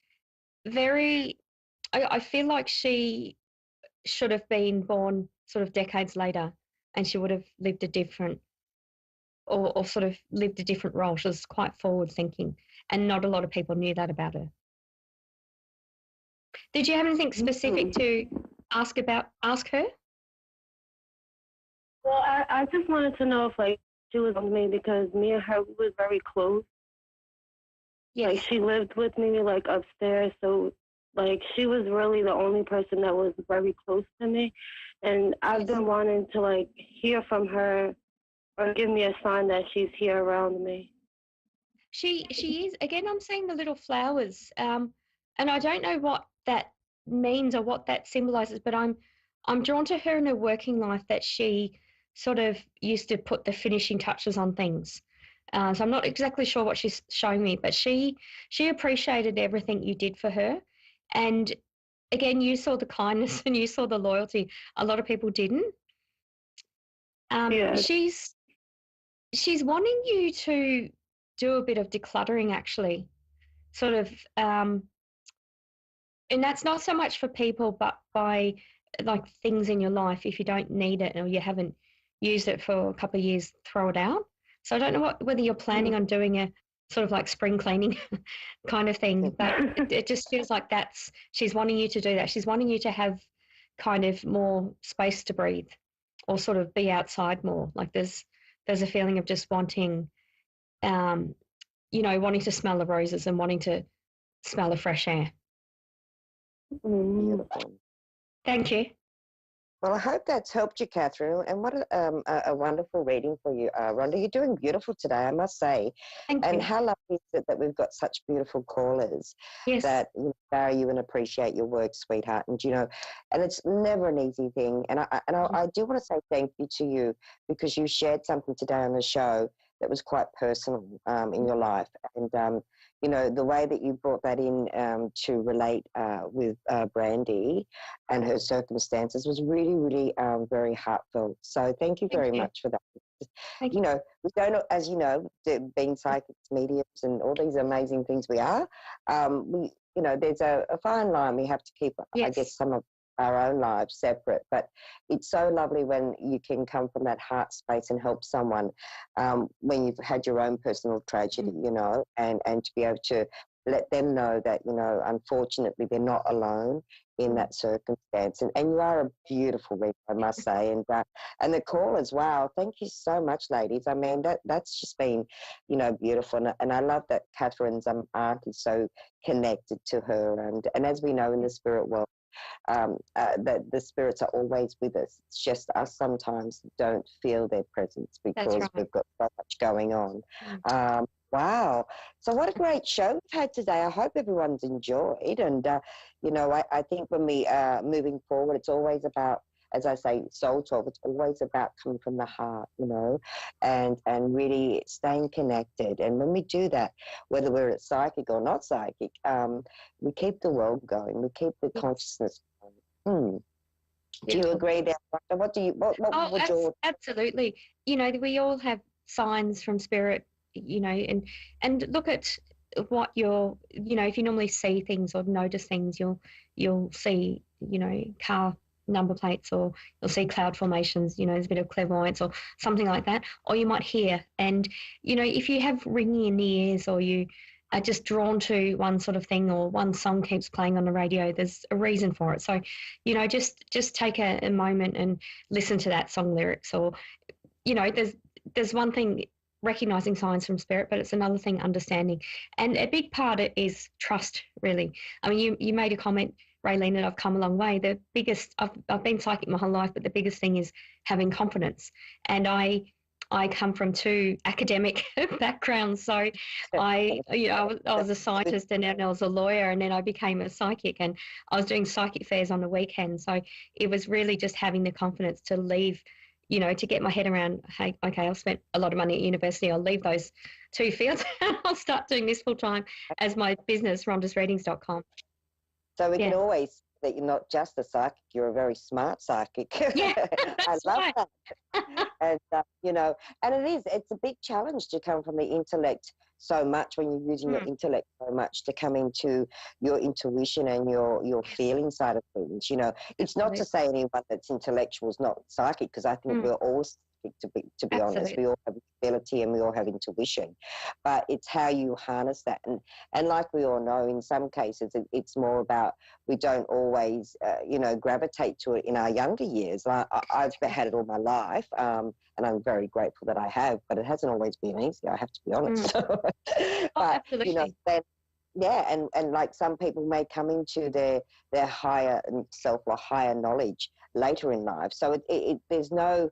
very, I feel like she should have been born sort of decades later and she would have lived a different or sort of lived a different role. She was quite forward thinking and not a lot of people knew that about her. Did you have anything specific to ask her? Well, I just wanted to know if like she was with me because me and her were very close. Yes. Like she lived with me like upstairs, so like she was really the only person that was very close to me, and I've been wanting to like hear from her or give me a sign that she's here around me. She is. Again, I'm seeing the little flowers, and I don't know what that means or what that symbolizes, but I'm drawn to her in her working life that she sort of used to put the finishing touches on things. So I'm not exactly sure what she's showing me, but she appreciated everything you did for her. And again, you saw the kindness and you saw the loyalty. A lot of people didn't. She's wanting you to do a bit of decluttering, actually, sort of, and that's not so much for people, but by like things in your life. If you don't need it or you haven't used it for a couple of years, throw it out. So I don't know whether you're planning on doing a sort of like spring cleaning kind of thing, but it just feels like she's wanting you to do that. She's wanting you to have kind of more space to breathe or sort of be outside more. Like there's a feeling of just wanting, you know, wanting to smell the roses and wanting to smell the fresh air. Beautiful. Thank you. Well, I hope that's helped you, Catherine. And what a wonderful reading for you, Rhonda. You're doing beautiful today, I must say. Thank you. And how lovely is it that we've got such beautiful callers that value and appreciate your work, sweetheart. And, you know, and it's never an easy thing. And I do want to say thank you to you because you shared something today on the show that was quite personal in your life. And, you know, the way that you brought that in to relate with Brandy and her circumstances was really, really very heartfelt. So thank you very much for that. You know, we don't, as you know, being psychics, mediums, and all these amazing things we are, we, you know, there's a fine line we have to keep, I guess, some of our own lives separate, but it's so lovely when you can come from that heart space and help someone when you've had your own personal tragedy, you know, and to be able to let them know that, you know, unfortunately they're not alone in that circumstance. And you are a beautiful reader, I must say. And the callers, wow, thank you so much, ladies. I mean, that's just been, you know, beautiful. And I love that Catherine's aunt is so connected to her. And as we know in the spirit world, that the spirits are always with us. It's just us sometimes don't feel their presence because we've got so much going on. Wow. So what a great show we've had today. I hope everyone's enjoyed. And, you know, I think when we moving forward, it's always about, as I say, Soul 12, it's always about coming from the heart, you know, and really staying connected. And when we do that, whether we're psychic or not psychic, we keep the world going. We keep the consciousness going. Do you agree there? What do you? What would your? Absolutely. You know, we all have signs from spirit. You know, and look at what you're. You know, if you normally see things or notice things, you'll see. You know, car number plates, or you'll see cloud formations. You know, there's a bit of clairvoyance or something like that, or you might hear. And you know, if you have ringing in the ears, or you are just drawn to one sort of thing, or one song keeps playing on the radio, there's a reason for it. So, you know, just take a moment and listen to that song lyrics. Or, you know, there's one thing recognizing signs from spirit, but it's another thing understanding. And a big part is trust, really. I mean, you made a comment, Raylene, that I've come a long way. The biggest, I've been psychic my whole life, but the biggest thing is having confidence. And I come from two academic backgrounds, so I was a scientist, and then I was a lawyer, and then I became a psychic, and I was doing psychic fairs on the weekend. So it was really just having the confidence to leave, you know, to get my head around, hey, okay, I've spent a lot of money at university, I'll leave those two fields and I'll start doing this full time as my business, rondasreadings.com. So we can always that you're not just a psychic, you're a very smart psychic. Yeah, I love that. And, you know, and it's a big challenge to come from the intellect so much when you're using your intellect so much to come into your intuition and your feeling side of things. You know, it's not to say anyone that's intellectual is not psychic, because I think we're all psychic, to be honest. We all have ability and we all have intuition, but it's how you harness that. And like we all know, in some cases it's more about, we don't always you know, gravitate to it in our younger years. I've had it all my life, and I'm very grateful that I have, but it hasn't always been easy, I have to be honest. But you know, then and like some people may come into their higher self or higher knowledge later in life, so there's no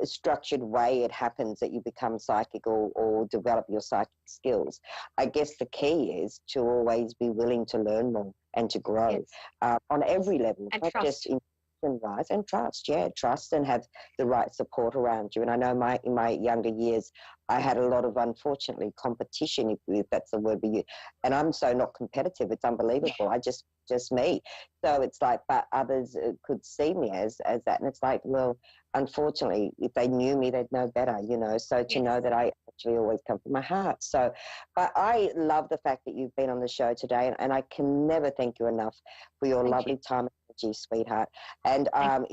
structured way it happens that you become psychic or develop your psychic skills. I guess the key is to always be willing to learn more and to grow on every level, and not trust. just in wise, and trust and have the right support around you. And I know in my younger years I had a lot of, unfortunately, competition, if that's the word we use, and I'm so not competitive, it's unbelievable. I just me. So it's like, but others could see me as that, and it's like, well, unfortunately, if they knew me, they'd know better, you know. So to know that I actually always come from my heart. So, but I love the fact that you've been on the show today, and I can never thank you enough for your lovely time and energy, sweetheart. And I'm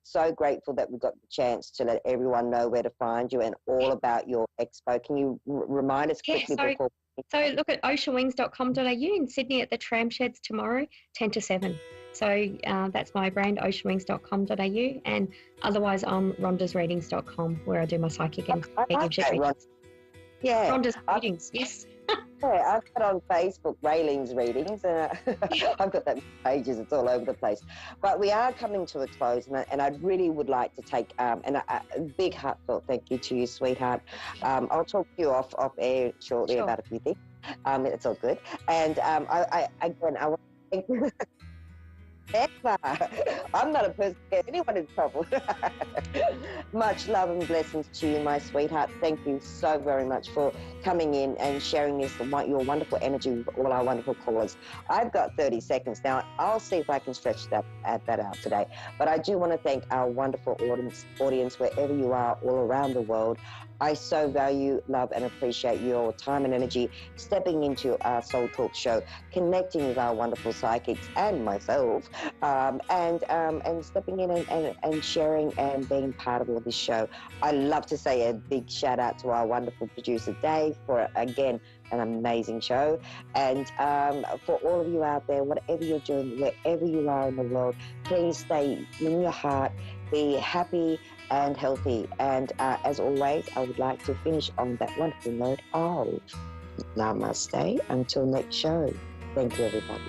so grateful that we got the chance to let everyone know where to find you and all about your expo. Can you remind us quickly before? So look at oceanwings.com.au in Sydney at the Tram Sheds tomorrow, 10 to 7. So that's my brand, oceanwings.com.au, and otherwise I'm rondasreadings.com, where I do my psychic and mediumship readings. Yeah. Ronda's readings, yes. Yeah, I've got on Facebook Rayling's readings, and I've got that pages, it's all over the place. But we are coming to a close, and I really would like to take a big heartfelt thank you to you, sweetheart. I'll talk to you off air shortly about a few things. It's all good. And I want to thank you. Never. I'm not a person to get anyone in trouble. Much love and blessings to you, my sweetheart. Thank you so very much for coming in and sharing your wonderful energy with all our wonderful callers. I've got 30 seconds now. I'll see if I can stretch that out today. But I do want to thank our wonderful audience wherever you are all around the world. I so value, love, and appreciate your time and energy stepping into our Soul Talk show, connecting with our wonderful psychics and myself, and stepping in and sharing and being part of all this show. I love to say a big shout out to our wonderful producer Dave for, again, an amazing show. And for all of you out there, whatever you're doing, wherever you are in the world, please stay in your heart, be happy and healthy. And as always, I would like to finish on that wonderful note of namaste until next show. Thank you, everybody.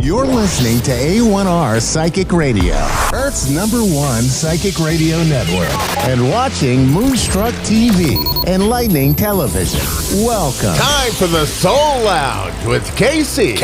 You're listening to A1R Psychic Radio, Earth's #1 psychic radio network, and watching Moonstruck TV and Lightning Television. Welcome. Time for the Soul Lounge with Casey.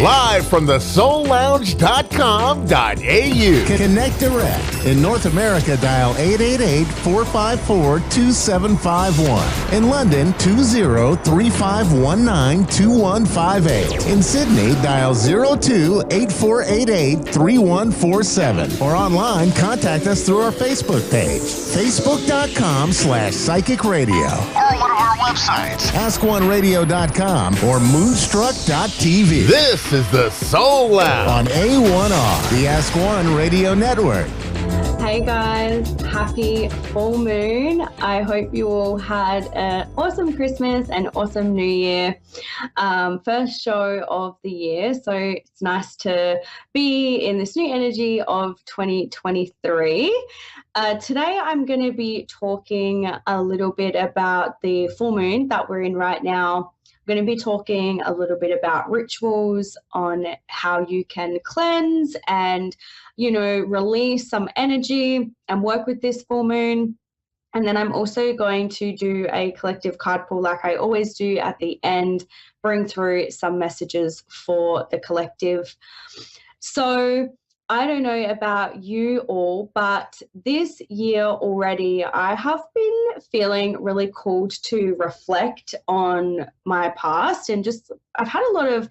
Live from the soullounge.com.au. Connect direct. In North America, dial 888-454-2751. In London, 20-3519-2158. In Sydney, dial 02-8488-3147. Or online, contact us through our Facebook page, facebook.com/psychic radio. Or one of our websites, askoneradio.com or moonstruck.tv. This is the Soul Lounge on A1R, the Ask One Radio Network. Hey guys, happy full moon. I hope you all had an awesome Christmas and awesome New Year. First show of the year, so it's nice to be in this new energy of 2023. Today I'm going to be talking a little bit about the full moon that we're in right now. I'm going to be talking a little bit about rituals on how you can cleanse and, release some energy and work with this full moon. And then I'm also going to do a collective card pull like I always do at the end, bring through some messages for the collective. So I don't know about you all, but this year already I have been feeling really called to reflect on my past, and I've had a lot of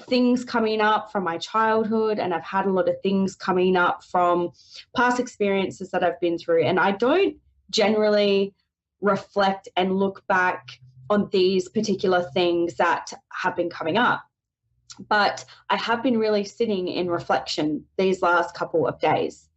things coming up from my childhood, and I've had a lot of things coming up from past experiences that I've been through, and I don't generally reflect and look back on these particular things that have been coming up. But I have been really sitting in reflection these last couple of days.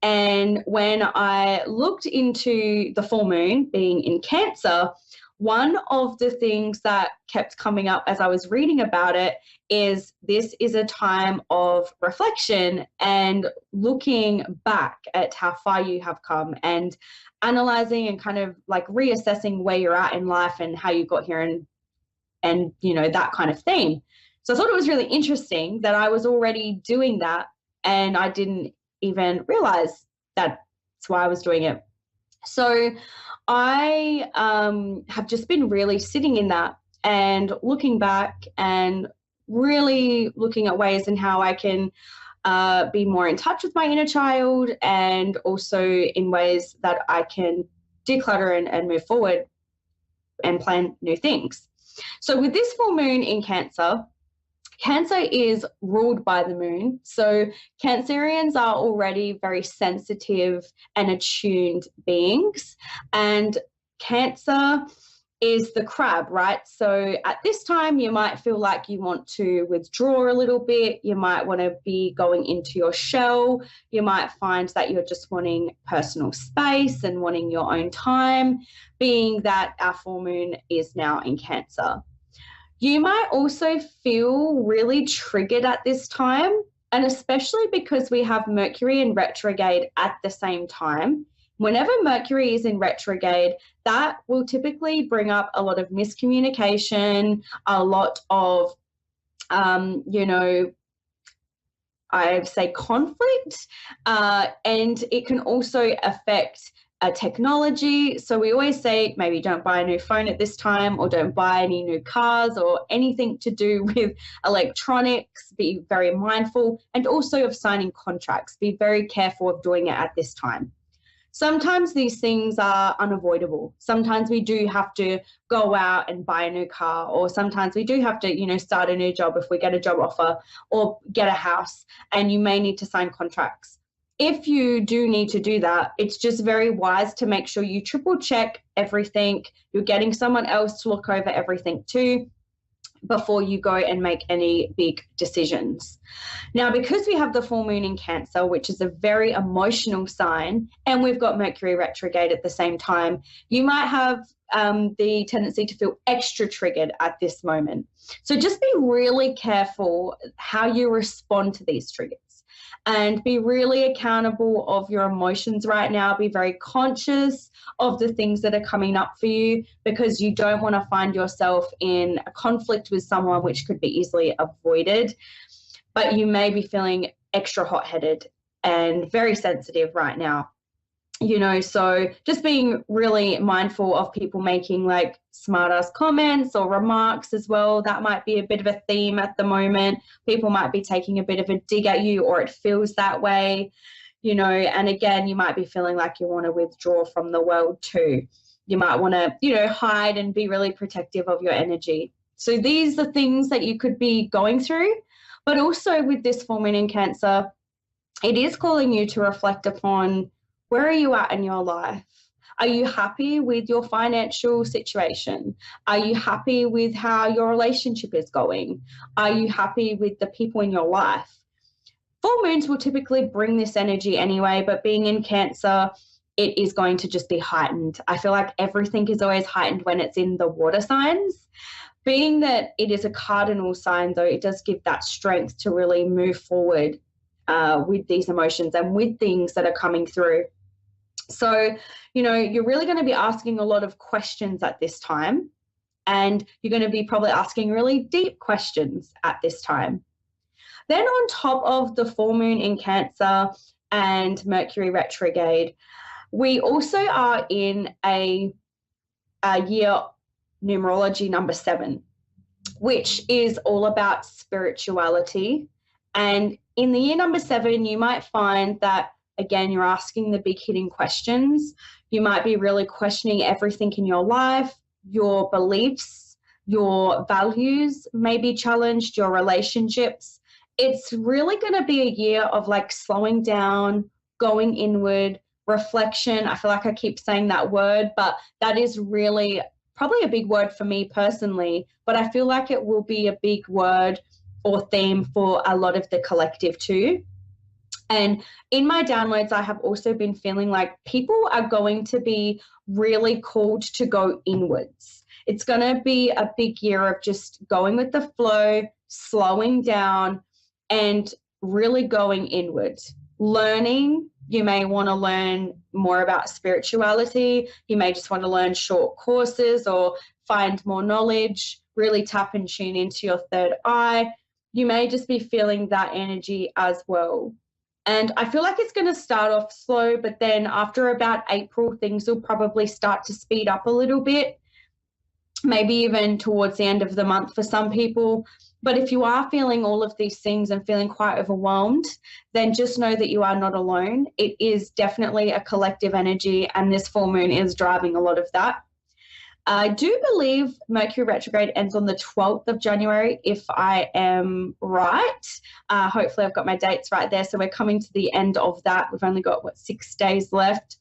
And when I looked into the full moon being in Cancer, one of the things that kept coming up as I was reading about it is this is a time of reflection and looking back at how far you have come and analyzing and kind of like reassessing where you're at in life and how you got here and that kind of thing. So I thought it was really interesting that I was already doing that and I didn't even realize that's why I was doing it. So I have just been really sitting in that and looking back and really looking at ways in how I can be more in touch with my inner child, and also in ways that I can declutter and move forward and plan new things. So with this full moon in Cancer, Cancer is ruled by the moon. So Cancerians are already very sensitive and attuned beings. And Cancer is the crab, right? So at this time, you might feel like you want to withdraw a little bit. You might want to be going into your shell. You might find that you're just wanting personal space and wanting your own time, being that our full moon is now in Cancer. You might also feel really triggered at this time, and especially because we have Mercury in retrograde at the same time. Whenever Mercury is in retrograde, that will typically bring up a lot of miscommunication, a lot of, I'd say conflict, and it can also affect technology. So we always say maybe don't buy a new phone at this time, or don't buy any new cars or anything to do with electronics. Be very mindful, and also of signing contracts. Be very careful of doing it at this time. Sometimes these things are unavoidable. Sometimes we do have to go out and buy a new car, or sometimes we do have to, start a new job if we get a job offer or get a house, and you may need to sign contracts. If you do need to do that, it's just very wise to make sure you triple check everything. You're getting someone else to look over everything too before you go and make any big decisions. Now, because we have the full moon in Cancer, which is a very emotional sign, and we've got Mercury retrograde at the same time, you might have the tendency to feel extra triggered at this moment. So just be really careful how you respond to these triggers. And be really accountable of your emotions right now. Be very conscious of the things that are coming up for you, because you don't want to find yourself in a conflict with someone which could be easily avoided. but you may be feeling extra hot-headed and very sensitive right now. So just being really mindful of people making like smart-ass comments or remarks as well. That might be a bit of a theme at the moment. People might be taking a bit of a dig at you, or it feels that way, and again, you might be feeling like you want to withdraw from the world too. You might want to, hide and be really protective of your energy. So these are things that you could be going through, but also with this full moon in Cancer, it is calling you to reflect upon, where are you at in your life? Are you happy with your financial situation? Are you happy with how your relationship is going? Are you happy with the people in your life? Full moons will typically bring this energy anyway, but being in Cancer, it is going to just be heightened. I feel like everything is always heightened when it's in the water signs. Being that it is a cardinal sign, though, it does give that strength to really move forward with these emotions and with things that are coming through. So, you're really going to be asking a lot of questions at this time, and you're going to be probably asking really deep questions at this time. Then on top of the full moon in Cancer and Mercury retrograde, we also are in a year numerology number 7, which is all about spirituality. And in the year number 7, you might find that, again, you're asking the big hitting questions. You might be really questioning everything in your life, your beliefs, your values may be challenged, your relationships. It's really going to be a year of like slowing down, going inward, reflection. I feel like I keep saying that word, but that is really probably a big word for me personally, but I feel like it will be a big word or theme for a lot of the collective too. And in my downloads, I have also been feeling like people are going to be really called to go inwards. It's going to be a big year of just going with the flow, slowing down, and really going inward. Learning, you may want to learn more about spirituality. You may just want to learn short courses or find more knowledge, really tap and tune into your third eye. You may just be feeling that energy as well. And I feel like it's going to start off slow, but then after about April, things will probably start to speed up a little bit, maybe even towards the end of the month for some people. But if you are feeling all of these things and feeling quite overwhelmed, then just know that you are not alone. It is definitely a collective energy, and this full moon is driving a lot of that. I do believe Mercury retrograde ends on the 12th of January, if I am right. Hopefully I've got my dates right there. So we're coming to the end of that. We've only got, 6 days left.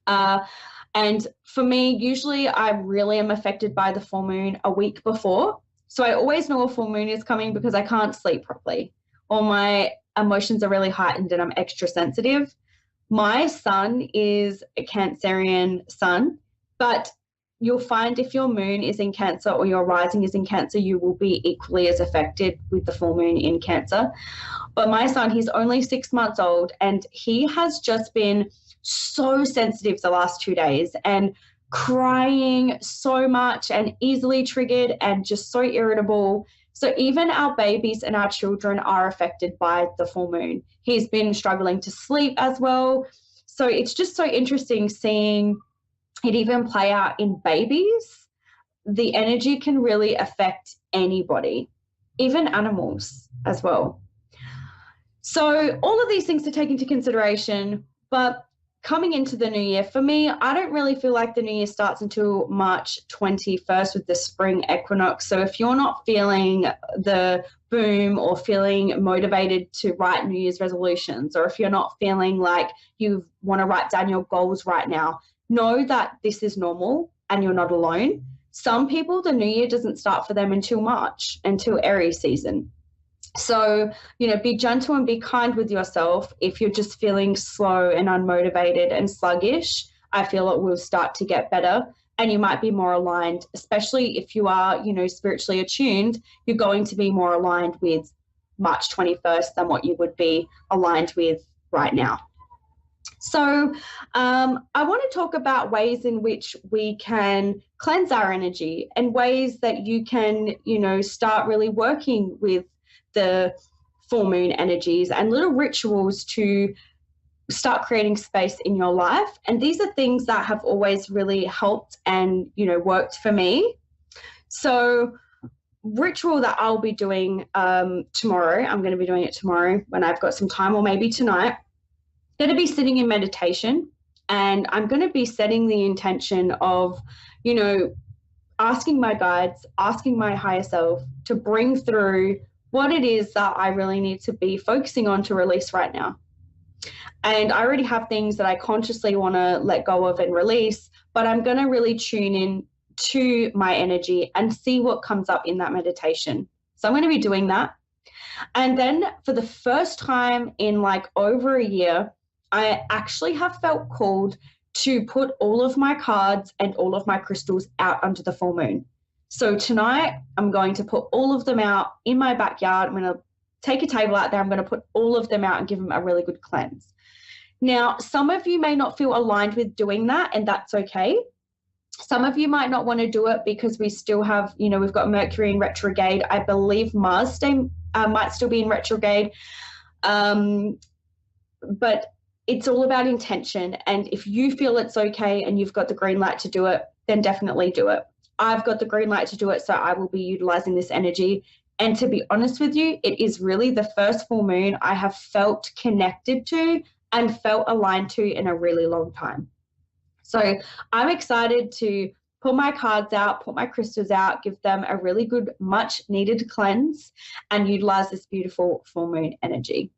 And for me, usually I really am affected by the full moon a week before. So I always know a full moon is coming because I can't sleep properly. All my emotions are really heightened and I'm extra sensitive. My sun is a Cancerian sun, but you'll find if your moon is in Cancer or your rising is in Cancer, you will be equally as affected with the full moon in Cancer. But my son, he's only 6 months old, and he has just been so sensitive the last 2 days and crying so much and easily triggered and just so irritable. So even our babies and our children are affected by the full moon. He's been struggling to sleep as well. So it's just so interesting seeing it even play out in babies. The energy can really affect anybody, even animals as well. So all of these things to take into consideration, but coming into the new year, for me, I don't really feel like the new year starts until March 21st with the spring equinox. So if you're not feeling the boom or feeling motivated to write New Year's resolutions, or if you're not feeling like you want to write down your goals right now, know that this is normal and you're not alone. Some people, the new year doesn't start for them until March, until Aries season. So, be gentle and be kind with yourself. If you're just feeling slow and unmotivated and sluggish, I feel it will start to get better and you might be more aligned, especially if you are, spiritually attuned, you're going to be more aligned with March 21st than what you would be aligned with right now. So I want to talk about ways in which we can cleanse our energy and ways that you can, start really working with the full moon energies and little rituals to start creating space in your life. And these are things that have always really helped and, you know, worked for me. So ritual that I'll be doing tomorrow, I'm going to be doing it tomorrow when I've got some time, or maybe tonight. I'm going to be sitting in meditation, and I'm going to be setting the intention of, you know, asking my guides, asking my higher self to bring through what it is that I really need to be focusing on to release right now. And I already have things that I consciously want to let go of and release, but I'm going to really tune in to my energy and see what comes up in that meditation. So I'm going to be doing that. And then for the first time in like over a year, I actually have felt called to put all of my cards and all of my crystals out under the full moon. So tonight I'm going to put all of them out in my backyard. I'm going to take a table out there. I'm going to put all of them out and give them a really good cleanse. Now, some of you may not feel aligned with doing that, and that's okay. Some of you might not want to do it because we still have, you know, we've got Mercury in retrograde. I believe Mars might still be in retrograde. But it's all about intention. And if you feel it's okay and you've got the green light to do it, then definitely do it. I've got the green light to do it, so I will be utilizing this energy. And to be honest with you, it is really the first full moon I have felt connected to and felt aligned to in a really long time. So I'm excited to pull my cards out, put my crystals out, give them a really good, much needed cleanse, and utilize this beautiful full moon energy.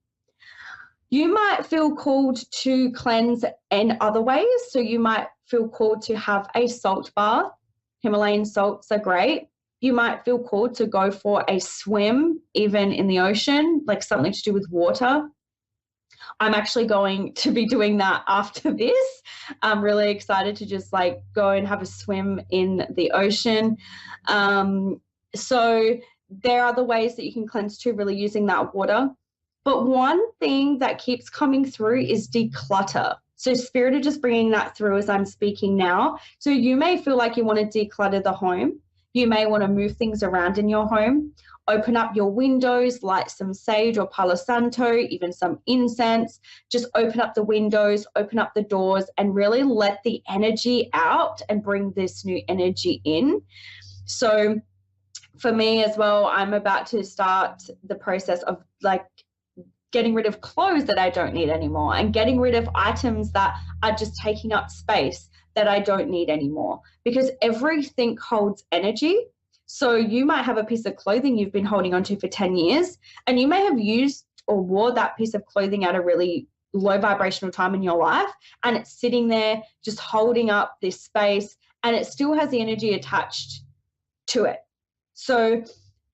You might feel called to cleanse in other ways. So you might feel called to have a salt bath. Himalayan salts are great. You might feel called to go for a swim, even in the ocean, like something to do with water. I'm actually going to be doing that after this. I'm really excited to just like go and have a swim in the ocean. So there are other ways that you can cleanse too, really using that water. But one thing that keeps coming through is declutter. So Spirit are just bringing that through as I'm speaking now. So you may feel like you want to declutter the home. You may want to move things around in your home. Open up your windows, light some sage or Palo Santo, even some incense. Just open up the windows, open up the doors, and really let the energy out and bring this new energy in. So for me as well, I'm about to start the process of like getting rid of clothes that I don't need anymore and getting rid of items that are just taking up space that I don't need anymore, because everything holds energy. So you might have a piece of clothing you've been holding onto for 10 years, and you may have used or wore that piece of clothing at a really low vibrational time in your life, and it's sitting there just holding up this space, and it still has the energy attached to it. So,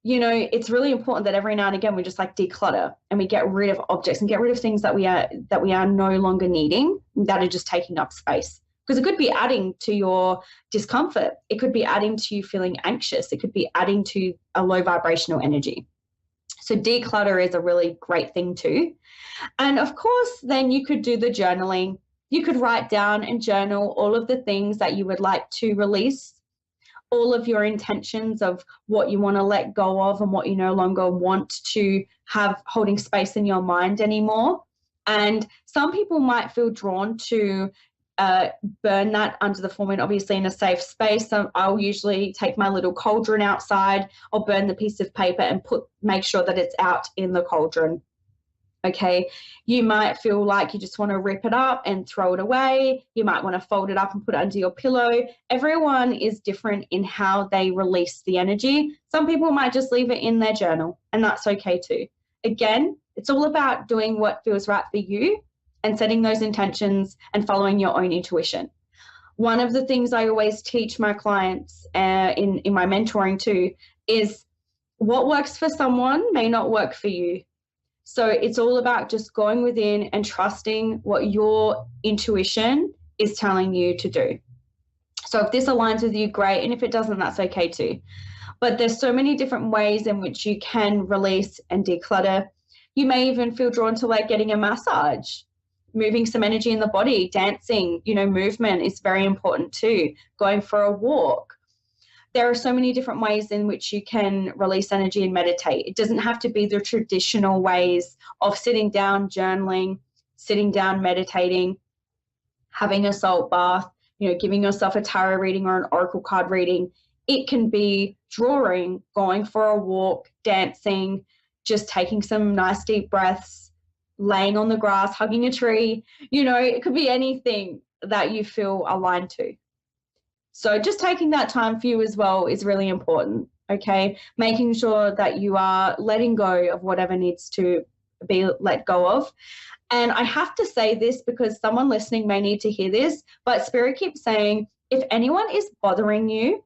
you know, it's really important that every now and again we just like declutter and we get rid of objects and get rid of things that we are no longer needing, that are just taking up space. Because it could be adding to your discomfort. It could be adding to you feeling anxious. It could be adding to a low vibrational energy. So declutter is a really great thing too. And of course, then you could do the journaling. You could write down and journal all of the things that you would like to release, all of your intentions of what you want to let go of and what you no longer want to have holding space in your mind anymore. And some people might feel drawn to burn that under the full moon, obviously in a safe space. So I'll usually take my little cauldron outside. I'll burn the piece of paper and make sure that it's out in the cauldron. Okay, you might feel like you just want to rip it up and throw it away. You might want to fold it up and put it under your pillow. Everyone is different in how they release the energy. Some people might just leave it in their journal, and that's okay too. Again, it's all about doing what feels right for you and setting those intentions and following your own intuition. One of the things I always teach my clients in my mentoring too is what works for someone may not work for you. So it's all about just going within and trusting what your intuition is telling you to do. So if this aligns with you, great. And if it doesn't, that's okay too. But there's so many different ways in which you can release and declutter. You may even feel drawn to like getting a massage, moving some energy in the body, dancing, movement is very important too, going for a walk. there are so many different ways in which you can release energy and meditate. It doesn't have to be the traditional ways of sitting down, journaling, sitting down, meditating, having a salt bath, giving yourself a tarot reading or an oracle card reading. It can be drawing, going for a walk, dancing, just taking some nice deep breaths, laying on the grass, hugging a tree. It could be anything that you feel aligned to. So just taking that time for you as well is really important, okay? Making sure that you are letting go of whatever needs to be let go of. And I have to say this because someone listening may need to hear this, but Spirit keeps saying, if anyone is bothering you,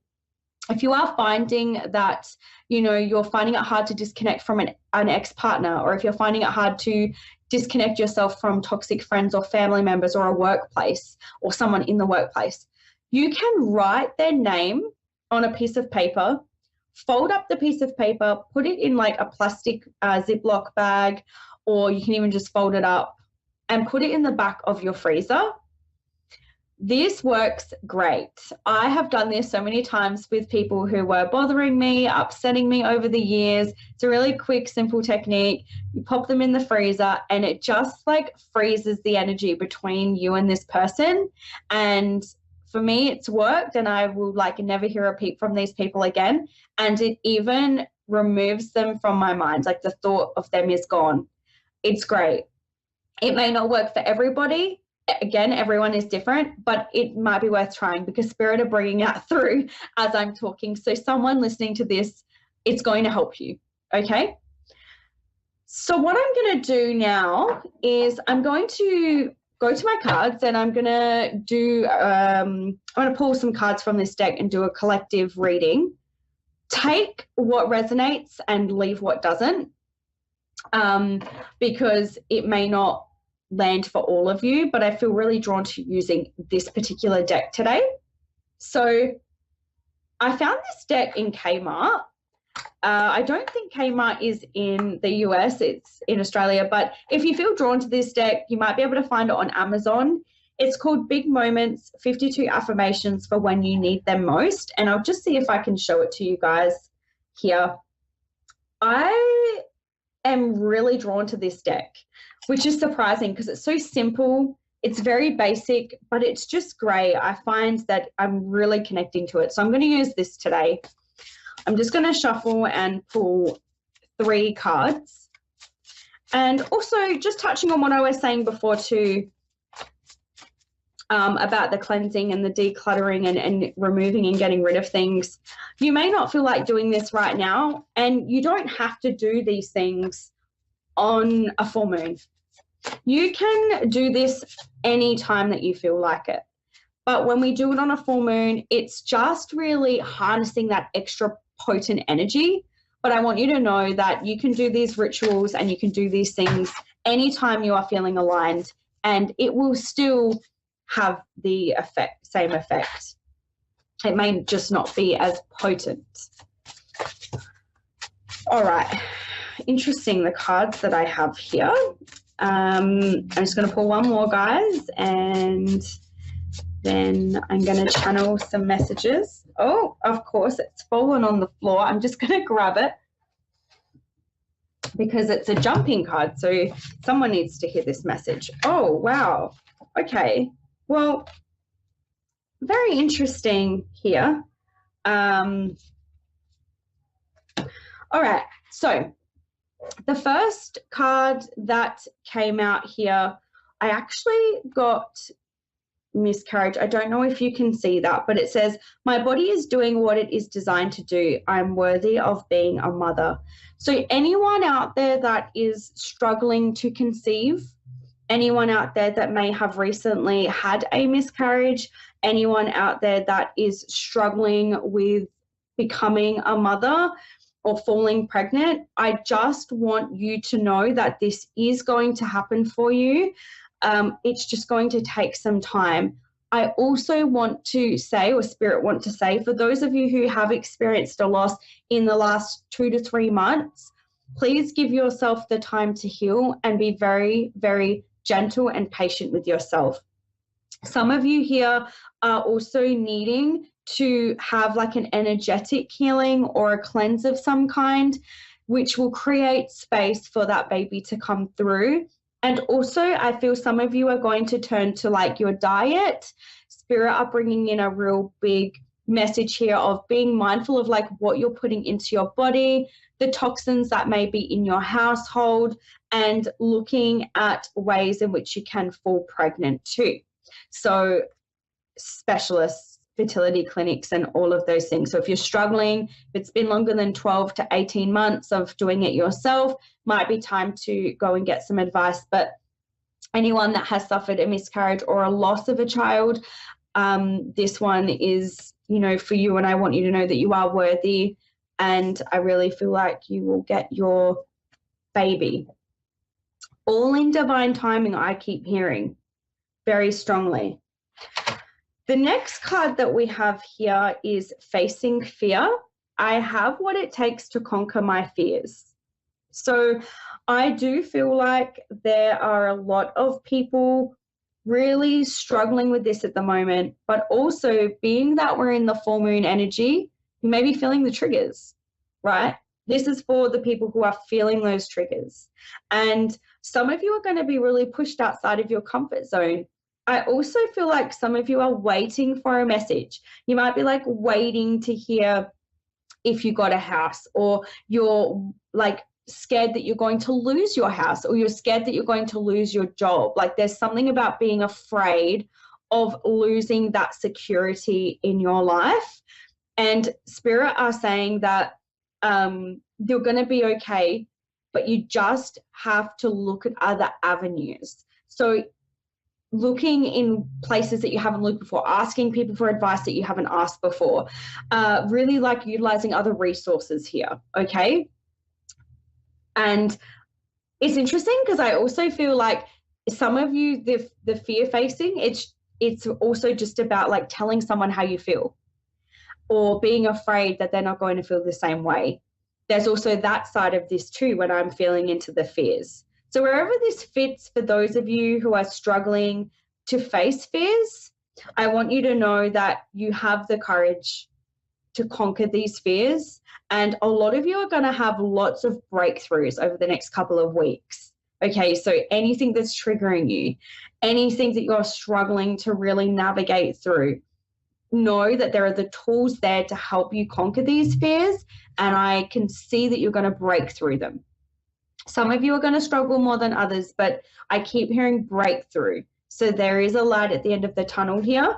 if you are finding that, you're finding it hard to disconnect from an ex-partner, or if you're finding it hard to disconnect yourself from toxic friends or family members or a workplace or someone in the workplace, you can write their name on a piece of paper, fold up the piece of paper, put it in like a plastic Ziploc bag, or you can even just fold it up and put it in the back of your freezer. This works great. I have done this so many times with people who were bothering me, upsetting me over the years. It's a really quick, simple technique. You pop them in the freezer and it just like freezes the energy between you and this person. And for me, it's worked, and I will like never hear a peep from these people again. And it even removes them from my mind. Like the thought of them is gone. It's great. It may not work for everybody. Again, everyone is different, but it might be worth trying because Spirit are bringing that through as I'm talking. So someone listening to this, it's going to help you, okay? So what I'm going to do now is I'm going to go to my cards and I'm going to do, I'm going to pull some cards from this deck and do a collective reading. Take what resonates and leave what doesn't, because it may not land for all of you, but I feel really drawn to using this particular deck today. So I found this deck in Kmart. I don't think Kmart is in the US, it's in Australia, but if you feel drawn to this deck, you might be able to find it on Amazon. It's called Big Moments, 52 Affirmations for When You Need Them Most. And I'll just see if I can show it to you guys here. I am really drawn to this deck, which is surprising because it's so simple. It's very basic, but it's just great. I find that I'm really connecting to it. So I'm going to use this today. I'm just going to shuffle and pull 3 cards. And also just touching on what I was saying before too, about the cleansing and the decluttering and removing and getting rid of things. You may not feel like doing this right now, and you don't have to do these things on a full moon. You can do this any time that you feel like it. But when we do it on a full moon, it's just really harnessing that extra potent energy. But I want you to know that you can do these rituals and you can do these things anytime you are feeling aligned, and it will still have the same effect. It may just not be as potent. All right. Interesting, the cards that I have here. I'm just going to pull one more, guys, and then I'm going to channel some messages. Oh, of course, it's fallen on the floor. I'm just going to grab it because it's a jumping card, so someone needs to hear this message. Oh, wow. Okay. Well, very interesting here. All right. So the first card that came out here, I actually got miscarriage. I don't know if you can see that, but it says, my body is doing what it is designed to do. I'm worthy of being a mother. So anyone out there that is struggling to conceive, anyone out there that may have recently had a miscarriage, anyone out there that is struggling with becoming a mother or falling pregnant, I just want you to know that this is going to happen for you. It's just going to take some time. I also want to say, or Spirit want to say, for those of you who have experienced a loss in the last 2 to 3 months, please give yourself the time to heal and be very, very gentle and patient with yourself. Some of you here are also needing to have like an energetic healing or a cleanse of some kind, which will create space for that baby to come through. And also, I feel some of you are going to turn to like your diet. Spirit are bringing in a real big message here of being mindful of like what you're putting into your body, the toxins that may be in your household, and looking at ways in which you can fall pregnant too. So specialists, fertility clinics, and all of those things. So if you're struggling, if it's been longer than 12 to 18 months of doing it yourself, might be time to go and get some advice. But anyone that has suffered a miscarriage or a loss of a child, this one is, you know, for you, and I want you to know that you are worthy, and I really feel like you will get your baby. All in divine timing, I keep hearing very strongly. The next card that we have here is Facing Fear. I have what it takes to conquer my fears. So I do feel like there are a lot of people really struggling with this at the moment, but also being that we're in the full moon energy, you may be feeling the triggers, right? This is for the people who are feeling those triggers. And some of you are going to be really pushed outside of your comfort zone. I also feel like some of you are waiting for a message. You might be like waiting to hear if you got a house, or you're like scared that you're going to lose your house, or you're scared that you're going to lose your job. Like there's something about being afraid of losing that security in your life. And Spirit are saying that you're going to be okay, but you just have to look at other avenues. So looking in places that you haven't looked before, asking people for advice that you haven't asked before, really like utilizing other resources here, okay? And it's interesting because I also feel like some of you, the fear facing, it's also just about like telling someone how you feel, or being afraid that they're not going to feel the same way. There's also that side of this too when I'm feeling into the fears. So wherever this fits for those of you who are struggling to face fears, I want you to know that you have the courage to conquer these fears. And a lot of you are going to have lots of breakthroughs over the next couple of weeks. Okay, so anything that's triggering you, anything that you're struggling to really navigate through, know that there are the tools there to help you conquer these fears. And I can see that you're going to break through them. Some of you are going to struggle more than others, but I keep hearing breakthrough. So there is a light at the end of the tunnel here.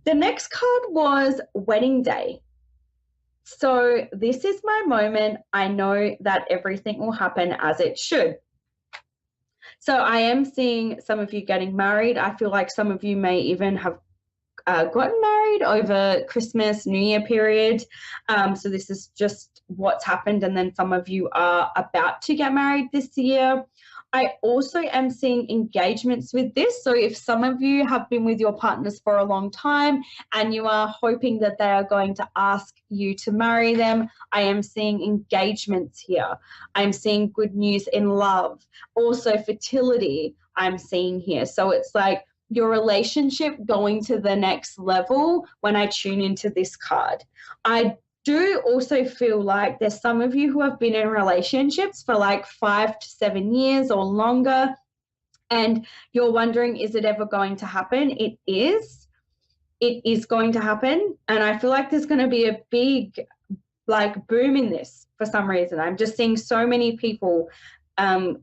The next card was Wedding Day. So this is my moment. I know that everything will happen as it should. So I am seeing some of you getting married. I feel like some of you may even have gotten married over Christmas, New Year period. So this is just what's happened. And then some of you are about to get married this year. I also am seeing engagements with this. So if some of you have been with your partners for a long time and you are hoping that they are going to ask you to marry them, I am seeing engagements here. I'm seeing good news in love. Also fertility I'm seeing here. So it's like your relationship going to the next level when I tune into this card. I do also feel like there's some of you who have been in relationships for like 5 to 7 years or longer, and you're wondering, is it ever going to happen? It is. It is going to happen. And I feel like there's going to be a big like boom in this for some reason. I'm just seeing so many people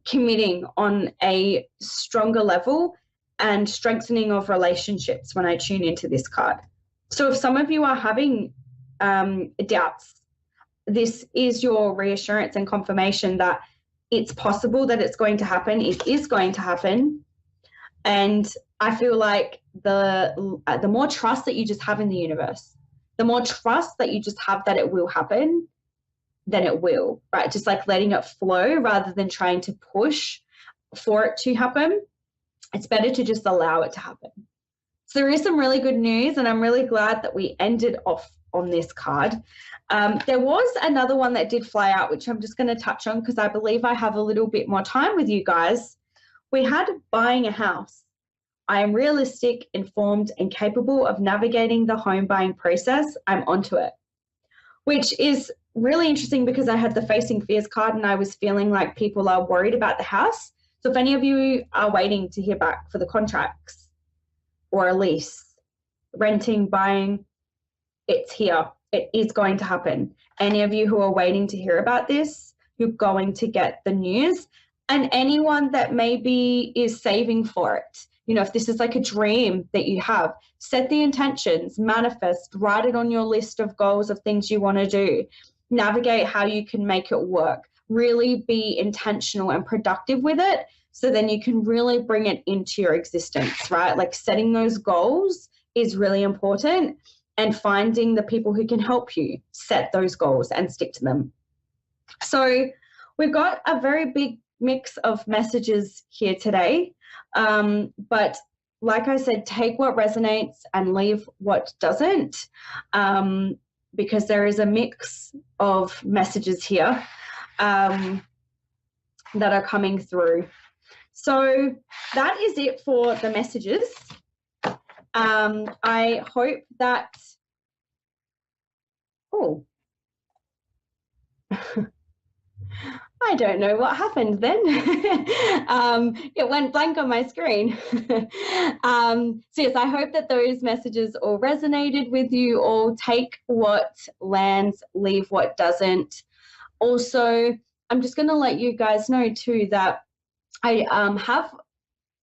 committing on a stronger level and strengthening of relationships when I tune into this card. So if some of you are having doubts, this is your reassurance and confirmation that it's possible, that it's going to happen. It is going to happen. And I feel like the more trust that you just have in the universe, the more trust that you just have that it will happen, then it will, right? Just like letting it flow rather than trying to push for it to happen. It's better to just allow it to happen. So there is some really good news, and I'm really glad that we ended off on this card. There was another one that did fly out, which I'm just going to touch on because I believe I have a little bit more time with you guys. We had buying a house. I am realistic, informed, and capable of navigating the home buying process. I'm onto it. Which is really interesting because I had the Facing Fears card and I was feeling like people are worried about the house. So if any of you are waiting to hear back for the contracts or a lease, renting, buying, it's here. It is going to happen. Any of you who are waiting to hear about this, you're going to get the news. And anyone that maybe is saving for it, you know, if this is like a dream that you have, set the intentions, manifest, write it on your list of goals of things you want to do, navigate how you can make it work, really be intentional and productive with it. So then you can really bring it into your existence, right? Like setting those goals is really important, and finding the people who can help you set those goals and stick to them. So we've got a very big mix of messages here today. But like I said, take what resonates and leave what doesn't, because there is a mix of messages here that are coming through. So that is it for the messages. I hope that, I don't know what happened then. It went blank on my screen. So yes, I hope that those messages all resonated with you all. Take what lands, leave what doesn't. Also, I'm just going to let you guys know too that I have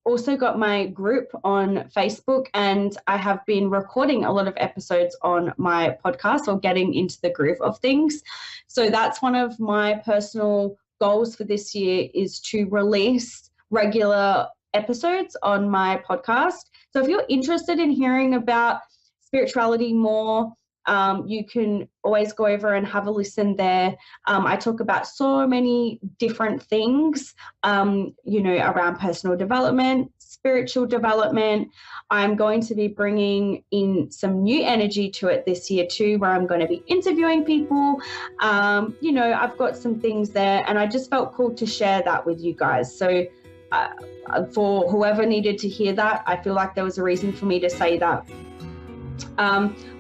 also got my group on Facebook, and I have been recording a lot of episodes on my podcast, or getting into the groove of things. So that's one of my personal goals for this year, is to release regular episodes on my podcast. So if you're interested in hearing about spirituality more, you can always go over and have a listen there. I talk about so many different things, you know, around personal development, spiritual development. I'm going to be bringing in some new energy to it this year too, where I'm going to be interviewing people. You know, I've got some things there, and I just felt cool to share that with you guys. So for whoever needed to hear that, I feel like there was a reason for me to say that.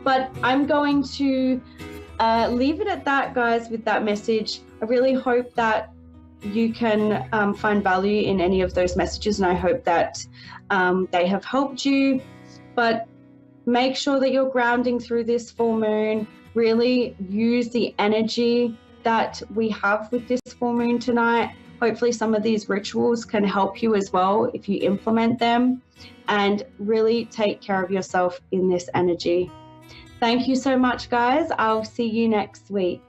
But I'm going to leave it at that, guys, with that message. I really hope that you can find value in any of those messages, and I hope that they have helped you. But make sure that you're grounding through this full moon. Really use the energy that we have with this full moon tonight. Hopefully some of these rituals can help you as well if you implement them, and really take care of yourself in this energy. Thank you so much, guys. I'll see you next week.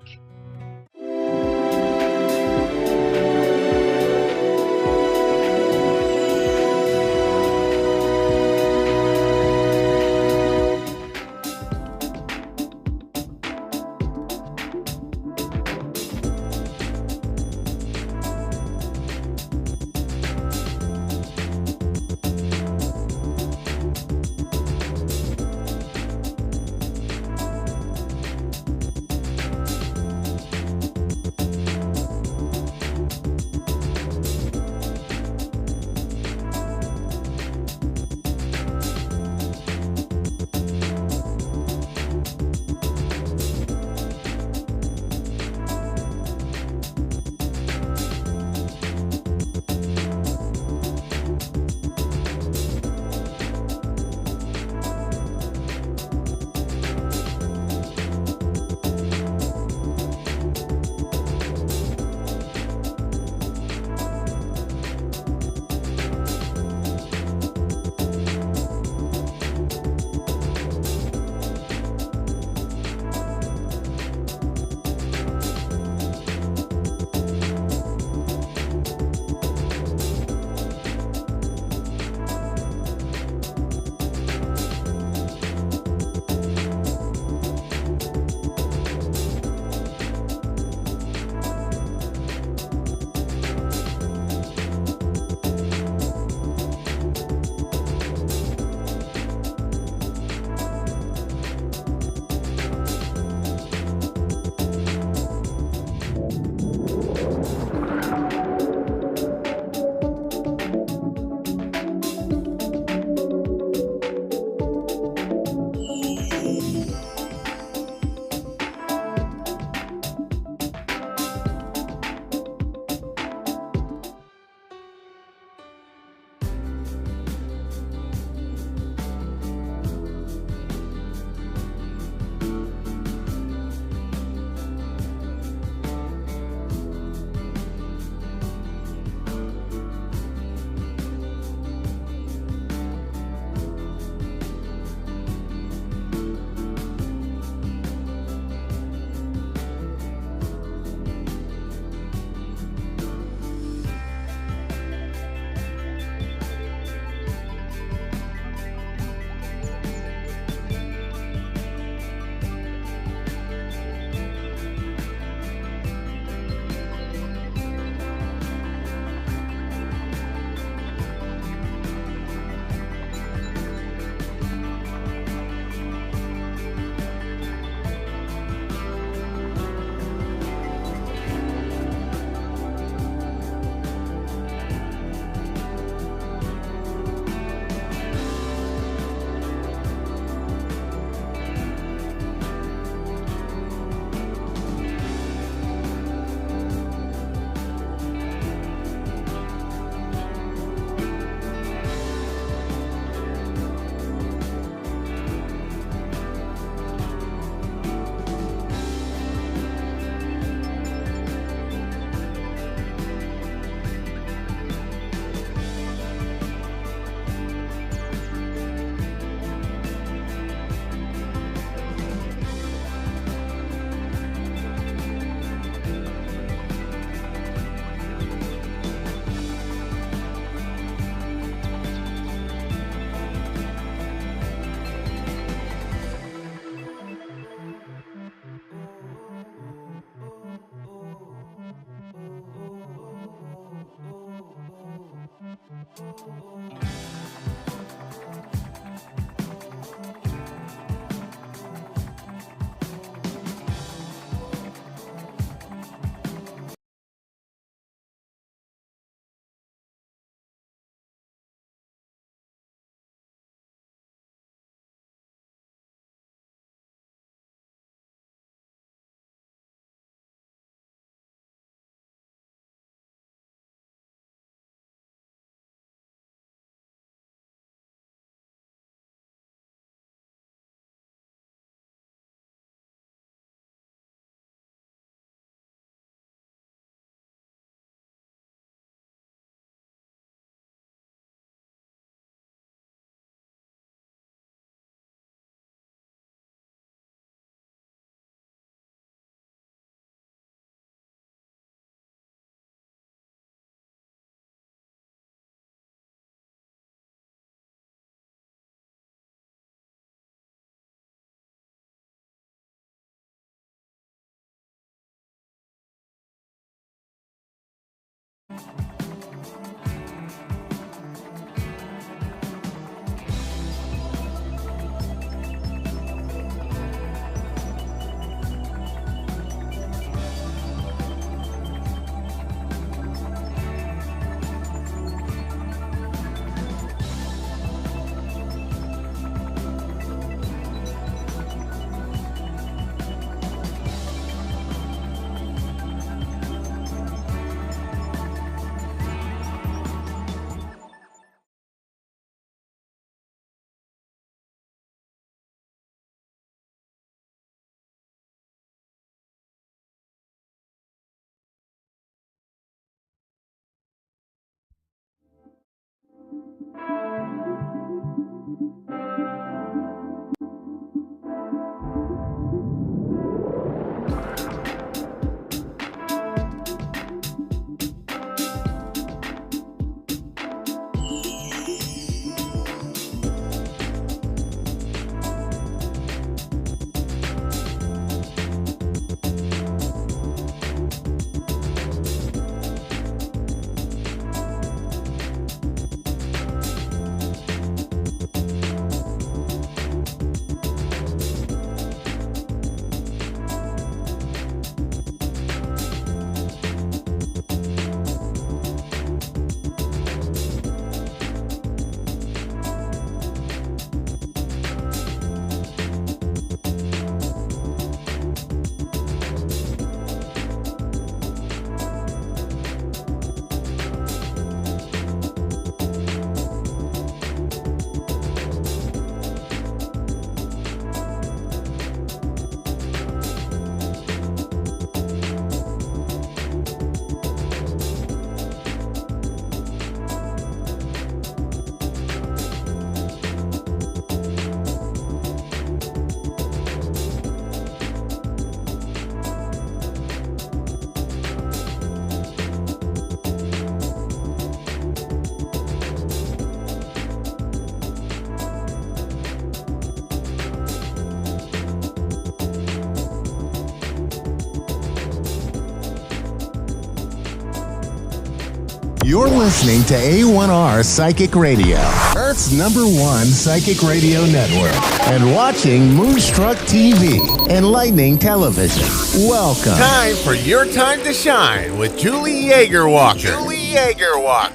You're listening to A1R Psychic Radio, Earth's #1 psychic radio network, and watching Moonstruck TV, enlightening television. Welcome. Time for Your Time to Shine with Julie Yeager-Walker.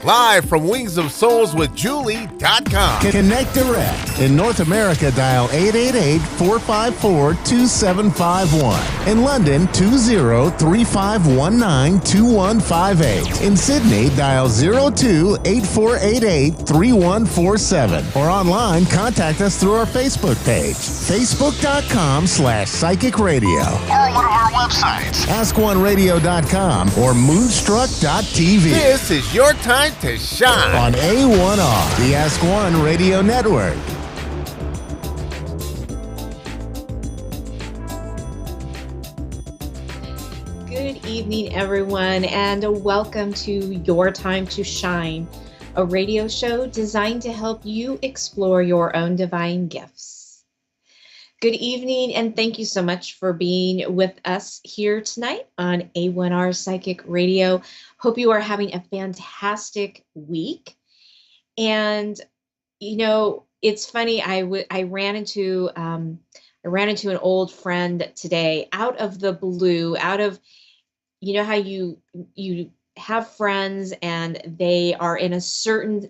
Live from Wings of Souls with Julie.com. Connect direct. In North America, dial 888-454-2751. In London, 20-3519-2158. In Sydney, dial 02-8488-3147. Or online, contact us through our Facebook page, facebook.com/psychic radio. Or one of our websites, askoneradio.com or moonstruck.tv. This is Your Time to Shine on A1R, the Ask One Radio Network. Good evening, everyone, and welcome to Your Time to Shine, a radio show designed to help you explore your own divine gifts. Good evening, and thank you so much for being with us here tonight on A1R Psychic Radio. Hope you are having a fantastic week. And, it's funny. I ran into an old friend today out of the blue, out of, how you have friends and they are in a certain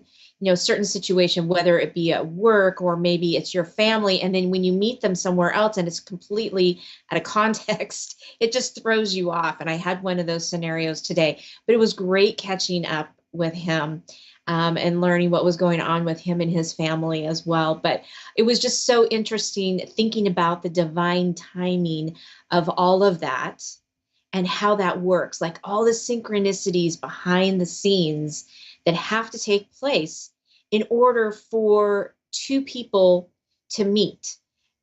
situation, whether it be at work or maybe it's your family. And then when you meet them somewhere else and it's completely out of context, it just throws you off. And I had one of those scenarios today, but it was great catching up with him. And learning what was going on with him and his family as well. But it was just so interesting thinking about the divine timing of all of that and how that works, like all the synchronicities behind the scenes that have to take place in order for two people to meet.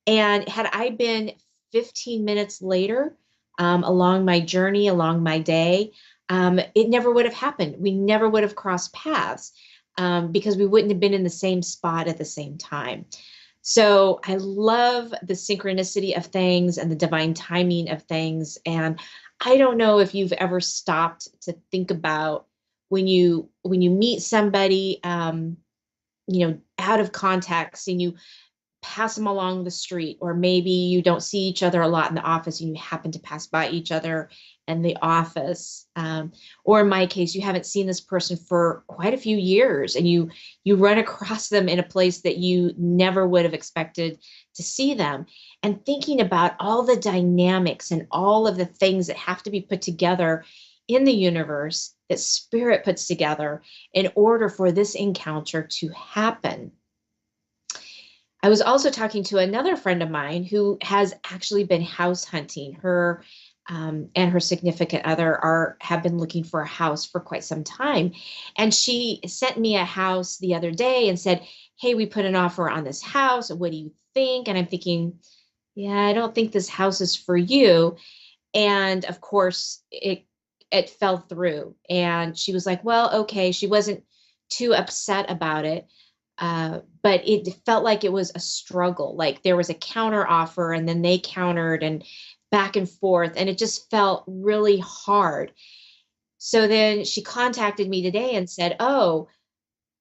And had I been 15 minutes later along my journey, along my day, it never would have happened. We never would have crossed paths because we wouldn't have been in the same spot at the same time. So I love the synchronicity of things and the divine timing of things. And I don't know if you've ever stopped to think about when you meet somebody, out of context and you pass them along the street, or maybe you don't see each other a lot in the office and you happen to pass by each other in the office. Or in my case, you haven't seen this person for quite a few years and you run across them in a place that you never would have expected to see them. And thinking about all the dynamics and all of the things that have to be put together in the universe that Spirit puts together in order for this encounter to happen. I was also talking to another friend of mine who has actually been house hunting. Her and her significant other have been looking for a house for quite some time. And she sent me a house the other day and said, hey, we put an offer on this house. What do you think? And I'm thinking, yeah, I don't think this house is for you. And of course, it fell through. And she was like, well, okay. She wasn't too upset about it. But it felt like it was a struggle. Like there was a counter offer and then they countered and back and forth. And it just felt really hard. So then she contacted me today and said, oh,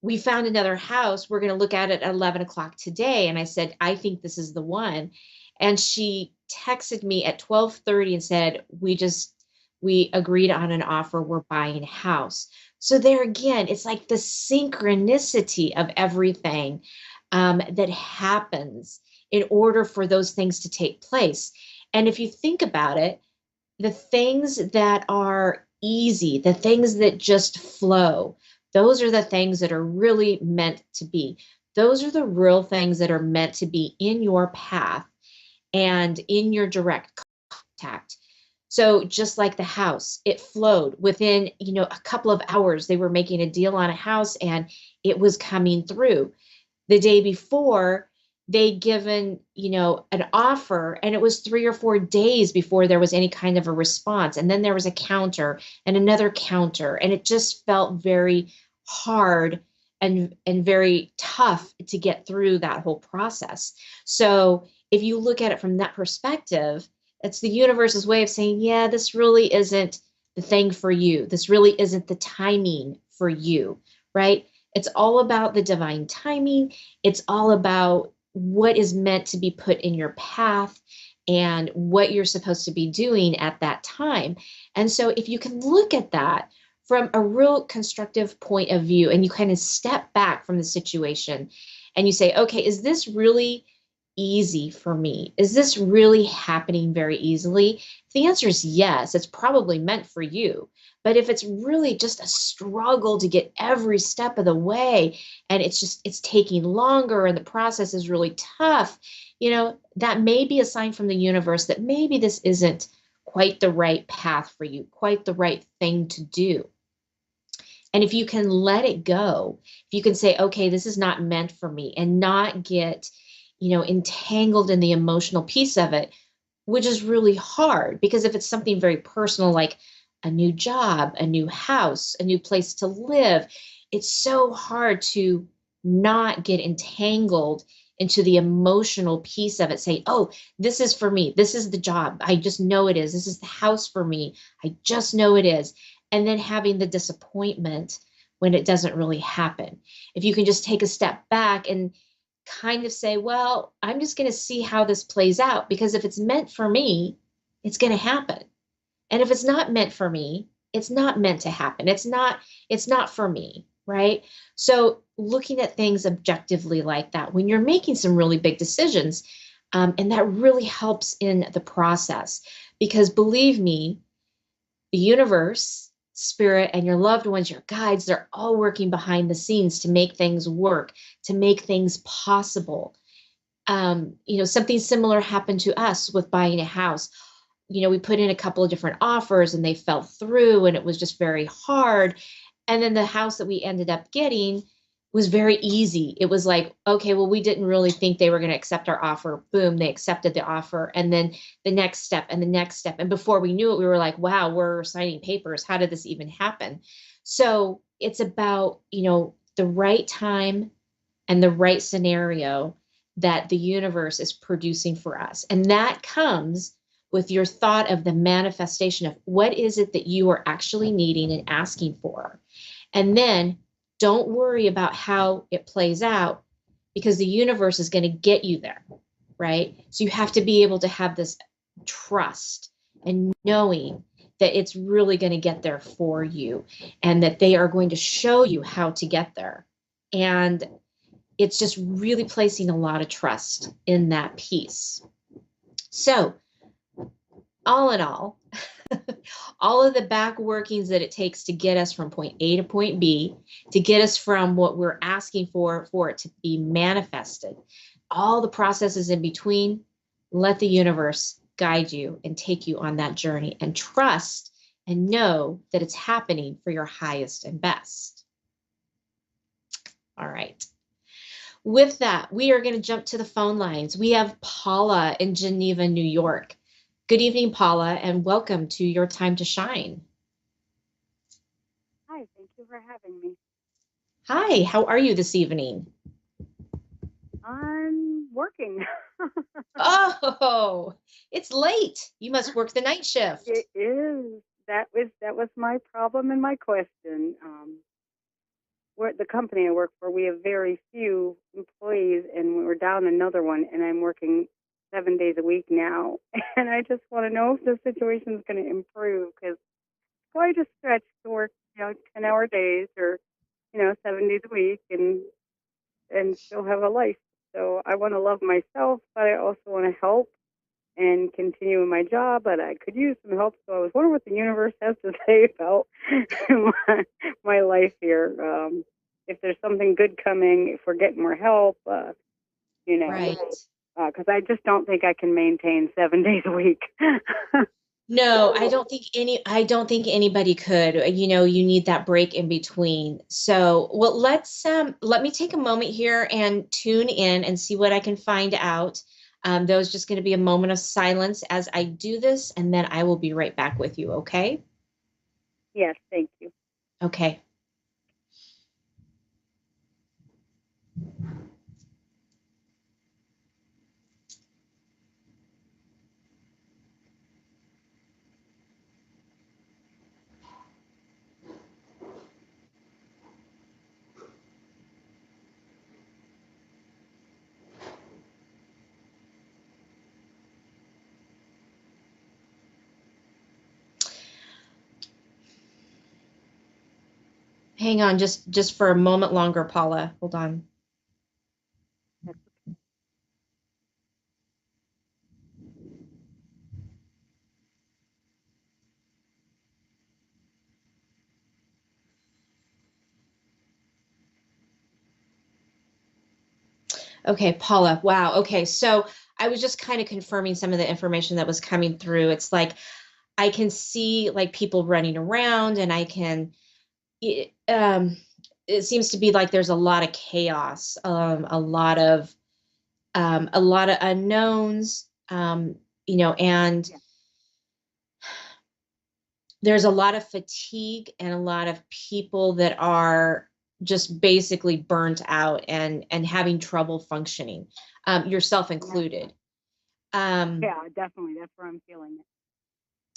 we found another house. We're going to look at it at 11 o'clock today. And I said, I think this is the one. And she texted me at 12:30 and said, we agreed on an offer. We're buying a house. So there again, it's like the synchronicity of everything that happens in order for those things to take place. And if you think about it, the things that are easy, the things that just flow, those are the things that are really meant to be. Those are the real things that are meant to be in your path and in your direct contact. So just like the house, it flowed within, a couple of hours. They were making a deal on a house and it was coming through. The day before, they'd given, an offer, and it was 3 or 4 days before there was any kind of a response. And then there was a counter and another counter, and it just felt very hard and very tough to get through that whole process. So if you look at it from that perspective, it's the universe's way of saying, yeah, this really isn't the thing for you. This really isn't the timing for you, right? It's all about the divine timing. It's all about what is meant to be put in your path and what you're supposed to be doing at that time. And so if you can look at that from a real constructive point of view and you kind of step back from the situation and you say, okay, is this really easy for me? Is this really happening very easily? If the answer is yes, it's probably meant for you. But if it's really just a struggle to get every step of the way and it's taking longer and the process is really tough, that may be a sign from the universe that maybe this isn't quite the right path for you, quite the right thing to do. And if you can let it go, if you can say, okay, this is not meant for me, and not get entangled in the emotional piece of it, which is really hard because if it's something very personal, like a new job, a new house, a new place to live, it's so hard to not get entangled into the emotional piece of it, saying, oh, this is for me. This is the job. I just know it is. This is the house for me. I just know it is. And then having the disappointment when it doesn't really happen. If you can just take a step back and kind of say, well, I'm just going to see how this plays out, because if it's meant for me, it's going to happen. And if it's not meant for me, it's not meant to happen. It's not for me, right? So looking at things objectively like that, when you're making some really big decisions, and that really helps in the process, because believe me, the universe, spirit, and your loved ones, your guides, they're all working behind the scenes to make things work, to make things possible. Something similar happened to us with buying a house. We put in a couple of different offers and they fell through, and it was just very hard. And then the house that we ended up getting was very easy. It was like, okay, well, we didn't really think they were going to accept our offer. Boom, they accepted the offer. And then the next step and the next step. And before we knew it, we were like, wow, we're signing papers. How did this even happen? So it's about, the right time and the right scenario that the universe is producing for us. And that comes with your thought of the manifestation of what is it that you are actually needing and asking for. And then don't worry about how it plays out, because the universe is going to get you there, right? So you have to be able to have this trust and knowing that it's really going to get there for you, and that they are going to show you how to get there. And it's just really placing a lot of trust in that piece. So all in all, all of the back workings that it takes to get us from point A to point B, to get us from what we're asking for it to be manifested, all the processes in between, let the universe guide you and take you on that journey, and trust and know that it's happening for your highest and best. All right. With that, we are going to jump to the phone lines. We have Paula in Geneva, New York. Good evening, Paula, and welcome to Your Time to Shine. Hi, thank you for having me. Hi, how are you this evening? I'm working. Oh, it's late. You must work the night shift. It is. That was my problem and my question. We're at the company I work for, we have very few employees, and we're down another one, and I'm working 7 days a week now. And I just want to know if the situation is going to improve, because it's quite a stretch to work, 10-hour days or, 7 days a week and still have a life. So I want to love myself, but I also want to help and continue in my job, but I could use some help. So I was wondering what the universe has to say about my life here. If there's something good coming, if we're getting more help, Right. Because I just don't think I can maintain 7 days a week. No, I don't think anybody could. You need that break in between. So, well, let me take a moment here and tune in and see what I can find out. There's just going to be a moment of silence as I do this, and then I will be right back with you, okay? Yes, thank you. Okay. Hang on just for a moment longer, Paula. Hold on. Okay, Paula. Wow. Okay. So I was just kind of confirming some of the information that was coming through. It's like I can see like people running around, and it seems to be like there's a lot of chaos, a lot of unknowns, and there's a lot of fatigue and a lot of people that are just basically burnt out and having trouble functioning, yourself included. Yeah, definitely. That's where I'm feeling it.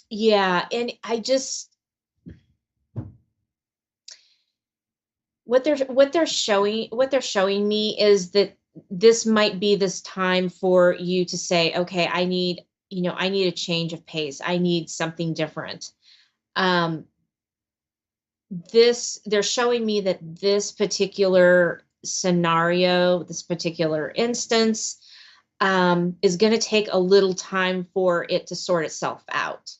Yeah, and what they're showing me is that this might be this time for you to say, okay, I need a change of pace. I need something different. They're showing me that this particular scenario, this particular instance, is going to take a little time for it to sort itself out.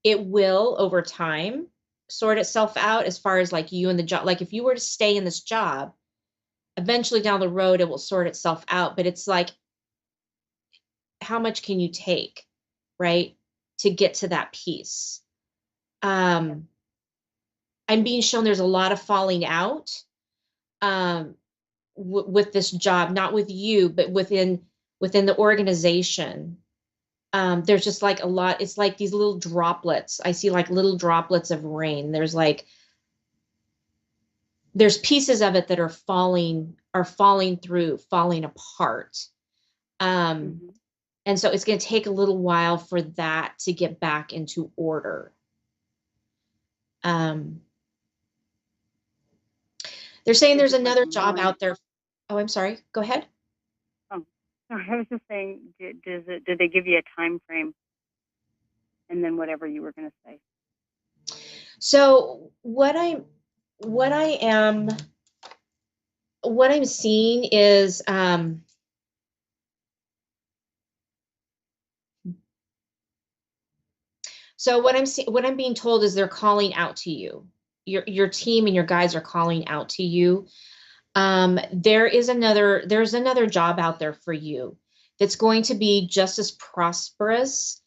It will, over time, sort itself out as far as like you and the job. Like if you were to stay in this job, eventually down the road, it will sort itself out. But it's like, how much can you take, right, to get to that piece? I'm being shown there's a lot of falling out with this job, not with you, but within the organization. There's just like a lot. It's like these little droplets. I see like little droplets of rain. There's pieces of it that are falling through, falling apart. And so it's going to take a little while for that to get back into order. They're saying there's another job out there. Oh, I'm sorry. Go ahead. Oh, I was just saying, did they give you a time frame? And then whatever you were going to say. So what I'm seeing is so what I'm being told is they're calling out to you. Your team and your guys are calling out to you. There's another job out there for you that's going to be just as prosperous,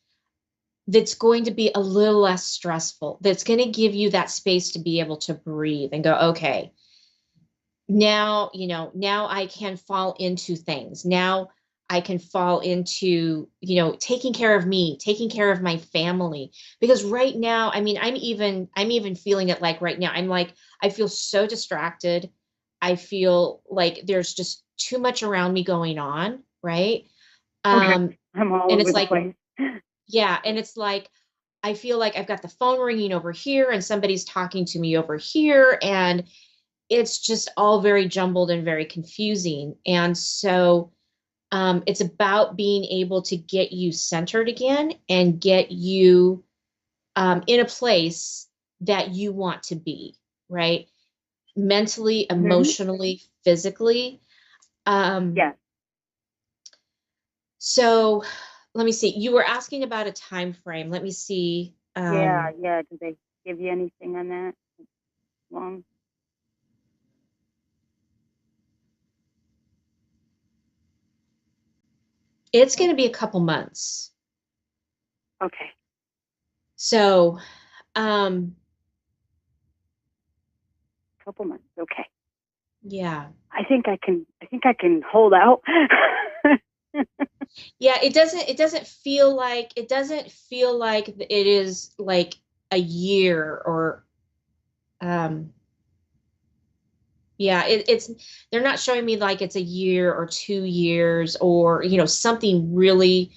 that's going to be a little less stressful, that's going to give you that space to be able to breathe and go, okay, now I can fall into things. Now I can fall into, taking care of me, taking care of my family. Because right now, I mean, I'm even feeling it like right now. I'm like, I feel so distracted. I feel like there's just too much around me going on. Right. Okay. I'm all over the place. Yeah. And it's like, I feel like I've got the phone ringing over here and somebody's talking to me over here. And it's just all very jumbled and very confusing. And so it's about being able to get you centered again and get you in a place that you want to be, right? Mentally, emotionally, physically. Yeah. So let me see. You were asking about a time frame. Let me see. Yeah. Did they give you anything on that? Long? It's going to be a couple months. Okay. So, couple months. Okay. Yeah. I think I can hold out. Yeah, it doesn't feel like it is like a year or yeah, it's they're not showing me like it's a year or 2 years or something really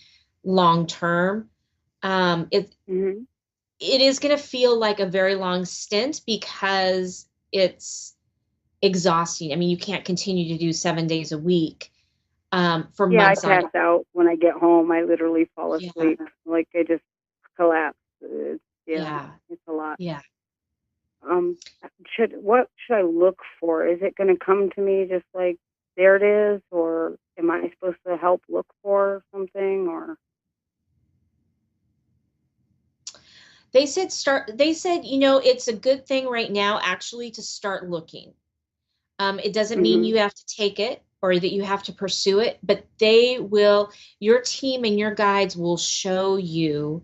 long term. It is going to feel like a very long stint because it's exhausting. I mean, you can't continue to do 7 days a week for months. I pass out when I get home. I literally fall asleep. Like I just collapse. It's a lot. Yeah. What should I look for? Is it going to come to me just like there it is, or am I supposed to help look for something? Or they said it's a good thing right now actually to start looking. It doesn't mean you have to take it or that you have to pursue it, but your team and your guides will show you,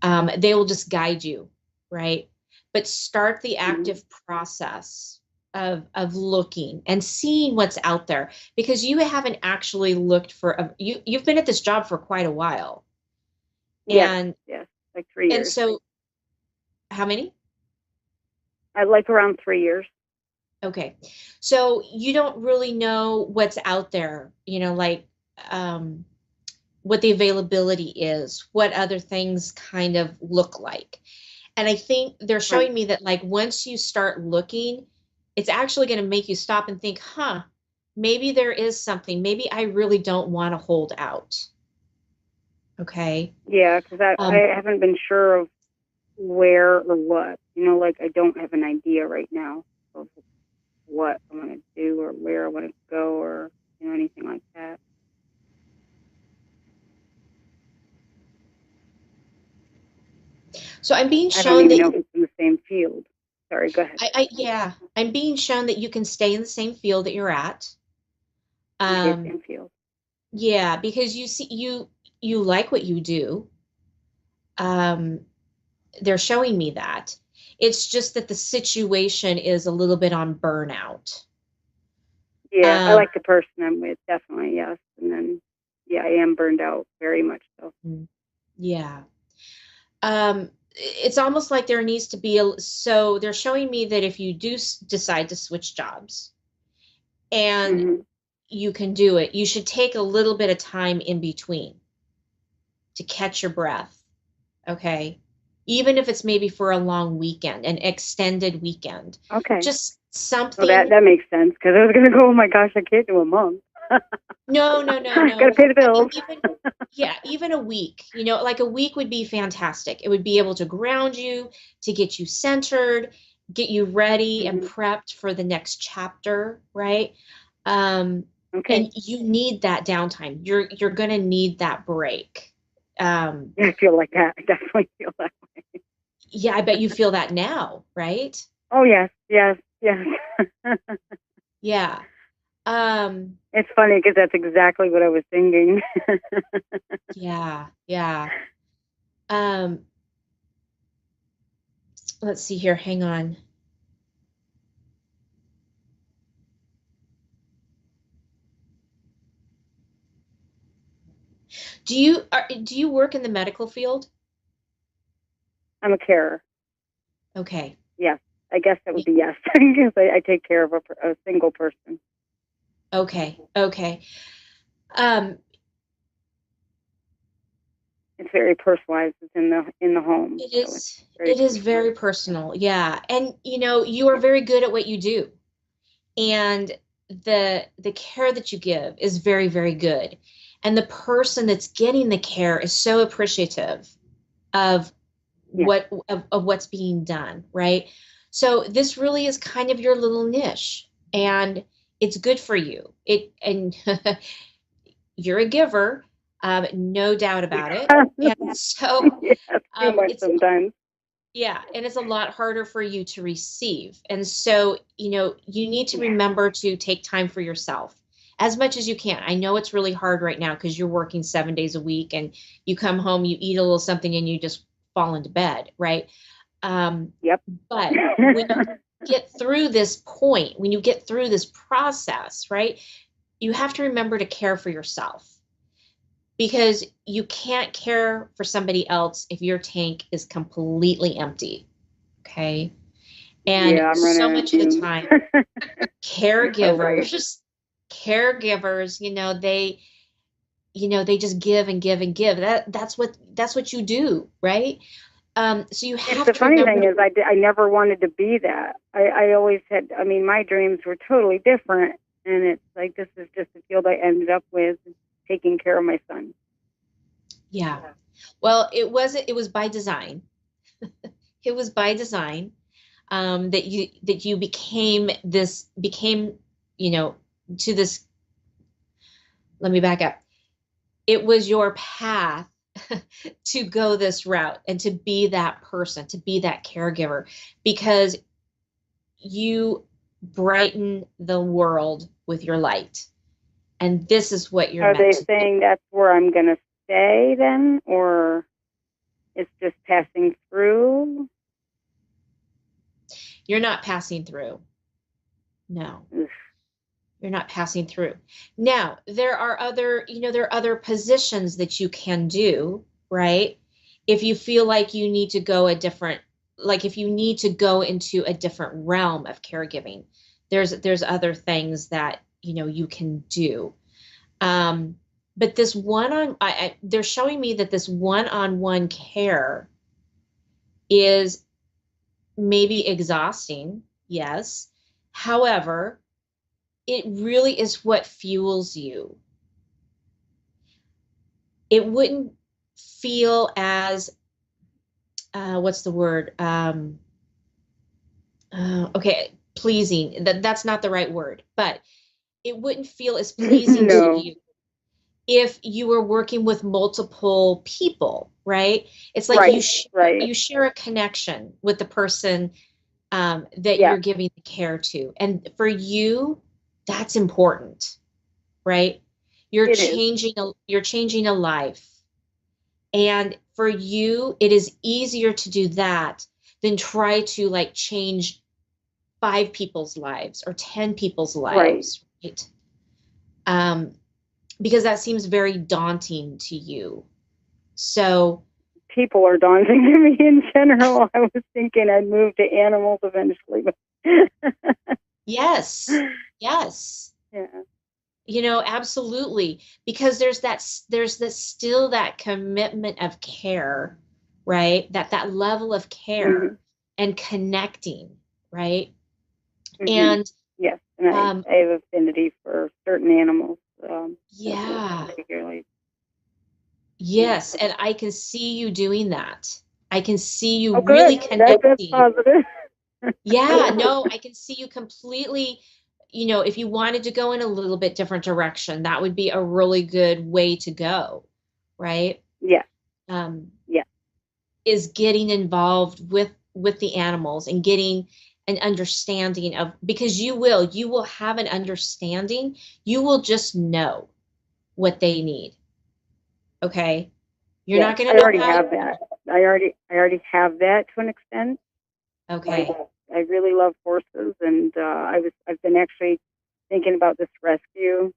they will just guide you, right? But start the active process of looking and seeing what's out there, because you haven't actually looked for you've been at this job for quite a while. Yes, like 3 years. And so, how many? I like around 3 years. Okay. So you don't really know what's out there, like what the availability is, what other things kind of look like. And I think they're showing me that like once you start looking, it's actually going to make you stop and think, maybe there is something. Maybe I really don't want to hold out. Okay. Yeah, because I haven't been sure of where or what. Like I don't have an idea right now of what I want to do or where I want to go or anything like that. So I'm being shown I don't even that know if it's in the same field. Sorry, go ahead. Yeah, I'm being shown that you can stay in the same field that you're at. Same field. Yeah, because you see, you like what you do. They're showing me that. It's just that the situation is a little bit on burnout. Yeah, I like the person I'm with, definitely, yes. And then, yeah, I am burned out, very much so. Yeah. It's almost like there needs to be so they're showing me that if you do decide to switch jobs and you can do it, you should take a little bit of time in between to catch your breath. Okay. Even if it's maybe for a long weekend, an extended weekend. Okay. Just something. Well, that makes sense, because I was going to go, oh my gosh, I can't do a month. No. Gotta pay the bills. Even a week, like a week would be fantastic. It would be able to ground you, to get you centered, get you ready and prepped for the next chapter, right? Okay. And you need that downtime. You're going to need that break. Yeah, I feel like that. I definitely feel that way. Yeah, I bet you feel that now, right? Oh, yes. Yeah. It's funny because that's exactly what I was thinking. Yeah. Let's see here. Hang on. Do you work in the medical field? I'm a carer. Okay. Yes, I guess that would be yes. Because I take care of a single person. Okay. It's very personalized. It's in the home. It is very personal. Yeah. And you are very good at what you do. And the care that you give is very, very good. And the person that's getting the care is so appreciative of what's being done, right? So this really is kind of your little niche, and it's good for you. And you're a giver, no doubt about it. And so too much sometimes. Yeah, and it's a lot harder for you to receive. And so, you need to remember to take time for yourself as much as you can. I know it's really hard right now because you're working 7 days a week and you come home, you eat a little something and you just fall into bed, right? Yep. But when you get through this point, when you get through this process, right, you have to remember to care for yourself. Because you can't care for somebody else if your tank is completely empty. Okay. And so much of the time, caregivers, they just give and give and give. That's what you do, right? So you have the funny thing is I never wanted to be that. I always had, my dreams were totally different. And it's like, this is just the field I ended up with, taking care of my son. Yeah. Well, it was by design. It was by design that you became to this. Let me back up. It was your path to go this route and to be that person, to be that caregiver, because you brighten the world with your light. And this is what you're Are meant they to saying that's where I'm going to stay then? Or it's just passing through? You're not passing through. No. You're not passing through. Now, there are other positions that you can do, right? If you feel like you need to go if you need to go into a different realm of caregiving, there's other things that, you can do. But this they're showing me that this one-on-one care is maybe exhausting. Yes. However, it really is what fuels you. It wouldn't feel as, what's the word? Okay, pleasing. That's not the right word, but it wouldn't feel as pleasing No. to you if you were working with multiple people, right? It's like you share a connection with the person that you're giving the care to. And for you, that's important, right? You're changing a life. And for you, it is easier to do that than try to like change 5 people's lives or 10 people's lives, right? Because that seems very daunting to you. So people are daunting to me in general. I was thinking I'd move to animals eventually, but yes. Yeah. You know, absolutely. Because there's still that commitment of care, right? That level of care and connecting, right? And yes, and I have affinity for certain animals. Yeah. Particularly. Yes, and I can see you doing that. I can see you Oh, really good. connecting. That's positive. Yeah, no, I can see you completely, you know, if you wanted to go in a little bit different direction, that would be a really good way to go, right? Yeah. Yeah. Is getting involved with the animals and getting an understanding of, because you will have an understanding. You will just know what they need. Okay? You're not going to know I already how have that. I already have that to an extent. Okay. I really love horses, and I've been actually thinking about this rescue.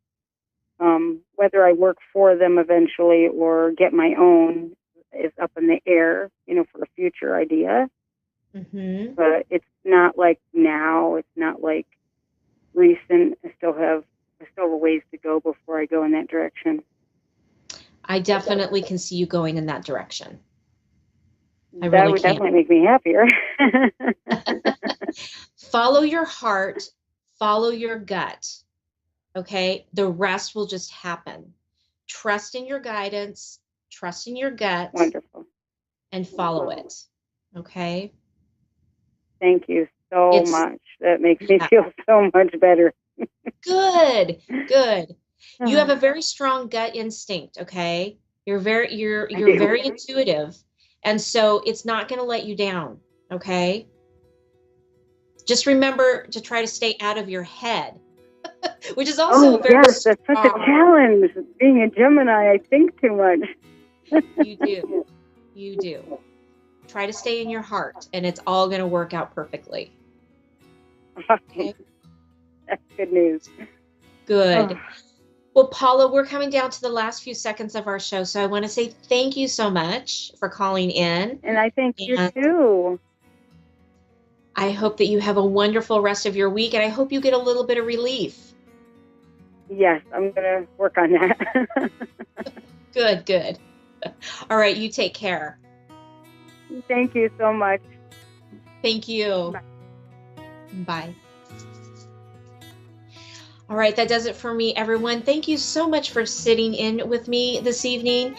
Whether I work for them eventually or get my own is up in the air, you know, for a future idea. Mm-hmm. But it's not like now. It's not like recent. I still have a ways to go before I go in that direction. I definitely can see you going in that direction. I That really would can. definitely make me happier. Follow your heart, follow your gut. Okay? The rest will just happen. Trust in your guidance, trust in your gut. Wonderful. And follow it. Okay? Thank you so much. That makes me feel so much better. Good. You have a very strong gut instinct, okay? You're very intuitive. And so it's not going to let you down, okay? Just remember to try to stay out of your head, which is also very strong. That's such a challenge. Being a Gemini, I think too much. You do. Try to stay in your heart, and it's all going to work out perfectly. Okay? That's good news. Good. Oh. Well, Paula, we're coming down to the last few seconds of our show, so I want to say thank you so much for calling in. And I thank you too. I hope that you have a wonderful rest of your week, and I hope you get a little bit of relief. Yes, I'm going to work on that. Good. All right, you take care. Thank you so much. Thank you. Bye. All right, that does it for me, everyone. Thank you so much for sitting in with me this evening.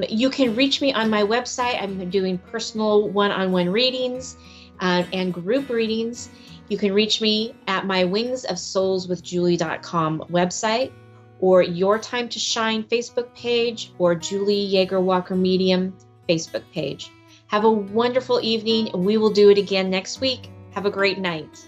You can reach me on my website. I'm doing personal one-on-one readings and group readings. You can reach me at my wingsofsoulswithjulie.com website, or Your Time to Shine Facebook page, or Julie Yeager Walker Medium Facebook page. Have a wonderful evening. We will do it again next week. Have a great night.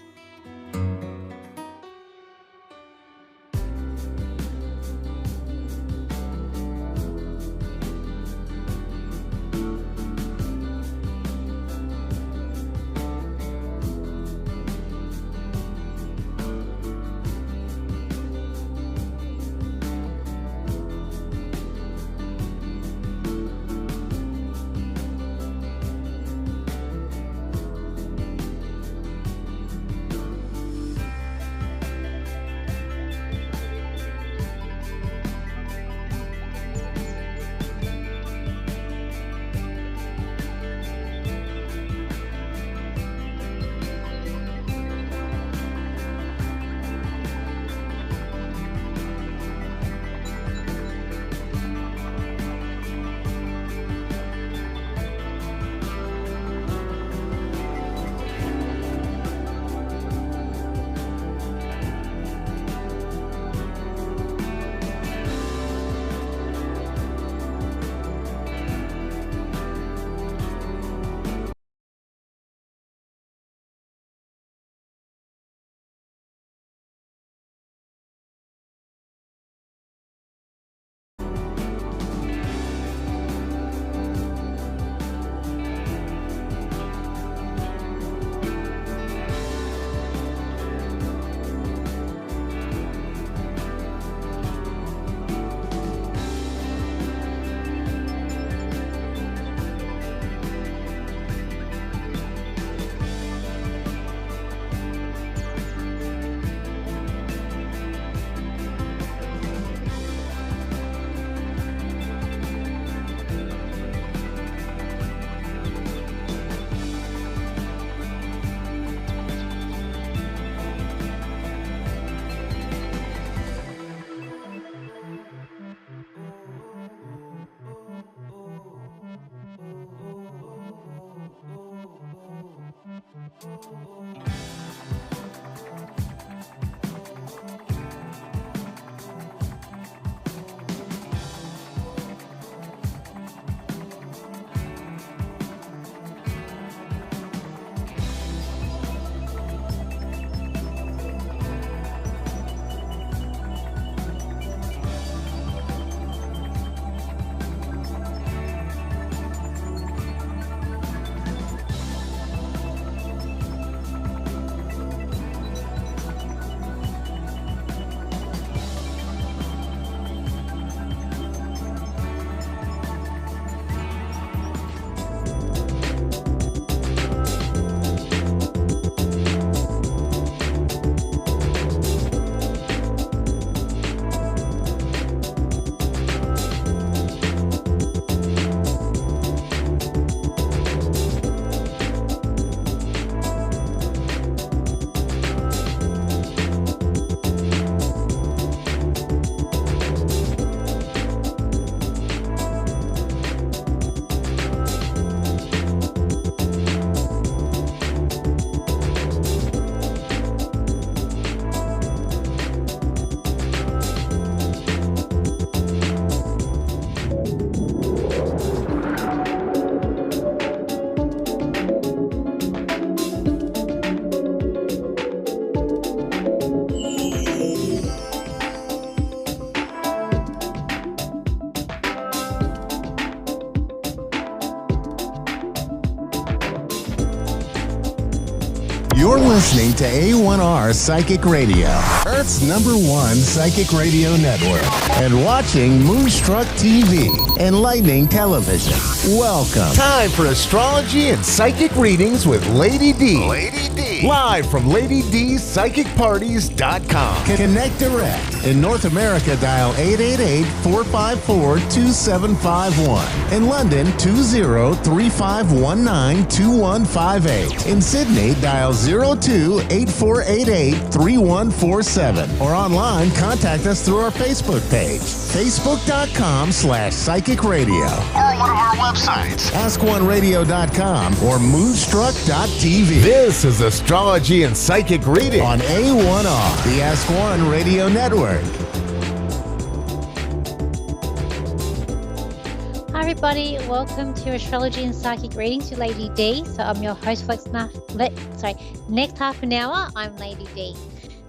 You're listening to A1R Psychic Radio, Earth's #1 psychic radio network, and watching Moonstruck TV, enlightening television. Welcome. Time for astrology and psychic readings with Lady D. Lady D. Live from LadyDSpsychicParties.com. Connect direct. In North America, dial 888-454-2751. In London, 20-3519-2158. In Sydney, dial 02-8488-3147. Or online, contact us through our Facebook page, facebook.com/psychic radio. Or one of our websites, askoneradio.com or moonstruck.tv. This is astrology and psychic reading on A1R, the Ask One Radio Network. Hi everybody, welcome to Astrology and Psychic Readings with Lady D. So I'm your host for next half an hour, I'm Lady D.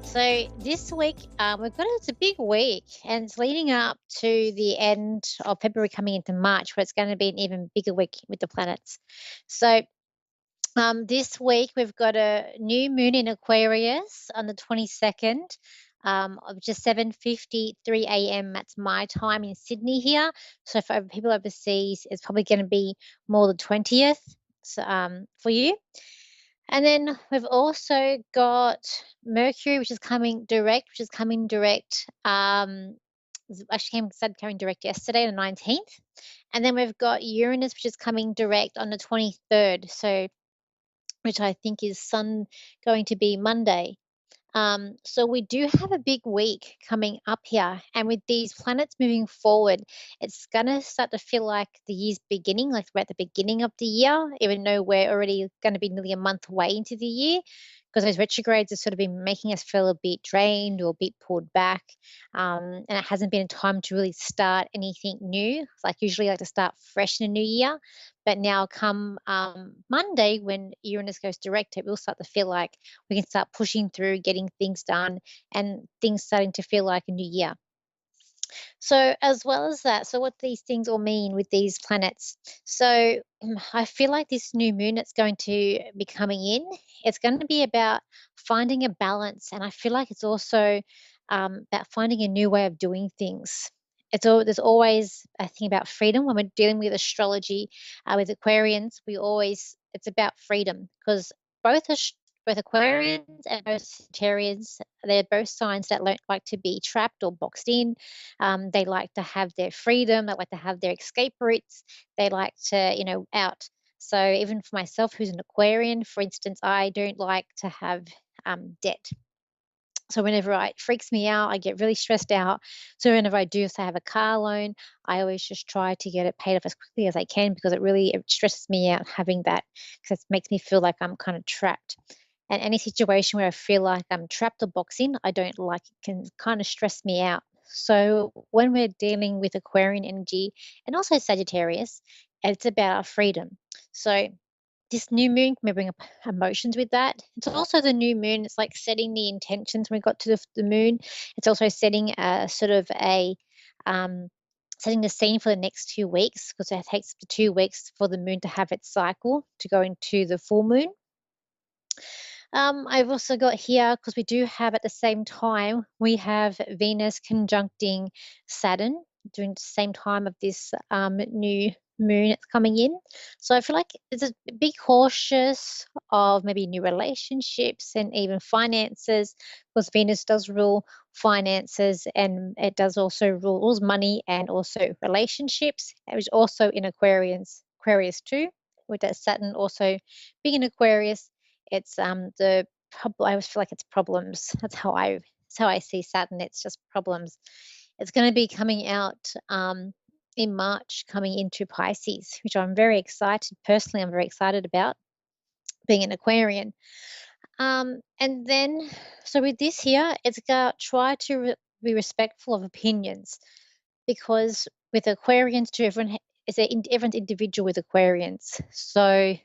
So this week, it's a big week and it's leading up to the end of February coming into March where it's going to be an even bigger week with the planets. So this week we've got a new moon in Aquarius on the 22nd, of just 7:53 a.m. That's my time in Sydney here. So for people overseas, it's probably going to be more the 20th for you. And then we've also got Mercury, which is coming direct. Started coming direct yesterday, the 19th. And then we've got Uranus, which is coming direct on the 23rd. So, which I think is Sun going to be Monday. So we do have a big week coming up here. And with these planets moving forward, it's going to start to feel like the year's beginning, like we're at the beginning of the year, even though we're already going to be nearly a month away into the year, because those retrogrades have sort of been making us feel a bit drained or a bit pulled back. And it hasn't been a time to really start anything new. Like usually I like to start fresh in a new year. But now come Monday, when Uranus goes direct, it will start to feel like we can start pushing through, getting things done, and things starting to feel like a new year. So as well as that, so what these things all mean with these planets. So I feel like this new moon that's going to be coming in, it's going to be about finding a balance. And I feel like it's also about finding a new way of doing things. There's always a thing about freedom when we're dealing with astrology with Aquarians. It's about freedom, because both Aquarians and both Sagittarians, they're both signs that like to be trapped or boxed in. They like to have their freedom. They like to have their escape routes. They like to, out. So even for myself, who's an Aquarian, for instance, I don't like to have debt. So whenever it freaks me out, I get really stressed out. So whenever I do, say, have a car loan, I always just try to get it paid off as quickly as I can because it stresses me out having that because it makes me feel like I'm kind of trapped. And any situation where I feel like I'm trapped or boxed in, I don't like it, can kind of stress me out. So when we're dealing with Aquarian energy and also Sagittarius, it's about our freedom. So this new moon may bring up emotions with that. It's also the new moon. It's like setting the intentions when we got to the moon. It's also setting a sort of a um, setting the scene for the next 2 weeks because it takes the 2 weeks for the moon to have its cycle to go into the full moon. I've also got here because we do have at the same time we have Venus conjuncting Saturn during the same time of this new moon that's coming in. So I feel like it's a be cautious of maybe new relationships and even finances because Venus does rule finances and it does also rules money and also relationships. It was also in Aquarius too, with that Saturn also being in Aquarius. It's I always feel like it's problems. That's how I see Saturn. It's just problems. It's going to be coming out in March, coming into Pisces, which I'm very excited. Personally, I'm very excited about being an Aquarian. And then, so with this here, it's got try to be respectful of opinions because with Aquarians too, everyone's individual with Aquarians. So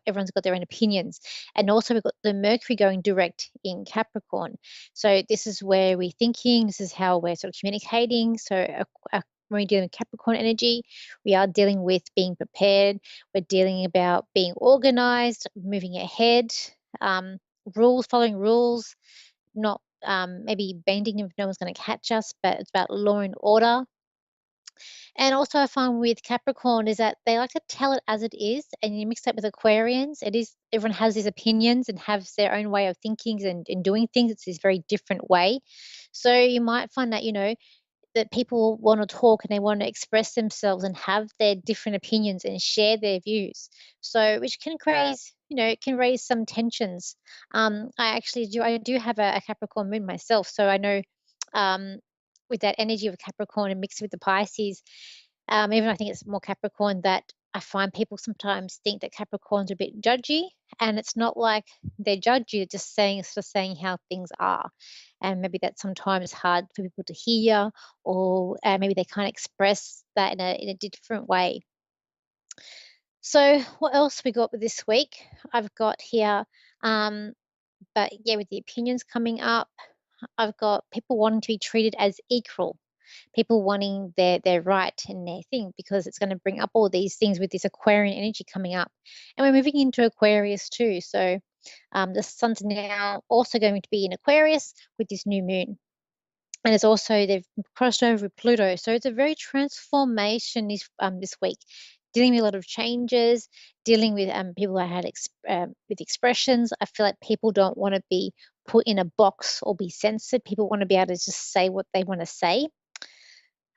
everyone's got their own opinions. And also we've got the Mercury going direct in Capricorn. So this is where we're thinking, this is how we're sort of communicating. So when we're dealing with Capricorn energy, we are dealing with being prepared. We're dealing about being organized, moving ahead, following rules, not maybe bending if no one's going to catch us, but it's about law and order. And also I find with Capricorn is that they like to tell it as it is, and you mix that with Aquarians, it is everyone has these opinions and has their own way of thinking and doing things. It's this very different way. So you might find that, that people want to talk and they want to express themselves and have their different opinions and share their views. So which can it can raise some tensions. I do have a Capricorn moon myself, so I know with that energy of Capricorn and mixed with the Pisces, even I think it's more Capricorn that I find people sometimes think that Capricorn's a bit judgy, and it's not like they judge you, just saying how things are. And maybe that's sometimes hard for people to hear, or maybe they can't express that in a different way. So what else we got with this week? I've got here, but yeah, with the opinions coming up, I've got people wanting to be treated as equal, people wanting their right and their thing, because it's going to bring up all these things with this Aquarian energy coming up. And we're moving into Aquarius too. So the sun's now also going to be in Aquarius with this new moon. And it's also, they've crossed over with Pluto. So it's a very transformation this week, dealing with a lot of changes, dealing with people I had with expressions. I feel like people don't want to be put in a box or be censored. People want to be able to just say what they want to say.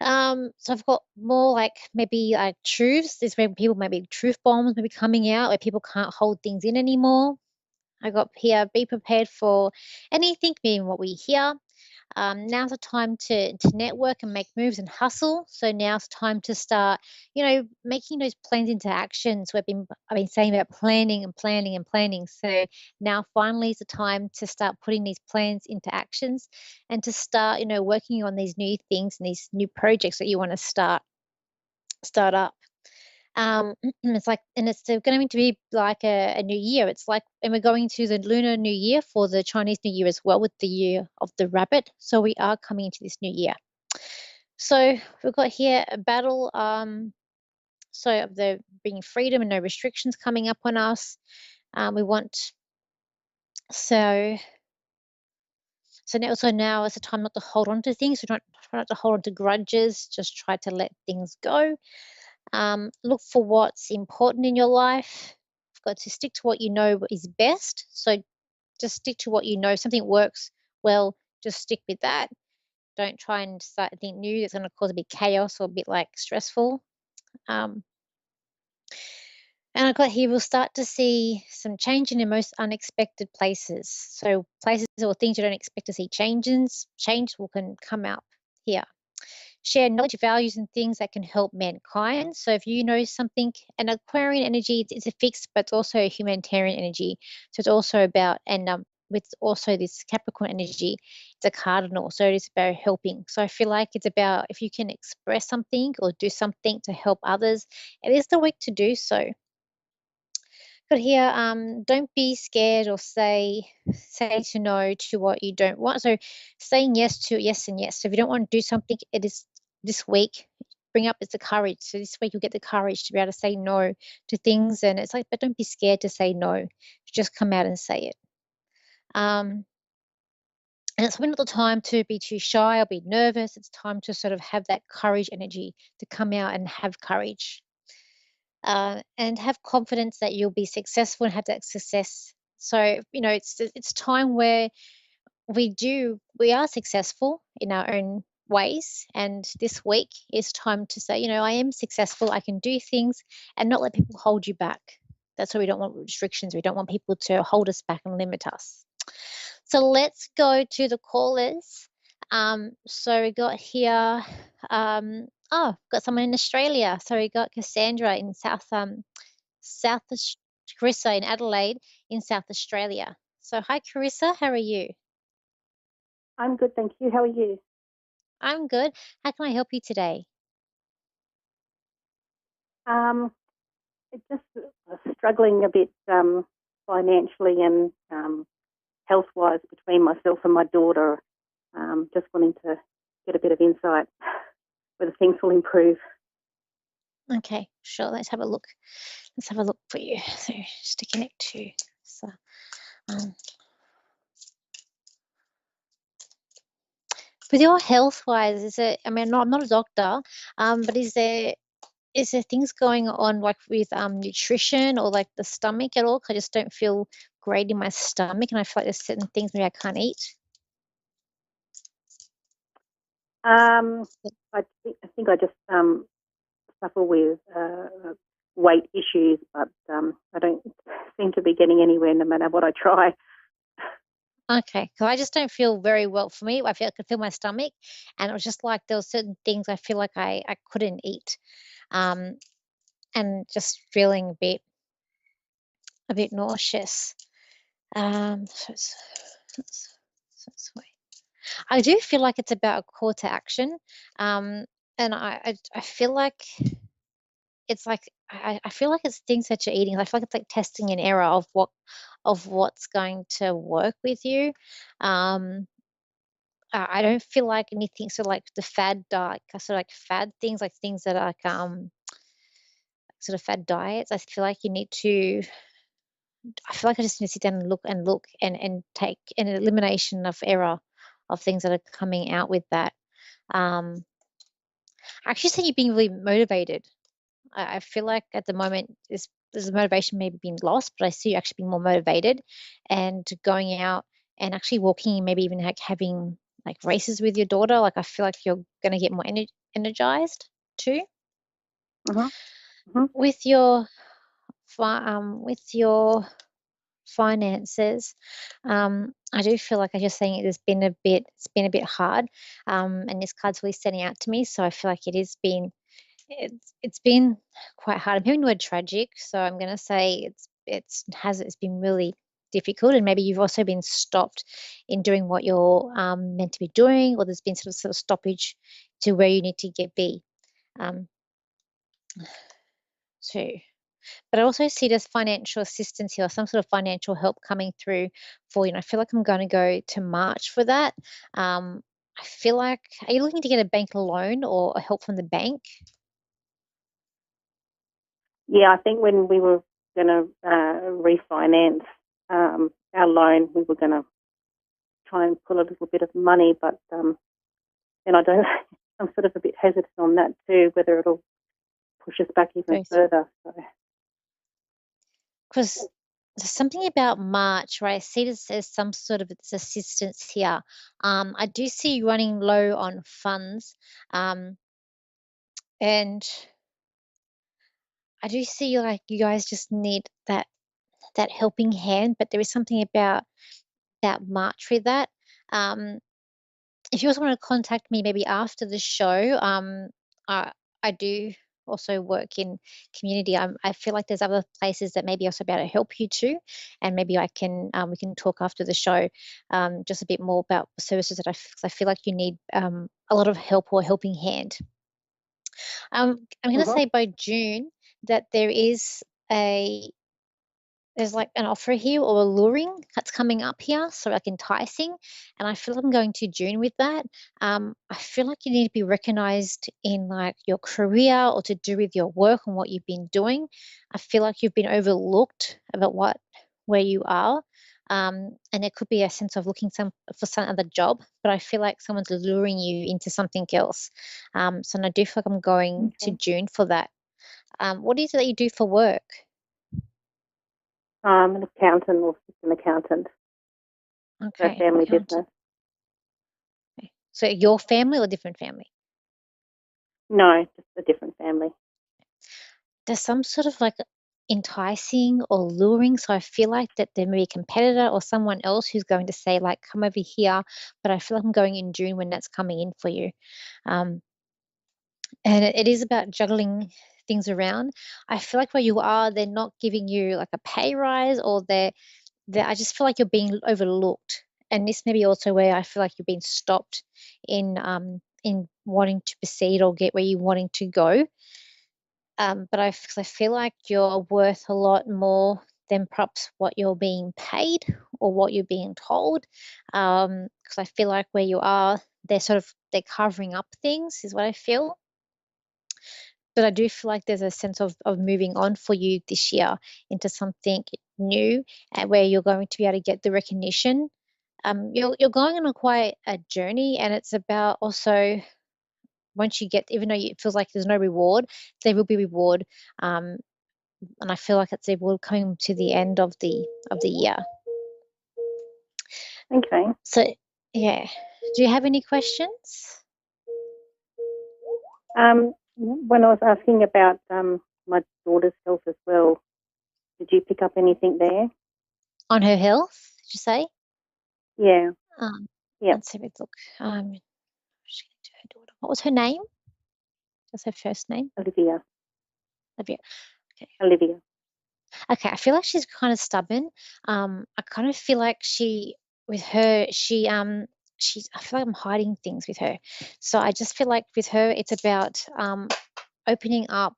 So I've got more like maybe like truths. There's maybe people, maybe truth bombs maybe coming out where people can't hold things in anymore. I got here, be prepared for anything, being what we hear. Now's the time to network and make moves and hustle. So now's time to start, making those plans into action. So I've been saying about planning and planning and planning. So now finally is the time to start putting these plans into actions and to start, working on these new things and these new projects that you want to start up. It's going to be like a new year. It's like, and we're going to the Lunar New Year for the Chinese New Year as well, with the year of the rabbit. So we are coming into this new year. So we've got here a battle. So of the bringing freedom and no restrictions coming up on us. We want so. So now is the time not to hold on to things. So try not to hold on to grudges. Just try to let things go. Look for what's important in your life. You've got to stick to what you know is best. So just stick to what you know. If something works well, just stick with that. Don't try and start anything new that's going to cause a bit chaos or a bit like stressful. And I got here, we'll start to see some change in the most unexpected places. So places or things you don't expect to see change will can come out here. Share knowledge, values, and things that can help mankind. So if you know something, an Aquarian energy, it's a fixed, but it's also a humanitarian energy. So it's also about, and with also this Capricorn energy, it's a cardinal. So it is about helping. So I feel like it's about if you can express something or do something to help others, it is the week to do so. Got here, don't be scared or say to no to what you don't want. So saying yes to yes and yes. So if you don't want to do something, it is this week. Bring up is the courage. So this week you'll get the courage to be able to say no to things. And it's like, but don't be scared to say no. Just come out and say it. And it's not the time to be too shy or be nervous. It's time to sort of have that courage energy to come out and have courage. And have confidence that you'll be successful and have that success. So it's time where we are successful in our own ways, and this week is time to say, I am successful. I can do things, and not let people hold you back. That's why we don't want restrictions. We don't want people to hold us back and limit us. So let's go to the callers. So we got here. Got someone in Australia. So we got Cassandra in Carissa in Adelaide in South Australia. So hi, Carissa. How are you? I'm good, thank you. How are you? I'm good. How can I help you today? It's just struggling a bit financially and health-wise between myself and my daughter. Just wanting to get a bit of insight whether things will improve. Okay, sure. Let's have a look. Let's have a look for you. So just to connect to. So, with your health-wise, is it? I mean, I'm not a doctor, but is there things going on like with nutrition or like the stomach at all? 'Cause I just don't feel great in my stomach, and I feel like there's certain things maybe I can't eat. I think I just suffer with weight issues, but I don't seem to be getting anywhere no matter what I try. Okay, because I just don't feel very well. For me, I could feel my stomach, and it was just like there were certain things I feel like I couldn't eat, um, and just feeling a bit nauseous. So wait. I do feel like it's about a call to action, and I feel like it's like I feel like it's things that you're eating. I feel like it's like testing and error of what's going to work with you. Um, I don't feel like anything. So like the fad diet, sort of like fad things, like things that are like sort of fad diets. I feel like you need to. I feel like I just need to sit down and look and take an elimination of error of things that are coming out with that. Um, I actually see you being really motivated. I feel like at the moment there's a motivation maybe being lost, but I see you actually being more motivated and going out and actually walking, maybe even like having like races with your daughter. Like I feel like you're going to get more energized too. With your with your finances, I do feel like I just saying it's been a bit hard, and this card's really standing out to me. So I feel like it's been quite hard. I'm hearing the word tragic, so I'm going to say it's been really difficult, and maybe you've also been stopped in doing what you're meant to be doing, or there's been sort of stoppage to where you need to be. So, but I also see there's financial assistance here, some sort of financial help coming through for you. And I feel like I'm going to go to March for that. I feel like, are you looking to get a bank loan or a help from the bank? Yeah, I think when we were going to refinance our loan, we were going to try and pull a little bit of money, but then I'm sort of a bit hesitant on that too, whether it'll push us back even further. So. Because there's something about March where I see there's some sort of assistance here. I do see you running low on funds, and I do see like you guys just need that helping hand, but there is something about March with that. Um, if you also want to contact me maybe after the show, I do also work in community. I feel like there's other places that maybe also be able to help you too, and maybe I can we can talk after the show just a bit more about services that 'cause I feel like you need a lot of help or a helping hand. I'm going to say by June that a there's like an offer here or a luring that's coming up here, so like enticing, and I feel like I'm going to June with that. I feel like you need to be recognized in like your career or to do with your work and what you've been doing. I feel like you've been overlooked about where you are. And it could be a sense of looking for some other job, but I feel like someone's luring you into something else. So I do feel like I'm going to Okay. June for that. What is it that you do for work? I'm an accountant or system accountant for a Okay, family accountant. business. So your family or different family? No, just a different family. There's some sort of like enticing or luring. So I feel like that there may be a competitor or someone else who's going to say like, come over here. But I feel like I'm going in June when that's coming in for you. Um, and it is about juggling things around. I feel like where you are, they're not giving you like a pay rise or I just feel like you're being overlooked. And this may be also where I feel like you're being stopped in wanting to proceed or get where you're wanting to go. But 'cause I feel like you're worth a lot more than perhaps what you're being paid or what you're being told. Because I feel like where you are, they're covering up things, is what I feel. But I do feel like there's a sense of moving on for you this year into something new, and where you're going to be able to get the recognition. You're going on quite a journey, and it's about also once you get, even though it feels like there's no reward, there will be reward. Um, and I feel like it's will coming to the end of the year. Okay. So yeah, do you have any questions When I was asking about my daughter's health as well, did you pick up anything there? on her health? Did you say? Yeah. Yeah. Let's have a look. She to her daughter. What was her name? What's her first name? Olivia. Olivia. Okay. Olivia. Okay, I feel like she's kind of stubborn. I kind of feel like with her, she's. I feel like I'm hiding things with her. So I just feel like with her, it's about opening up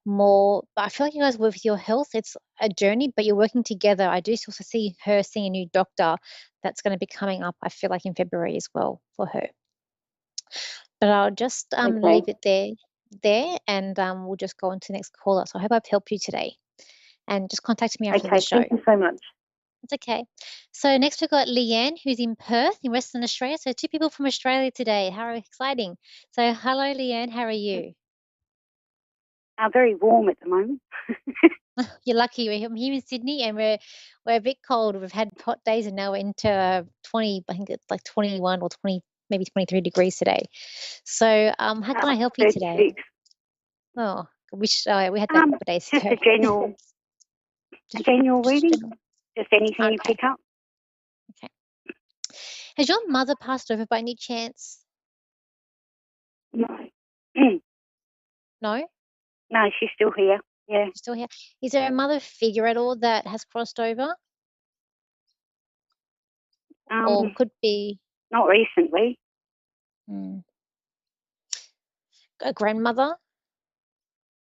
more. But I feel like you guys with your health, it's a journey, but you're working together. I do also see her seeing a new doctor that's going to be coming up. I feel like in February as well for her. But I'll just Okay. leave it there, and we'll just go on to the next caller. So I hope I've helped you today. And just contact me after the Okay. show. Thank you so much. It's okay. So next we've got Leanne, who's in Perth in Western Australia. So 2 people from Australia today. How exciting. So hello, Leanne. How are you? Very warm at the moment. You're lucky. I'm here in Sydney, and we're a bit cold. We've had hot days, and now we're into 20. I think it's like 21 or 20, maybe 23 degrees today. So how can I help you today? 36. Oh, we had that a couple of days Just ago. a general reading. general. Just anything you Okay. pick up. Okay. Has your mother passed over by any chance? No. No? No, she's still here. Yeah. She's still here. Is there a mother figure at all that has crossed over? Or could be Not recently. a grandmother?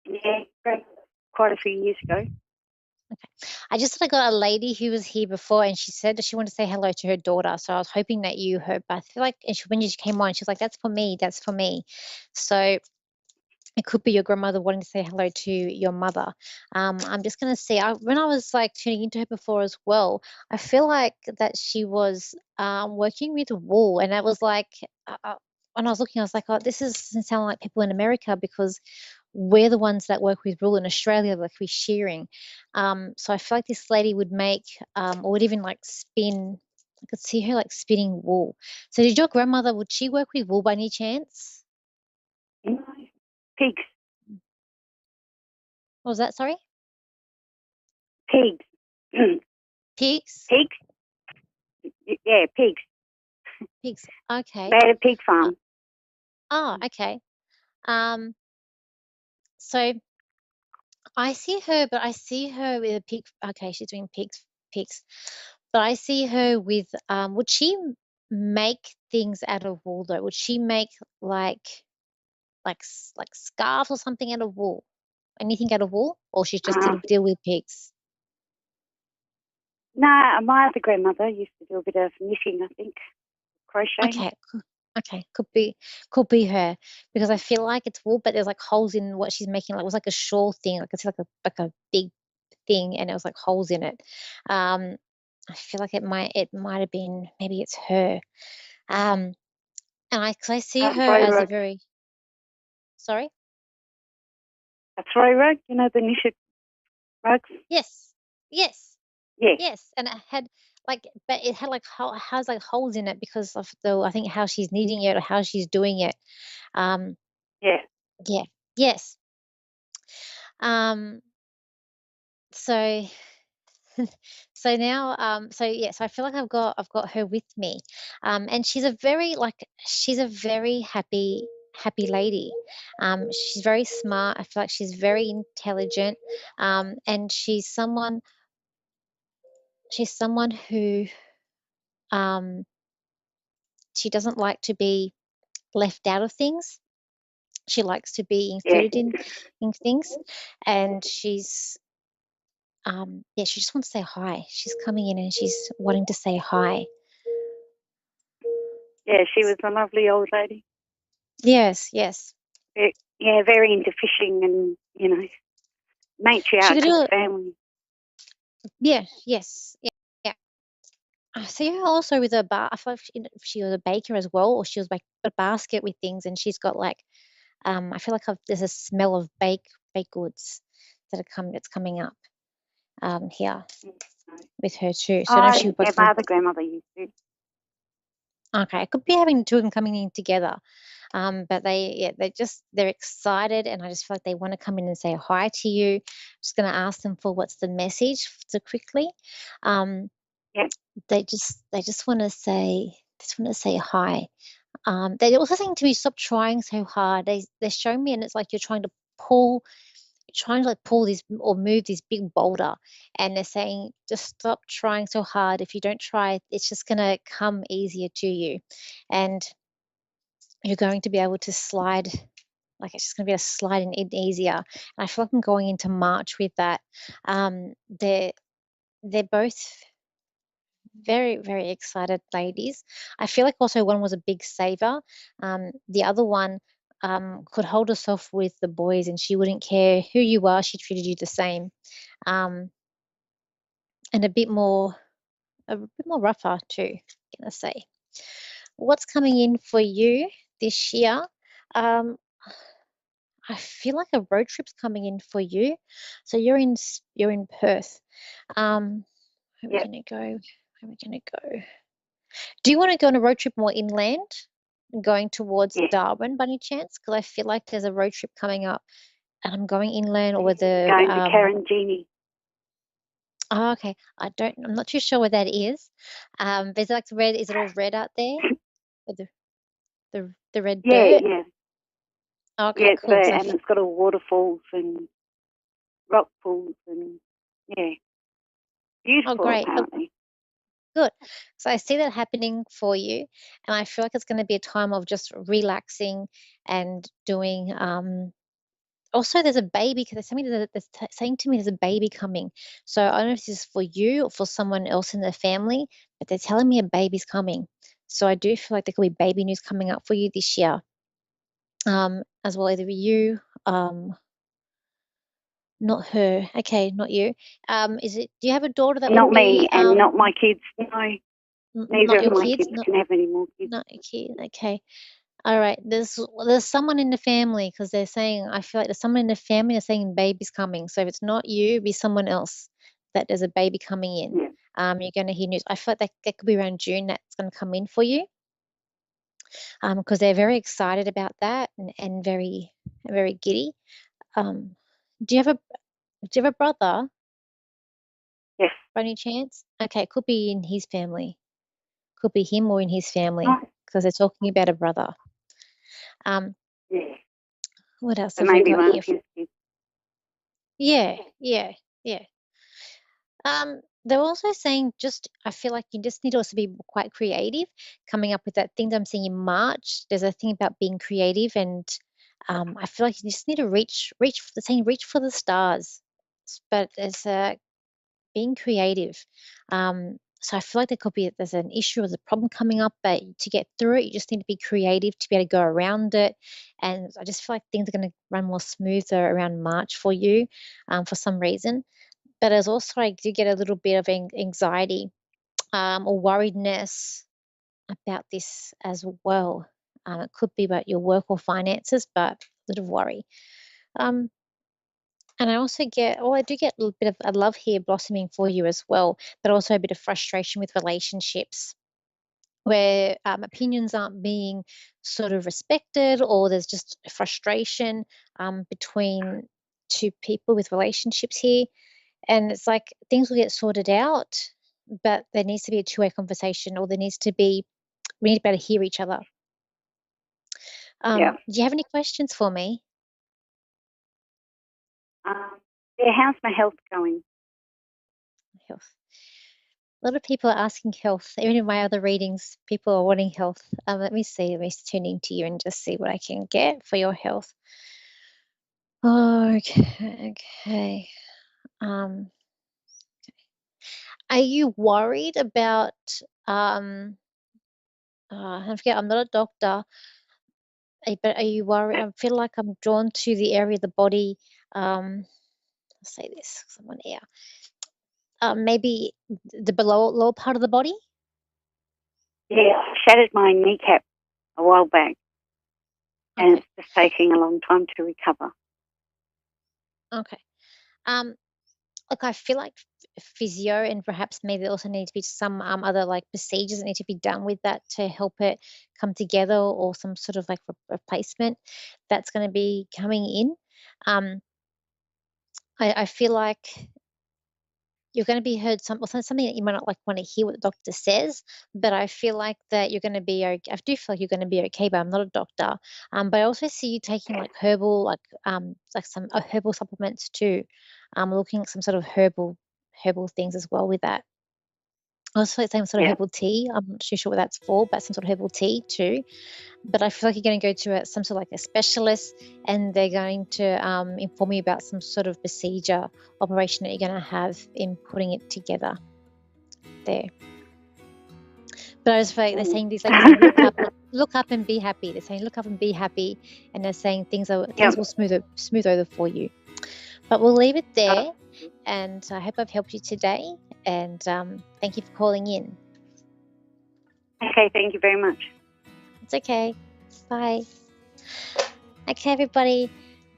Yeah, quite a few years ago. I just got a lady who was here before, and she said that she wanted to say hello to her daughter. So I was hoping that you heard, but I feel like when she came on, she was like, "That's for me. That's for me." So it could be your grandmother wanting to say hello to your mother. I'm just going to say, when I was like tuning into her before as well, I feel like that she was working with wool, and that was like, when I was looking, I was like, oh, this doesn't sound like people in America, because we're the ones that work with wool in Australia, like we're shearing. So I feel like this lady would make, or would even like spin. I could see her like spinning wool. So did your grandmother, would she work with wool by any chance? No. Pigs. What was that? Sorry? Pigs. Pigs? Pigs? Yeah, pigs. Pigs. Okay. They had a pig farm. Oh, okay. Um, so I see her, but I see her with a pig. Okay, she's doing pigs. But I see her with, would she make things out of wool though? Would she make like scarves or something out of wool? Anything out of wool? Or she's just to deal with pigs? No, my other grandmother used to do a bit of knitting, I think, crocheting. Okay, okay, could be her because I feel like it's wool, but there's like holes in what she's making. Like it was like a shawl thing, like it's like a big thing, and it was like holes in it. Um, I feel like it might have been maybe it's her. Um, and cause I see her Throw as a rug. very sorry. A throw rug, you know, the knitted rugs. Yes, yes, Yes. yes, and it had but it had like has like holes in it because of the I think how she's kneading it or how she's doing it. Um, Yeah. yeah, yes. Um, so so now so yeah, so I feel like I've got her with me. And she's a very happy lady. She's very smart. I feel like she's very intelligent. And she's someone who um she doesn't like to be left out of things. She likes to be Yeah. included in things. And yeah, she just wants to say hi. She's coming in and she's wanting to say hi. Yeah, she was a lovely old lady. Yes, yes. Yeah, very into fishing and, you know, She matriarch could of do the it. family. Yeah, yes, yeah, yeah. I see her also with a bar. I feel like she was a baker as well, or she was like a basket with things, and she's got like, I feel like there's a smell of baked goods that's coming up, here with her too. So I don't know if she Yeah, works my in. other grandmother used to. Okay, I could be having two of them coming in together. But they're excited, and I just feel like they want to come in and say hi to you. Just going to ask them for what's the message so quickly. Um, Yeah. they just want to say hi. They also saying to me, stop trying so hard. They're showing me, and it's like you're trying to like pull this or move this big boulder, and they're saying just stop trying so hard. If you don't try, it's just going to come easier to you, and you're going to be able to slide. Like it's just going to be a sliding in easier. And I feel like I'm going into March with that. Um, they're they're both very, very excited ladies. I feel like also one was a big saver. The other one could hold herself with the boys, and she wouldn't care who you are. She treated you the same, um, and a bit more rougher too. Gonna say what's coming in for you this year. Um, I feel like a road trip's coming in for you. So you're in Perth. Where are we Yeah. gonna go? Where are we gonna go? Do you want to go on a road trip more inland, going towards Yeah. Darwin by any chance? Because I feel like there's a road trip coming up, and I'm going inland or whether Going to Carangini. Oh, okay. I'm not too sure where that is. There's like red. Is it all red out there? With the red Yeah, dirt? yeah. Okay, Yeah, cool. So and it's got all waterfalls and rock pools and, yeah, beautiful great. Oh, apparently. good. So I see that happening for you, and I feel like it's going to be a time of just relaxing and doing. Also, there's a baby because there's something that's saying to me there's a baby coming. So I don't know if this is for you or for someone else in the family, but they're telling me a baby's coming. So I do feel like there could be baby news coming up for you this year, as well. Either you, not her. Okay, not you. Is it? Do you have a daughter that would Not be me and not my kids. No, neither not of your my kids? kids can have any more kids. Not your kid. Okay. All right. There's someone in the family because they're saying I feel like there's someone in the family that's saying baby's coming. So if it's not you, it'd be someone else that there's a baby coming in. Yeah. You're going to hear news. I feel like that could be around June. That's going to come in for you. Because they're very excited about that and very very giddy. Do you have Do you have a brother Yes. by any chance? Okay, it could be in his family. Could be him or in his family Right. because they're talking about a brother. Yeah. What else So have we maybe got one here? of his kids. Yeah. They're also saying I feel like you just need to also be quite creative, coming up with that thing that I'm seeing in March. There's a thing about being creative, and I feel like you just need to reach for the stars. But there's being creative. So I feel like there's an issue or a problem coming up, but to get through it, you just need to be creative to be able to go around it. And I just feel like things are going to run more smoother around March for you, for some reason. But as also, I do get a little bit of anxiety, or worriedness about this as well. It could be about your work or finances, but a little worry. Um, and I do get a little bit of a love here blossoming for you as well, but also a bit of frustration with relationships where opinions aren't being sort of respected, or there's just frustration between two people with relationships here. And it's like things will get sorted out, but there needs to be a two-way conversation, or we need to be able to hear each other. Yeah. Do you have any questions for me? Yeah. How's my health going? Health. A lot of people are asking health. Even in my other readings, people are wanting health. Let me see. Let me tune into you and just see what I can get for your health. Okay. Are you worried about? I forget. I'm not a doctor, but are you worried? I feel like I'm drawn to the area of the body. I'll say this because I'm on air. Maybe the lower part of the body. Yeah, I shattered my kneecap a while back, and it's just taking a long time to recover. Okay. Look, I feel like physio, and perhaps maybe there also need to be some other like procedures that need to be done with that to help it come together, or some sort of like replacement that's going to be coming in. Um, I feel like you're going to be heard something that you might not like want to hear what the doctor says, but I feel like that you're going to be okay. I do feel like you're going to be okay, but I'm not a doctor. But I also see you taking like some herbal supplements too. Looking at some sort of herbal things as well with that. Also, like some sort of herbal tea. I'm not too sure what that's for, but some sort of herbal tea too. But I feel like you're going to go to some sort of like a specialist, and they're going to inform you about some sort of procedure operation that you're going to have in putting it together there. But I was like, they're saying these ladies look up and be happy. They're saying look up and be happy, and they're saying things will smooth over for you. But we'll leave it there, and I hope I've helped you today. And thank you for calling in. Okay, thank you very much. It's okay. Bye. Okay, everybody.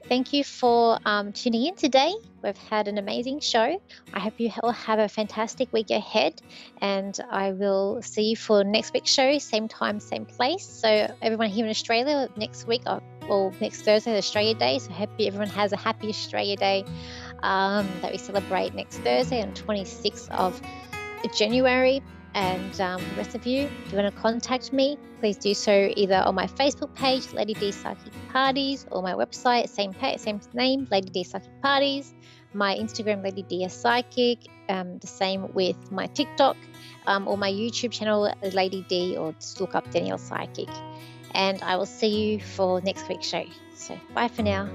Thank you for tuning in today. We've had an amazing show. I hope you all have a fantastic week ahead, and I will see you for next week's show, same time, same place. So everyone here in Australia, next Thursday, Australia Day. So I hope everyone has a happy Australia Day that we celebrate next Thursday on 26th of January. And the rest of you, if you want to contact me, please do so either on my Facebook page, Lady D Psychic Parties, or my website, same name, Lady D Psychic Parties, my Instagram, Lady D Psychic, the same with my TikTok, or my YouTube channel, Lady D, or just look up Danielle Psychic. And I will see you for next week's show. So bye for now.